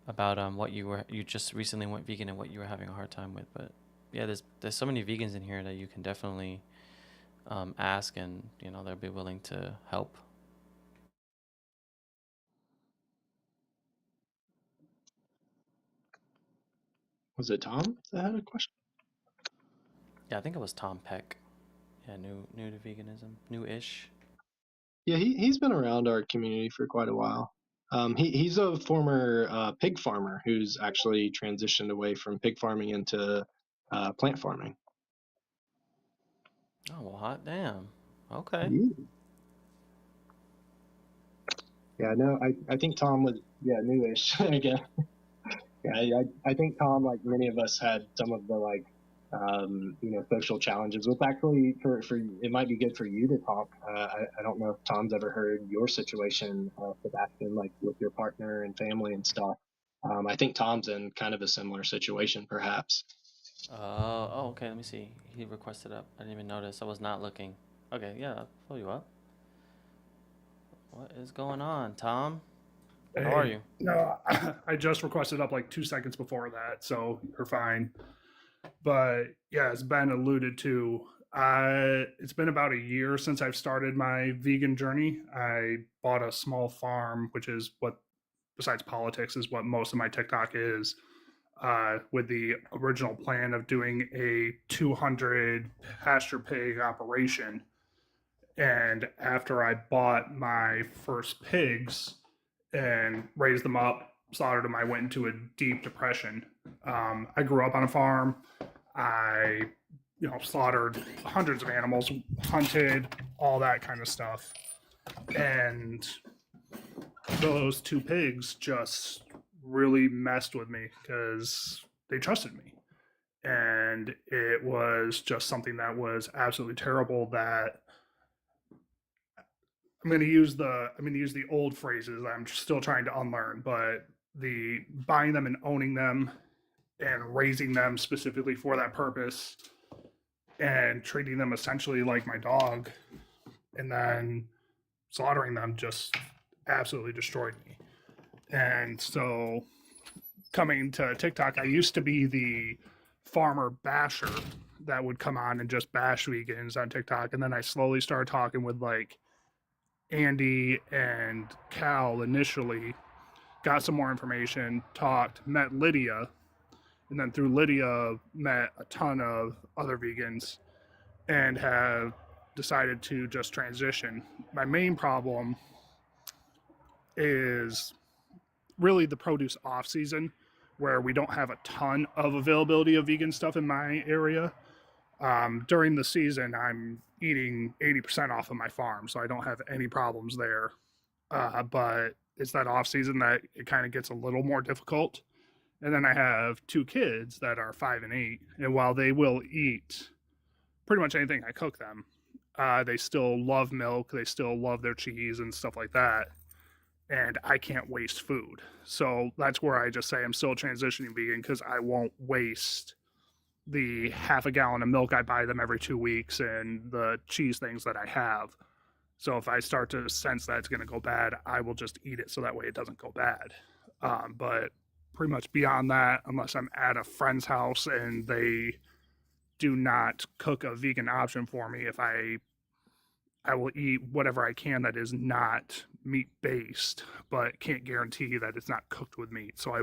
S1: about what you just recently went vegan and what you were having a hard time with. But yeah, there's so many vegans in here that you can definitely ask, and they'll be willing to help.
S5: Was it Tom that had a question?
S1: Yeah, I think it was Tom Peck. Yeah, new to veganism, new-ish.
S5: Yeah, he's been around our community for quite a while. He's a former pig farmer who's actually transitioned away from pig farming into plant farming.
S1: Oh, well, hot damn. Okay.
S5: Yeah, no, I think Tom was newish again. Yeah, I think Tom, like many of us, had some of the social challenges. With actually, for it might be good for you to talk. I don't know if Tom's ever heard your situation, Sebastian, like with your partner and family and stuff. I think Tom's in kind of a similar situation, perhaps.
S1: Oh, okay. Let me see. He requested up. I didn't even notice. I was not looking. Okay, yeah, I'll pull you up. What is going on, Tom? How are you?
S7: No, I just requested up like 2 seconds before that, so you're fine. But yeah, as Ben alluded to, it's been about a year since I've started my vegan journey. I bought a small farm, which is what, besides politics, is what most of my TikTok is, with the original plan of doing a 200 pasture pig operation. And after I bought my first pigs and raised them up, slaughtered them, I went into a deep depression. I grew up on a farm. I, slaughtered hundreds of animals, hunted, all that kind of stuff. And those two pigs just really messed with me because they trusted me. And it was just something that was absolutely terrible that I'm going to use the old phrases I'm still trying to unlearn, but the buying them and owning them and raising them specifically for that purpose and treating them essentially like my dog and then slaughtering them just absolutely destroyed me. And so coming to TikTok, I used to be the farmer basher that would come on and just bash vegans on TikTok, and then I slowly started talking with like Andy and Cal initially, got some more information, talked, met Lydia, and then through Lydia met a ton of other vegans and have decided to just transition. My main problem is really the produce off season, where we don't have a ton of availability of vegan stuff in my area. During the season, I'm eating 80% off of my farm, so I don't have any problems there. But it's that off season that it kind of gets a little more difficult. And then I have two kids that are 5 and 8, and while they will eat pretty much anything I cook them, they still love milk, they still love their cheese and stuff like that. And I can't waste food. So that's where I just say I'm still transitioning vegan because I won't waste the half a gallon of milk I buy them every 2 weeks and the cheese things that I have. So if I start to sense that it's going to go bad, I will just eat it so that way it doesn't go bad. But pretty much beyond that, unless I'm at a friend's house and they do not cook a vegan option for me, I will eat whatever I can that is not meat based, but can't guarantee that it's not cooked with meat. So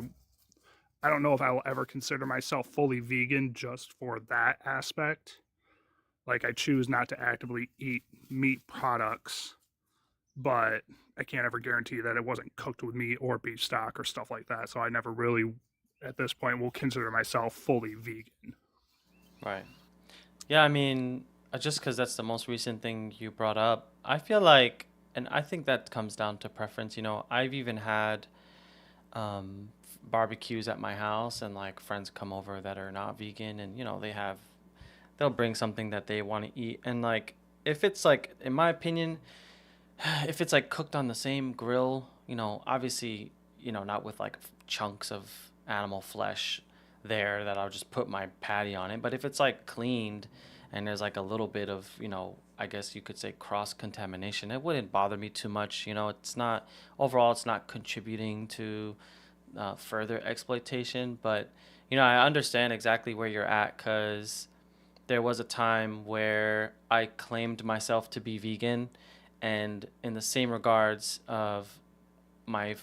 S7: I don't know if I will ever consider myself fully vegan just for that aspect. Like I choose not to actively eat meat products, but I can't ever guarantee that it wasn't cooked with meat or beef stock or stuff like that. So I never really, at this point, will consider myself fully vegan.
S1: Right. Yeah, I mean, just because that's the most recent thing you brought up, I feel like, and I think that comes down to preference. I've even had barbecues at my house, and like friends come over that are not vegan, and they'll bring something that they want to eat, and like if it's like, in my opinion, if it's like cooked on the same grill, obviously, not with like chunks of animal flesh there that I'll just put my patty on it. But if it's like cleaned and there's like a little bit of, I guess you could say cross contamination, it wouldn't bother me too much. It's not, overall, it's not contributing to further exploitation. But, I understand exactly where you're at because there was a time where I claimed myself to be vegan, and in the same regards of my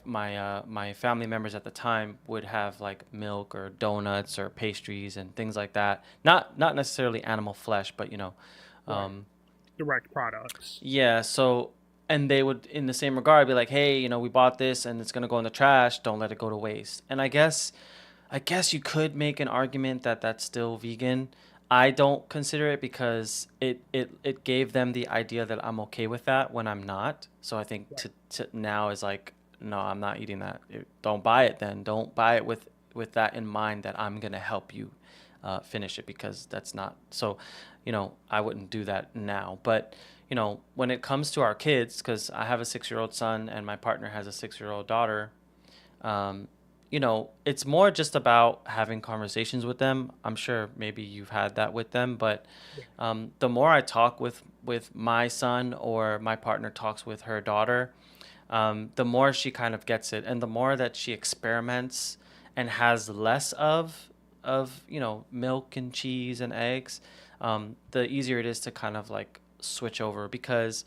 S1: family members at the time would have like milk or donuts or pastries and things like that. Not necessarily animal flesh, but
S7: Right.
S1: um,
S7: Direct products.
S1: yeah. So and they would in the same regard be like, hey, we bought this and it's gonna go in the trash. Don't let it go to waste. And I guess you could make an argument that that's still vegan. I don't consider it because it gave them the idea that I'm okay with that when I'm not. So I think
S7: Right.
S1: to now is like, no, I'm not eating that. Don't buy it then. Don't buy it with that in mind that I'm gonna help you finish it because that's not. So, I wouldn't do that now. But when it comes to our kids, because I have a 6-year-old son and my partner has a 6-year-old daughter, um, it's more just about having conversations with them. I'm sure maybe you've had that with them, but
S7: Yeah.
S1: the more I talk with my son or my partner talks with her daughter, the more she kind of gets it, and the more that she experiments and has less of milk and cheese and eggs, the easier it is to kind of like switch over because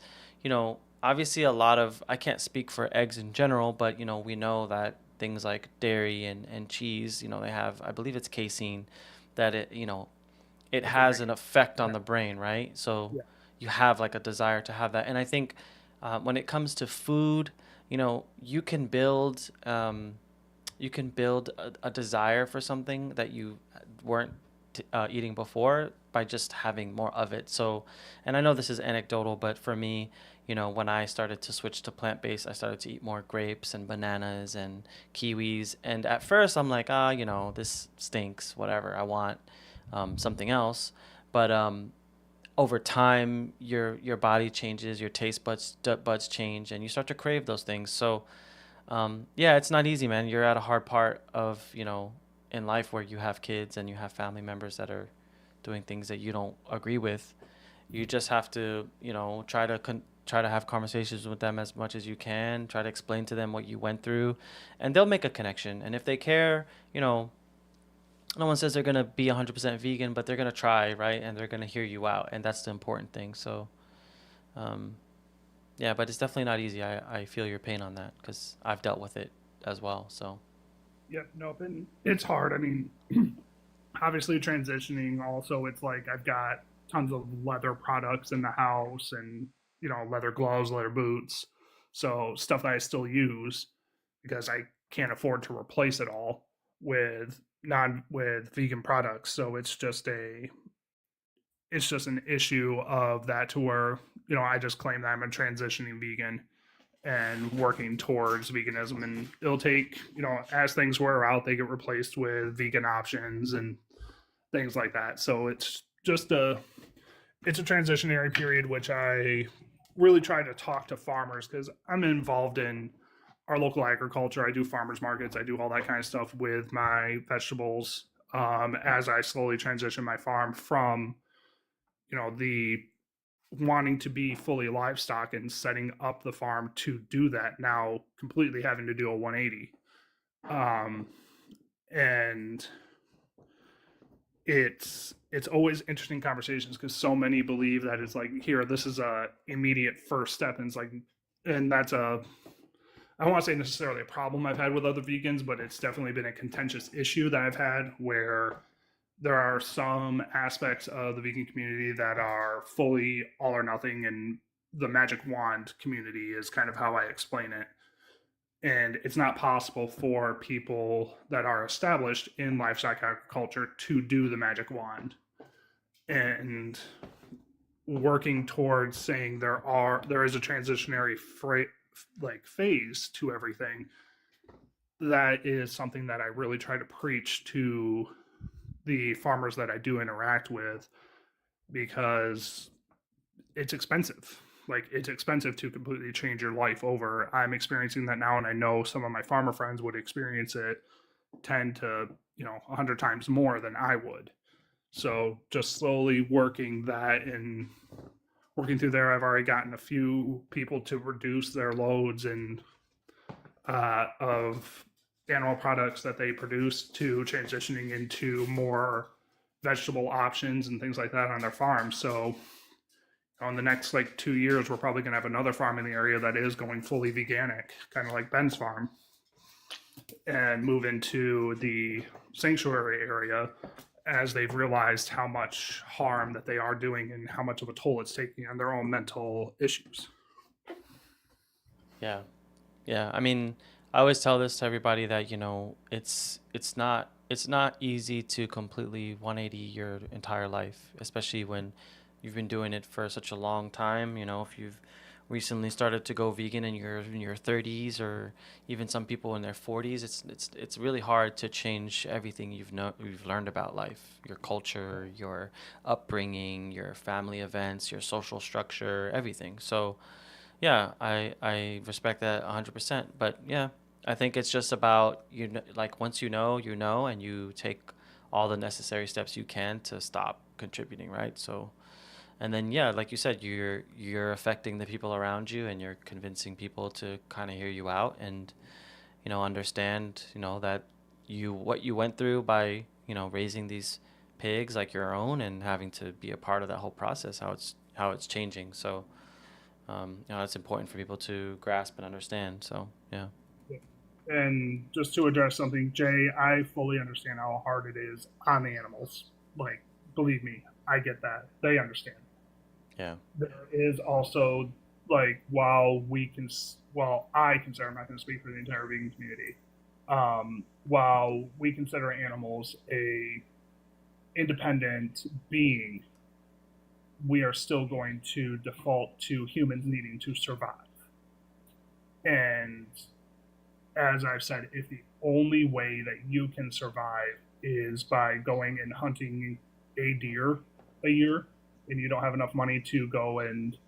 S1: obviously a lot of I can't speak for eggs in general, but we know that things like dairy and cheese, they have I believe it's casein that it
S7: That's a
S1: has an effect on
S7: yeah.
S1: the brain, right? So
S7: Yeah.
S1: you have like a desire to have that. And I think when it comes to food, you can build a desire for something that you weren't eating before by just having more of it. So, and I know this is anecdotal, but for me, when I started to switch to plant-based, I started to eat more grapes and bananas and kiwis. And at first, I'm like, this stinks, whatever. I want something else. But over time, your body changes, your taste buds change, and you start to crave those things. So yeah, it's not easy, man. You're at a hard part of, in life where you have kids and you have family members that are doing things that you don't agree with. You just have to, try to have conversations with them as much as you can. Try to explain to them what you went through, and they'll make a connection. And if they care, no one says they're gonna be 100% vegan, but they're gonna try, right? And they're gonna hear you out, and that's the important thing. So, um, yeah, but it's definitely not easy. I feel your pain on that because I've dealt with it as well. So
S7: Yep. Nope. And it's hard. I mean, obviously transitioning also it's like I've got tons of leather products in the house and leather gloves, leather boots, so stuff that I still use because I can't afford to replace it all with vegan products. So it's just an issue of that to where I just claim that I'm a transitioning vegan and working towards veganism, and it'll take as things wear out they get replaced with vegan options and things like that. So it's a transitionary period, which I really try to talk to farmers because I'm involved in our local agriculture. I do farmers markets. I do all that kind of stuff with my vegetables as I slowly transition my farm from the wanting to be fully livestock and setting up the farm to do that now completely having to do a 180 and it's always interesting conversations because so many believe that it's like here this is a immediate first step, and it's like and that's a I don't want to say necessarily a problem I've had with other vegans, but it's definitely been a contentious issue that I've had where there are some aspects of the vegan community that are fully all or nothing, and the magic wand community is kind of how I explain it. And it's not possible for people that are established in livestock agriculture to do the magic wand. And working towards saying there is a transitionary phase to everything, that is something that I really try to preach to the farmers that I do interact with because it's expensive. like it's expensive to completely change your life over. I'm experiencing that now, and I know some of my farmer friends would experience it 10 to 100 times more than I would. So just slowly working that and working through there, I've already gotten a few people to reduce their loads and of animal products that they produce to transitioning into more vegetable options and things like that on their farm. So in the next like 2 years, we're probably going to have another farm in the area that is going fully veganic, kind of like Ben's farm, and move into the sanctuary area as they've realized how much harm that they are doing and how much of a toll it's taking on their own mental issues.
S1: Yeah. Yeah. I mean, I always tell this to everybody that, it's not easy to completely 180 your entire life, especially when you've been doing it for such a long time. If you've recently started to go vegan in your 30s, or even some people in their 40s, it's really hard to change everything you've learned about life, your culture, your upbringing, your family events, your social structure, everything. So yeah, I respect that 100%. But yeah, I think it's just about like once and you take all the necessary steps you can to stop contributing, right? So, and then yeah, like you said, you're affecting the people around you, and you're convincing people to kind of hear you out and understand that what you went through by raising these pigs like your own, and having to be a part of that whole process, how it's changing. So it's important for people to grasp and understand. So yeah.
S7: And just to address something, Jay, I fully understand how hard it is on the animals. Like, believe me, I get that. They understand.
S1: Yeah.
S7: There is also, like, while I consider, I'm not going to speak for the entire vegan community, while we consider animals a independent being, we are still going to default to humans needing to survive. And as I've said, if the only way that you can survive is by going and hunting a deer a year, and you don't have enough money to go and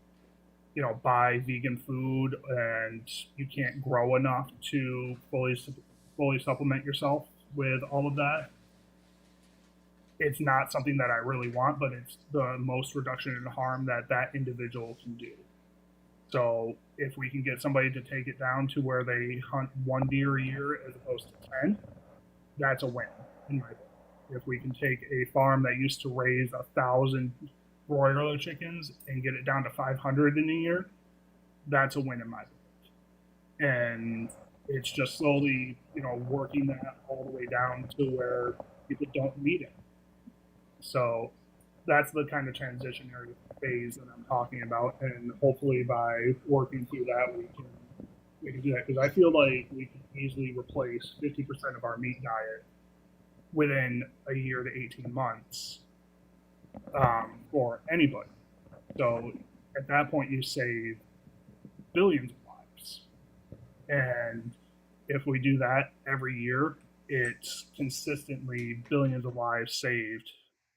S7: buy vegan food, and you can't grow enough to fully supplement yourself with all of that, it's not something that I really want, but it's the most reduction in harm that individual can do. So if we can get somebody to take it down to where they hunt one deer a year as opposed to 10, that's a win in my book. If we can take a farm that used to raise 1,000 broiler chickens and get it down to 500 in a year, that's a win in my book. And it's just slowly, working that all the way down to where people don't need it. So that's the kind of transitionary phase that I'm talking about, and hopefully by working through that, we can do that, because I feel like we can easily replace 50% of our meat diet within a year to 18 months for anybody. So at that point, you save billions of lives, and if we do that every year, it's consistently billions of lives saved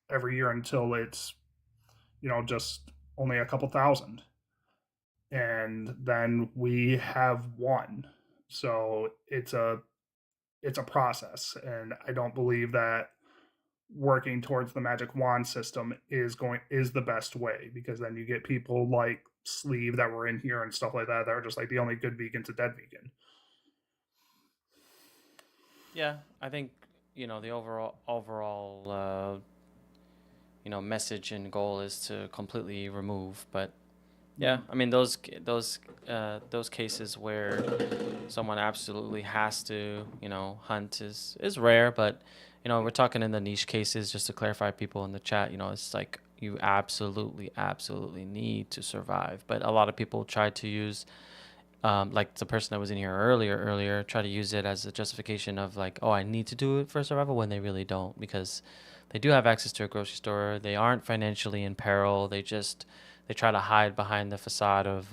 S7: every year until it's just only a couple thousand, and then we have won. So it's a process, and I don't believe that working towards the magic wand system is the best way, because then you get people like Sleeve that were in here and stuff like that are just like the only good vegan's a dead vegan.
S1: Yeah, I think the overall message and goal is to completely remove. But yeah, I mean those cases where someone absolutely has to hunt is rare. But we're talking in the niche cases, just to clarify people in the chat. It's like you absolutely need to survive. But a lot of people try to use like the person that was in here earlier try to use it as a justification of like, oh, I need to do it for survival, when they really don't, because they do have access to a grocery store. They aren't financially in peril. They try to hide behind the facade of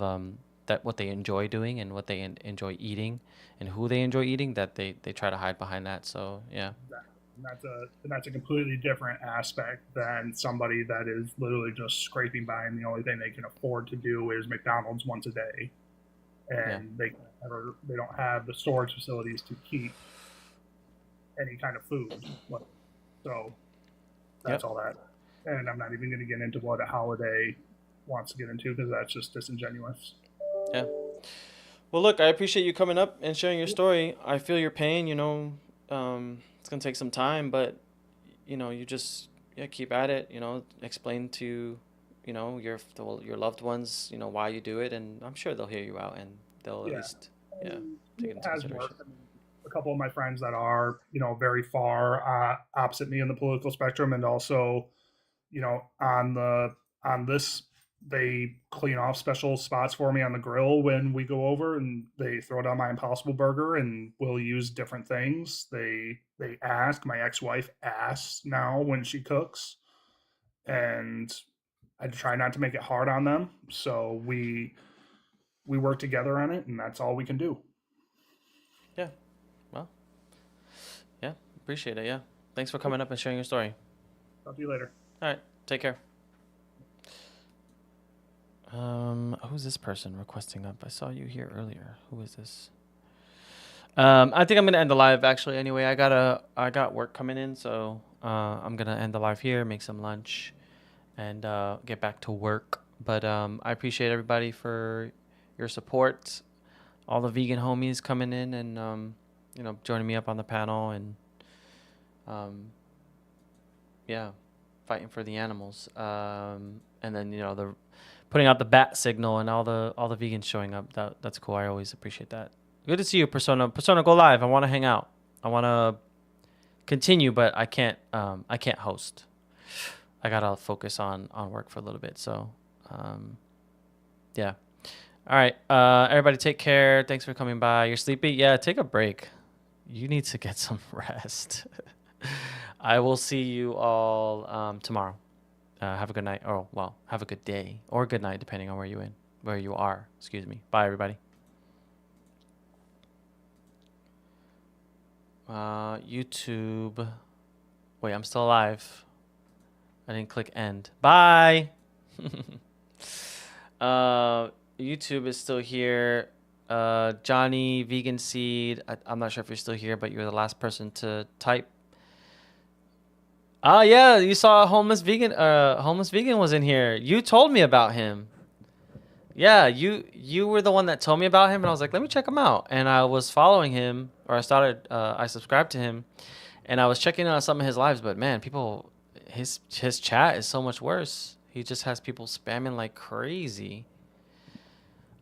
S1: that what they enjoy doing and what they enjoy eating and who they enjoy eating. That they try to hide behind that. So yeah.
S7: And that's a completely different aspect than somebody that is literally just scraping by, and the only thing they can afford to do is McDonald's once a day, and they don't have the storage facilities to keep any kind of food. So that's all that. And I'm not even going to get into what a holiday wants to get into, because that's just disingenuous.
S1: Yeah. Well, look, I appreciate you coming up and sharing your story. I feel your pain. It's gonna take some time, but you just keep at it. Explain to your loved ones why you do it, and I'm sure they'll hear you out, and they'll at least take it into consideration.
S7: I mean, a couple of my friends that are very far opposite me in the political spectrum, and also on this, they clean off special spots for me on the grill when we go over, and they throw down my Impossible Burger, and we'll use different things. They ask. My ex-wife asks now when she cooks, and I try not to make it hard on them. So we work together on it, and that's all we can do.
S1: Yeah. Well. Yeah. Appreciate it. Yeah. Thanks for coming up and sharing your story.
S7: Talk to you later.
S1: All right. Take care. Who's this person requesting up? I saw you here earlier. Who is this? I think I'm gonna end the live actually. Anyway, I got work coming in, so I'm gonna end the live here, make some lunch, and get back to work. But I appreciate everybody for your support, all the vegan homies coming in and joining me up on the panel, and fighting for the animals. And then the putting out the bat signal and all the vegans showing up. That's cool. I always appreciate that. Good to see you, Persona. Persona, go live. I want to hang out. I want to continue, but I can't host. I gotta focus on work for a little bit. So, yeah. All right. Everybody, take care. Thanks for coming by. You're sleepy? Yeah. Take a break. You need to get some rest. I will see you all tomorrow. Have a good night. Oh, well, have a good day or good night, depending on where you are. Excuse me. Bye, everybody. YouTube. Wait, I'm still alive. I didn't click end. Bye. YouTube is still here. Johnny Vegan Seed. I'm not sure if you're still here, but you're the last person to type. Oh yeah, you saw a homeless vegan. Homeless vegan was in here. You told me about him. Yeah, you were the one that told me about him, and I was like, let me check him out. And I was following him, or I subscribed to him, and I was checking out some of his lives. But man, his chat is so much worse. He just has people spamming like crazy.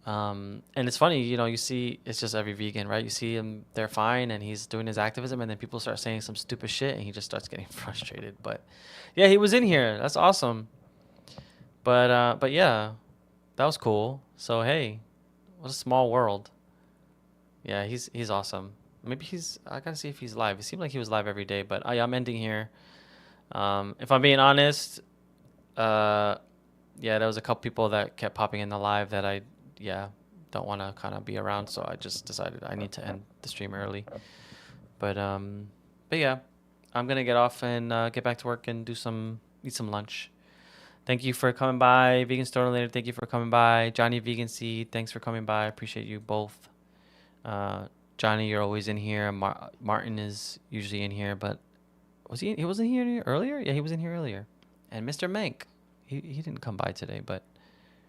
S1: And it's funny, you see, it's just every vegan, right? You see him, they're fine, and he's doing his activism, and then people start saying some stupid shit, and he just starts getting frustrated. But yeah, he was in here. That's awesome. But yeah, that was cool. So hey, what a small world. Yeah, he's awesome. Maybe I gotta see if he's live. It seemed like he was live every day, but I'm ending here. If I'm being honest, there was a couple people that kept popping in the live that I don't want to kind of be around, so I just decided I need to end the stream early. But yeah, I'm gonna get off and get back to work and eat some lunch. Thank you for coming by, Vegan Store Later. Thank you for coming by, Johnny Vegan Seed. Thanks for coming by. I appreciate you both. Johnny, you're always in here. Martin is usually in here, but he wasn't here earlier? Yeah, he was in here earlier. And Mr. Mank, he didn't come by today, but